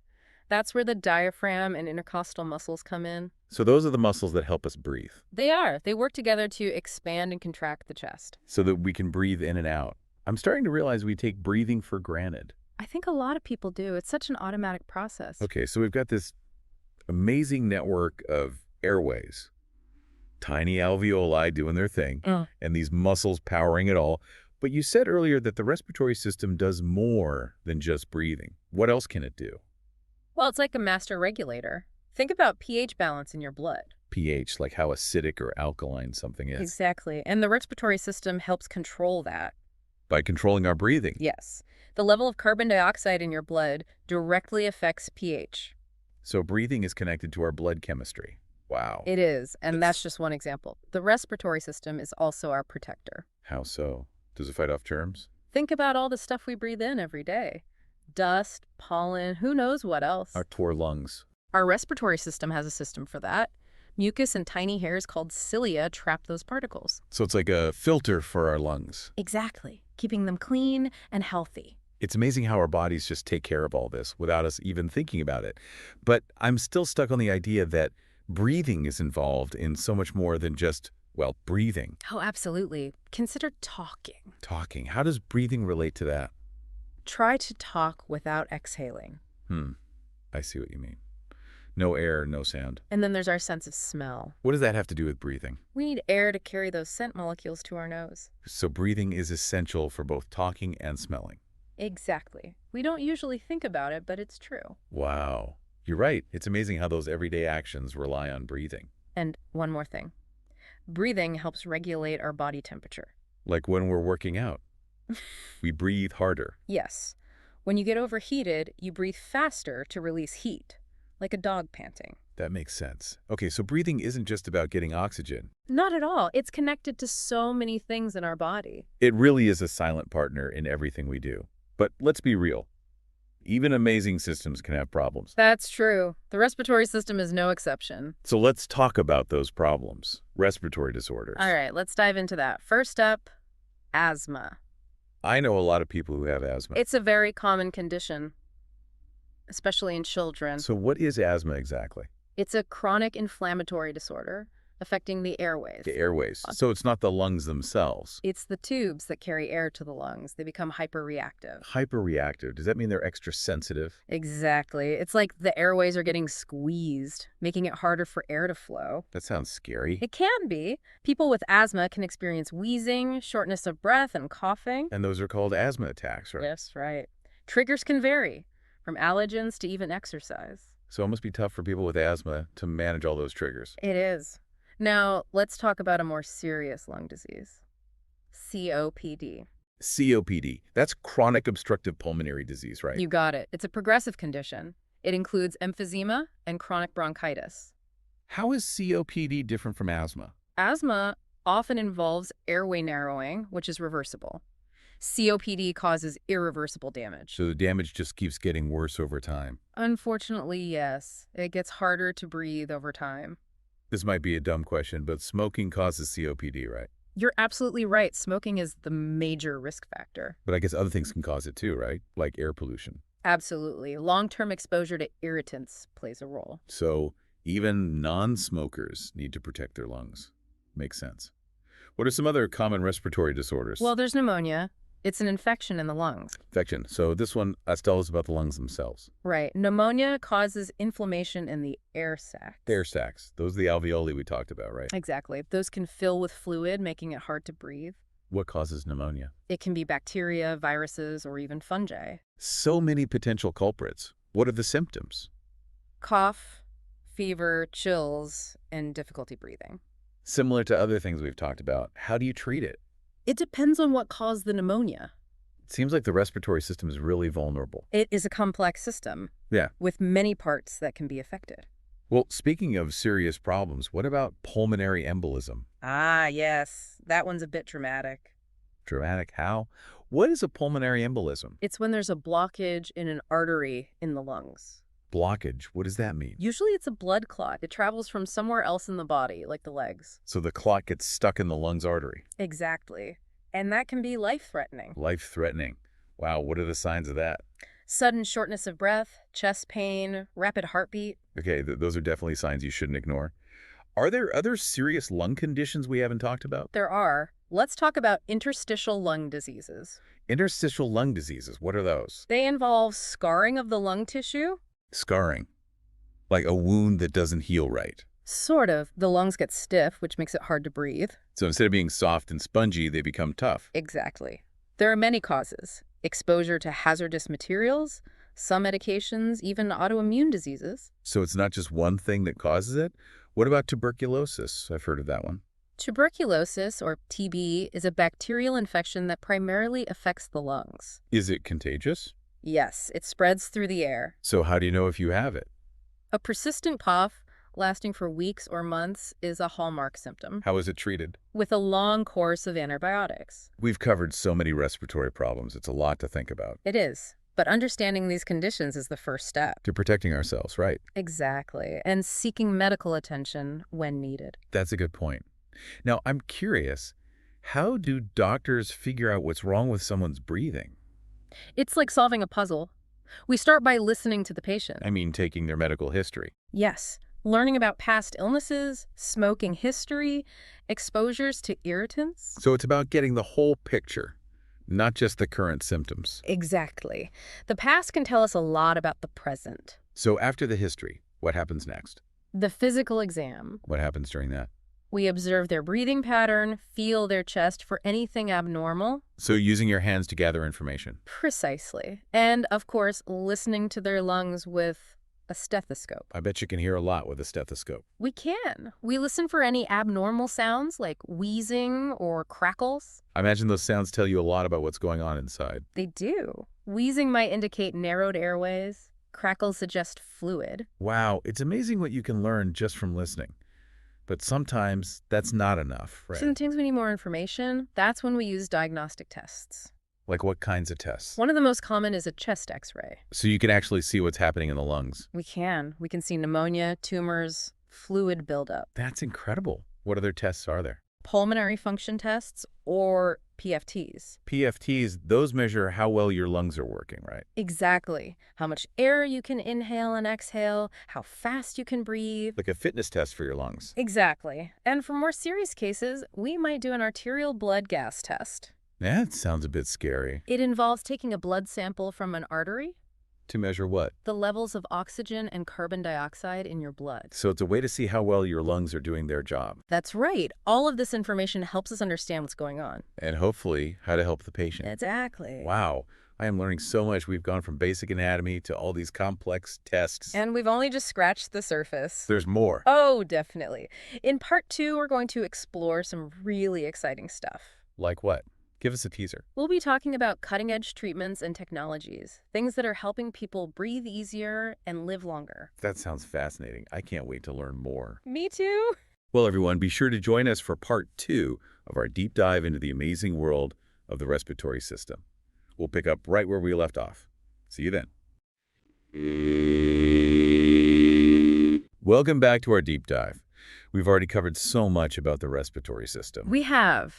That's where the diaphragm and intercostal muscles come in. So those are the muscles that help us breathe, They are. They work together to expand and contract the chest. so that we can breathe in and out. I'm starting to realize we take breathing for granted. I think a lot of people do. It's such an automatic process. Okay, so we've got this amazing network of airways, tiny alveoli doing their thing, and these muscles powering it all. But you said earlier that the respiratory system does more than just breathing. What else can it do? Well, it's like a master regulator. Think about pH balance in your blood. pH, like how acidic or alkaline something is. Exactly. And the respiratory system helps control that. By controlling our breathing. Yes. The level of carbon dioxide in your blood directly affects pH. So breathing is connected to our blood chemistry. Wow. It is, and That's- that's just one example. The respiratory system is also our protector. How so? Does it fight off germs? Think about all the stuff we breathe in every day. Dust, pollen, who knows what else. Our poor lungs. Our respiratory system has a system for that. Mucus and tiny hairs called cilia trap those particles. So it's like a filter for our lungs. Exactly, keeping them clean and healthy. It's amazing how our bodies just take care of all this without us even thinking about it. But I'm still stuck on the idea that breathing is involved in so much more than just, well, breathing. Oh, absolutely. Consider talking. Talking. How does breathing relate to that? Try to talk without exhaling. I see what you mean. No air, no sound. And then there's our sense of smell. What does that have to do with breathing? We need air to carry those scent molecules to our nose. So breathing is essential for both talking and smelling. Exactly. We don't usually think about it, but it's true. Wow. You're right. It's amazing how those everyday actions rely on breathing. And one more thing. Breathing helps regulate our body temperature. Like when we're working out. We breathe harder. Yes. When you get overheated, you breathe faster to release heat, like a dog panting. That makes sense. Okay, so breathing isn't just about getting oxygen. Not at all. It's connected to so many things in our body. It really is a silent partner in everything we do. But let's be real. Even amazing systems can have problems. That's true. The respiratory system is no exception. So let's talk about those problems. Respiratory disorders. All right, let's dive into that. First up, asthma. I know a lot of people who have asthma. It's a very common condition, especially in children. So what is asthma exactly? It's a chronic inflammatory disorder affecting the airways. The airways. So it's not the lungs themselves. It's the tubes that carry air to the lungs. They become hyperreactive. Hyperreactive. Does that mean they're extra sensitive? Exactly. It's like the airways are getting squeezed, making it harder for air to flow. That sounds scary. It can be. People with asthma can experience wheezing, shortness of breath, and coughing. And those are called asthma attacks, right? Yes, right. Triggers can vary, from allergens to even exercise. So it must be tough for people with asthma to manage all those triggers. It is. Now, let's talk about a more serious lung disease. COPD. COPD. That's chronic obstructive pulmonary disease, right? You got it. It's a progressive condition. It includes emphysema and chronic bronchitis. How is COPD different from asthma? Asthma often involves airway narrowing, which is reversible. COPD causes irreversible damage. So the damage just keeps getting worse over time. Unfortunately, yes. It gets harder to breathe over time. This might be a dumb question, but smoking causes COPD, right? You're absolutely right. Smoking is the major risk factor. But I guess other things can cause it too, right? Like air pollution. Absolutely. Long-term exposure to irritants plays a role. So even non-smokers need to protect their lungs. Makes sense. What are some other common respiratory disorders? Well, there's pneumonia. It's an infection in the lungs. Infection. So this one, tell us about the lungs themselves. Right. Pneumonia causes inflammation in the air sacs. Air sacs. Those are the alveoli we talked about, right? Exactly. Those can fill with fluid, making it hard to breathe. What causes pneumonia? It can be bacteria, viruses, or even fungi. So many potential culprits. What are the symptoms? Cough, fever, chills, and difficulty breathing. Similar to other things we've talked about. How do you treat it? It depends on what caused the pneumonia. It seems like the respiratory system is really vulnerable. It is a complex system. Yeah. With many parts that can be affected. Well, speaking of serious problems, what about pulmonary embolism? Ah, yes. That one's a bit dramatic. Dramatic how? What is a pulmonary embolism? It's when there's a blockage in an artery in the lungs. Blockage, what does that mean? Usually it's a blood clot. It travels from somewhere else in the body, like the legs. So the clot gets stuck in the lungs artery. Exactly. And that can be life-threatening. Life-threatening. Wow, what are the signs of that? Sudden shortness of breath, chest pain, rapid heartbeat. Okay, those are definitely signs you shouldn't ignore. Are there other serious lung conditions we haven't talked about? There are. Let's talk about interstitial lung diseases. Interstitial lung diseases, what are those? They involve scarring of the lung tissue. Scarring. Like a wound that doesn't heal right. Sort of. The lungs get stiff, which makes it hard to breathe. So instead of being soft and spongy, they become tough. Exactly. There are many causes. Exposure to hazardous materials, some medications, even autoimmune diseases. So it's not just one thing that causes it? What about tuberculosis? I've heard of that one. Tuberculosis, or TB, is a bacterial infection that primarily affects the lungs. Is it contagious? Yes, it spreads through the air. So how do you know if you have it? A persistent cough lasting for weeks or months is a hallmark symptom, How is it treated? with a long course of antibiotics. We've covered so many respiratory problems. It's a lot to think about. It is. But understanding these conditions is the first step. To protecting ourselves, right? Exactly. And seeking medical attention when needed. That's a good point. Now, I'm curious, how do doctors figure out what's wrong with someone's breathing? It's like solving a puzzle. We start by listening to the patient. I mean, taking their medical history. Yes, learning about past illnesses, smoking history, exposures to irritants. So it's about getting the whole picture, not just the current symptoms. Exactly. The past can tell us a lot about the present. So after the history, what happens next? The physical exam. What happens during that? We observe their breathing pattern, feel their chest for anything abnormal. So using your hands to gather information. Precisely. And, of course, listening to their lungs with a stethoscope. I bet you can hear a lot with a stethoscope. We can. We listen for any abnormal sounds like wheezing or crackles. I imagine those sounds tell you a lot about what's going on inside. They do. Wheezing might indicate narrowed airways. Crackles suggest fluid. Wow, it's amazing what you can learn just from listening. But sometimes that's not enough, right? Sometimes we need more information. That's when we use diagnostic tests. Like what kinds of tests? One of the most common is a chest x-ray. So you can actually see what's happening in the lungs. We can. We can see pneumonia, tumors, fluid buildup. That's incredible. What other tests are there? Pulmonary function tests or PFTs. PFTs, those measure how well your lungs are working, right? Exactly. How much air you can inhale and exhale, how fast you can breathe. Like a fitness test for your lungs. Exactly. And for more serious cases, we might do an arterial blood gas test. That sounds a bit scary. It involves taking a blood sample from an artery, To measure what? the levels of oxygen and carbon dioxide in your blood. So it's a way to see how well your lungs are doing their job. That's right. All of this information helps us understand what's going on. And hopefully, how to help the patient. Exactly. Wow, I am learning so much. We've gone from basic anatomy to all these complex tests. And we've only just scratched the surface. There's more. Oh, definitely. In part 2, we're going to explore some really exciting stuff. Like what? Give us a teaser. We'll be talking about cutting-edge treatments and technologies, things that are helping people breathe easier and live longer. That sounds fascinating. I can't wait to learn more. Me too. Well, everyone, be sure to join us for part 2 of our deep dive into the amazing world of the respiratory system. We'll pick up right where we left off. See you then. Welcome back to our deep dive. We've already covered so much about the respiratory system. We have,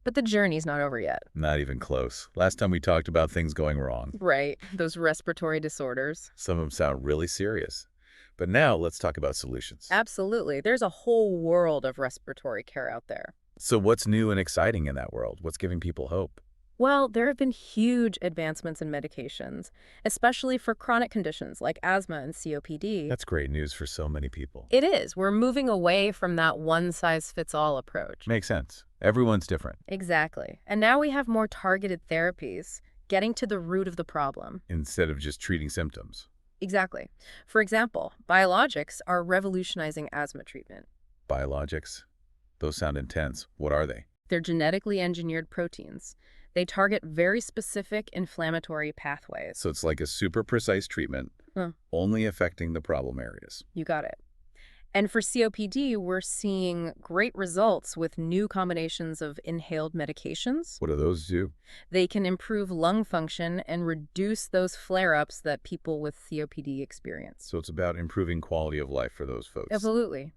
but the journey's not over yet. Not even close. Last time we talked about things going wrong. Right, those respiratory disorders. Some of them sound really serious. But now let's talk about solutions. Absolutely. There's a whole world of respiratory care out there. So what's new and exciting in that world? What's giving people hope? Well, there have been huge advancements in medications, especially for chronic conditions like asthma and COPD. That's great news for so many people. It is. We're moving away from that one-size-fits-all approach. Makes sense. Everyone's different. Exactly. And now we have more targeted therapies, getting to the root of the problem. Instead of just treating symptoms. Exactly. For example, biologics are revolutionizing asthma treatment. Biologics? Those sound intense. What are they? They're genetically engineered proteins. They target very specific inflammatory pathways. So it's like a super precise treatment, only affecting the problem areas. You got it. And for COPD, we're seeing great results with new combinations of inhaled medications. What do those do? They can improve lung function and reduce those flare-ups that people with COPD experience. So it's about improving quality of life for those folks. Absolutely.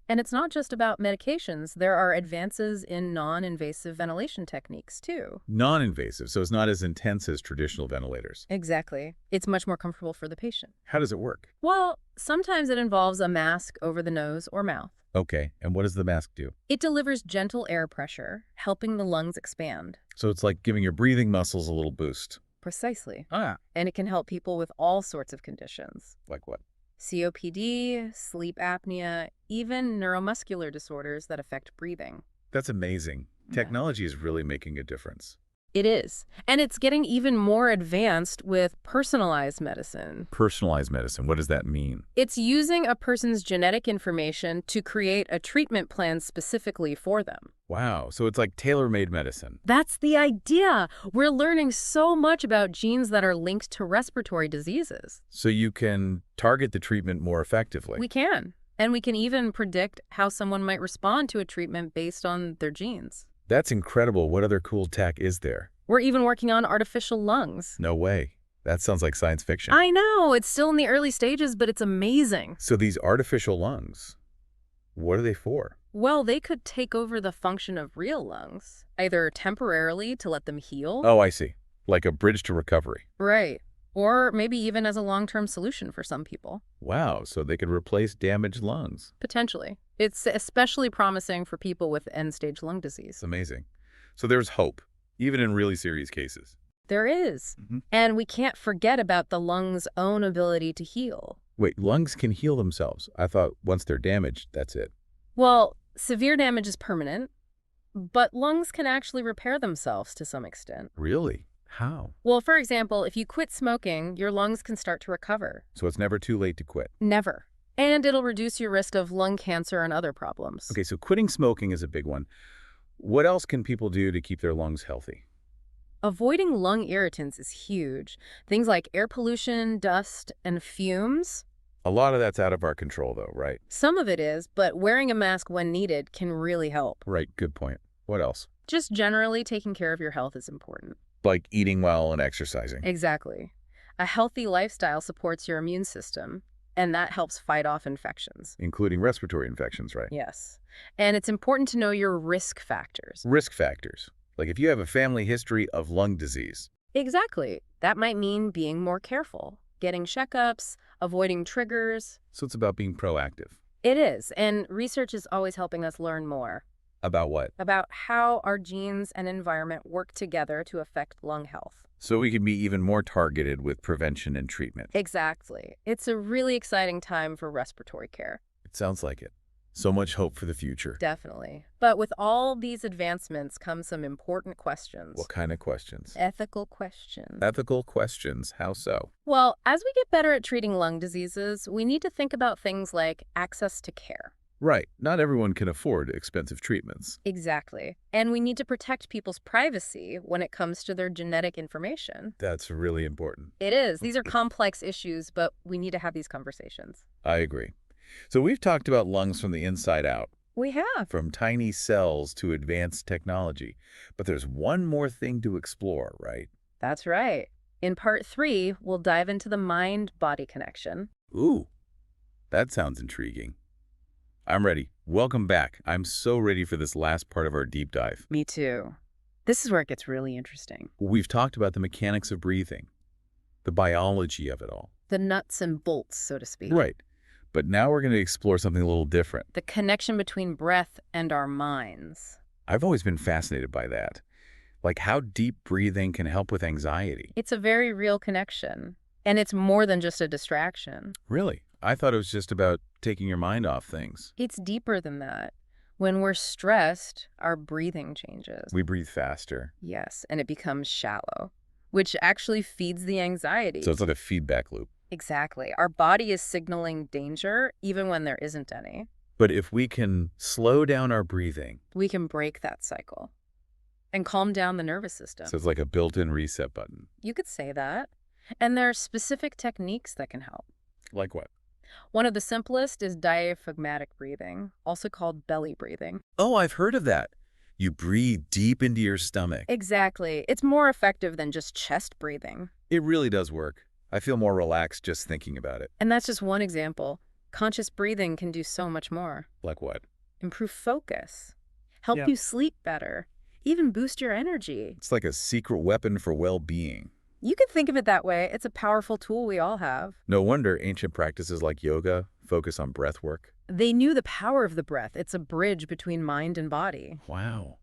And it's not just about medications. There are advances in non-invasive ventilation techniques, too. Non-invasive, so it's not as intense as traditional ventilators. Exactly. It's much more comfortable for the patient. How does it work? Well, sometimes it involves a mask over the nose or mouth. Okay, and what does the mask do? It delivers gentle air pressure, helping the lungs expand. So it's like giving your breathing muscles a little boost. Precisely. Ah. And it can help people with all sorts of conditions. Like what? COPD, sleep apnea, even neuromuscular disorders that affect breathing. That's amazing. Yeah. Technology is really making a difference. It is. And it's getting even more advanced with personalized medicine. Personalized medicine, what does that mean? It's using a person's genetic information to create a treatment plan specifically for them. Wow, so it's like tailor-made medicine. That's the idea. We're learning so much about genes that are linked to respiratory diseases. So you can target the treatment more effectively. We can. And we can even predict how someone might respond to a treatment based on their genes. That's incredible. What other cool tech is there? We're even working on artificial lungs. No way. That sounds like science fiction. I know, it's still in the early stages, but it's amazing. So these artificial lungs, what are they for? Well, they could take over the function of real lungs, either temporarily to let them heal. Oh, I see. Like a bridge to recovery. Right. Or maybe even as a long-term solution for some people. Wow, so they could replace damaged lungs. Potentially. It's especially promising for people with end-stage lung disease. It's amazing. So there's hope, even in really serious cases. There is. And we can't forget about the lung's own ability to heal. Wait, lungs can heal themselves. I thought once they're damaged, that's it. Well, severe damage is permanent, but lungs can actually repair themselves to some extent. Really? How? Well, for example, if you quit smoking, your lungs can start to recover. So it's never too late to quit. Never. And it'll reduce your risk of lung cancer and other problems. Okay, so quitting smoking is a big one. What else can people do to keep their lungs healthy? Avoiding lung irritants is huge. Things like air pollution, dust, and fumes. A lot of that's out of our control, though, right? Some of it is, but wearing a mask when needed can really help. Right, good point. What else? Just generally taking care of your health is important. Like eating well and exercising. Exactly. A healthy lifestyle supports your immune system, and that helps fight off infections. Including respiratory infections, right? Yes. And it's important to know your risk factors. Risk factors. Like if you have a family history of lung disease. Exactly. That might mean being more careful, getting checkups, avoiding triggers. So it's about being proactive. It is, and research is always helping us learn more About what? about how our genes and environment work together to affect lung health. So we can be even more targeted with prevention and treatment. Exactly. It's a really exciting time for respiratory care. It sounds like it. So much hope for the future. Definitely. But with all these advancements come some important questions. What kind of questions? Ethical questions. Ethical questions. How so? Well, as we get better at treating lung diseases, we need to think about things like access to care. Right. Not everyone can afford expensive treatments. Exactly. And we need to protect people's privacy when it comes to their genetic information. That's really important. It is. These are complex issues, but we need to have these conversations. I agree. So we've talked about lungs from the inside out, We have. from tiny cells to advanced technology. But there's one more thing to explore, right? That's right. In part 3, we'll dive into the mind-body connection. Ooh, that sounds intriguing. I'm ready. Welcome back. I'm so ready for this last part of our deep dive. Me too. This is where it gets really interesting. We've talked about the mechanics of breathing, the biology of it all. The nuts and bolts, so to speak. Right. But now we're going to explore something a little different. The connection between breath and our minds. I've always been fascinated by that. Like how deep breathing can help with anxiety. It's a very real connection. And it's more than just a distraction. Really? I thought it was just about taking your mind off things. It's deeper than that. When we're stressed, our breathing changes. We breathe faster. Yes, and it becomes shallow, which actually feeds the anxiety. So it's like a feedback loop. Exactly. Our body is signaling danger even when there isn't any. But if we can slow down our breathing, We can break that cycle and calm down the nervous system. so it's like a built-in reset button. You could say that. And there are specific techniques that can help. Like what? One of the simplest is diaphragmatic breathing, also called belly breathing. Oh, I've heard of that. You breathe deep into your stomach. Exactly. It's more effective than just chest breathing. It really does work. I feel more relaxed just thinking about it. And that's just one example. Conscious breathing can do so much more. Like what? Improve focus, help Yeah. you sleep better, even boost your energy. It's like a secret weapon for well-being. You could think of it that way. It's a powerful tool we all have. No wonder ancient practices like yoga focus on breath work. They knew the power of the breath. It's a bridge between mind and body. Wow.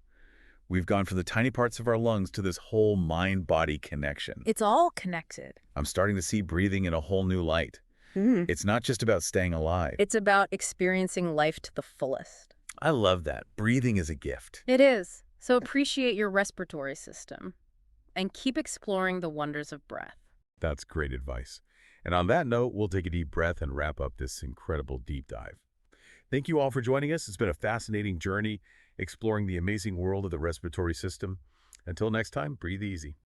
We've gone from the tiny parts of our lungs to this whole mind-body connection. It's all connected. I'm starting to see breathing in a whole new light. It's not just about staying alive. It's about experiencing life to the fullest. I love that. Breathing is a gift. It is. So appreciate your respiratory system and keep exploring the wonders of breath. That's great advice. And on that note, we'll take a deep breath and wrap up this incredible deep dive. Thank you all for joining us. It's been a fascinating journey exploring the amazing world of the respiratory system. Until next time, breathe easy.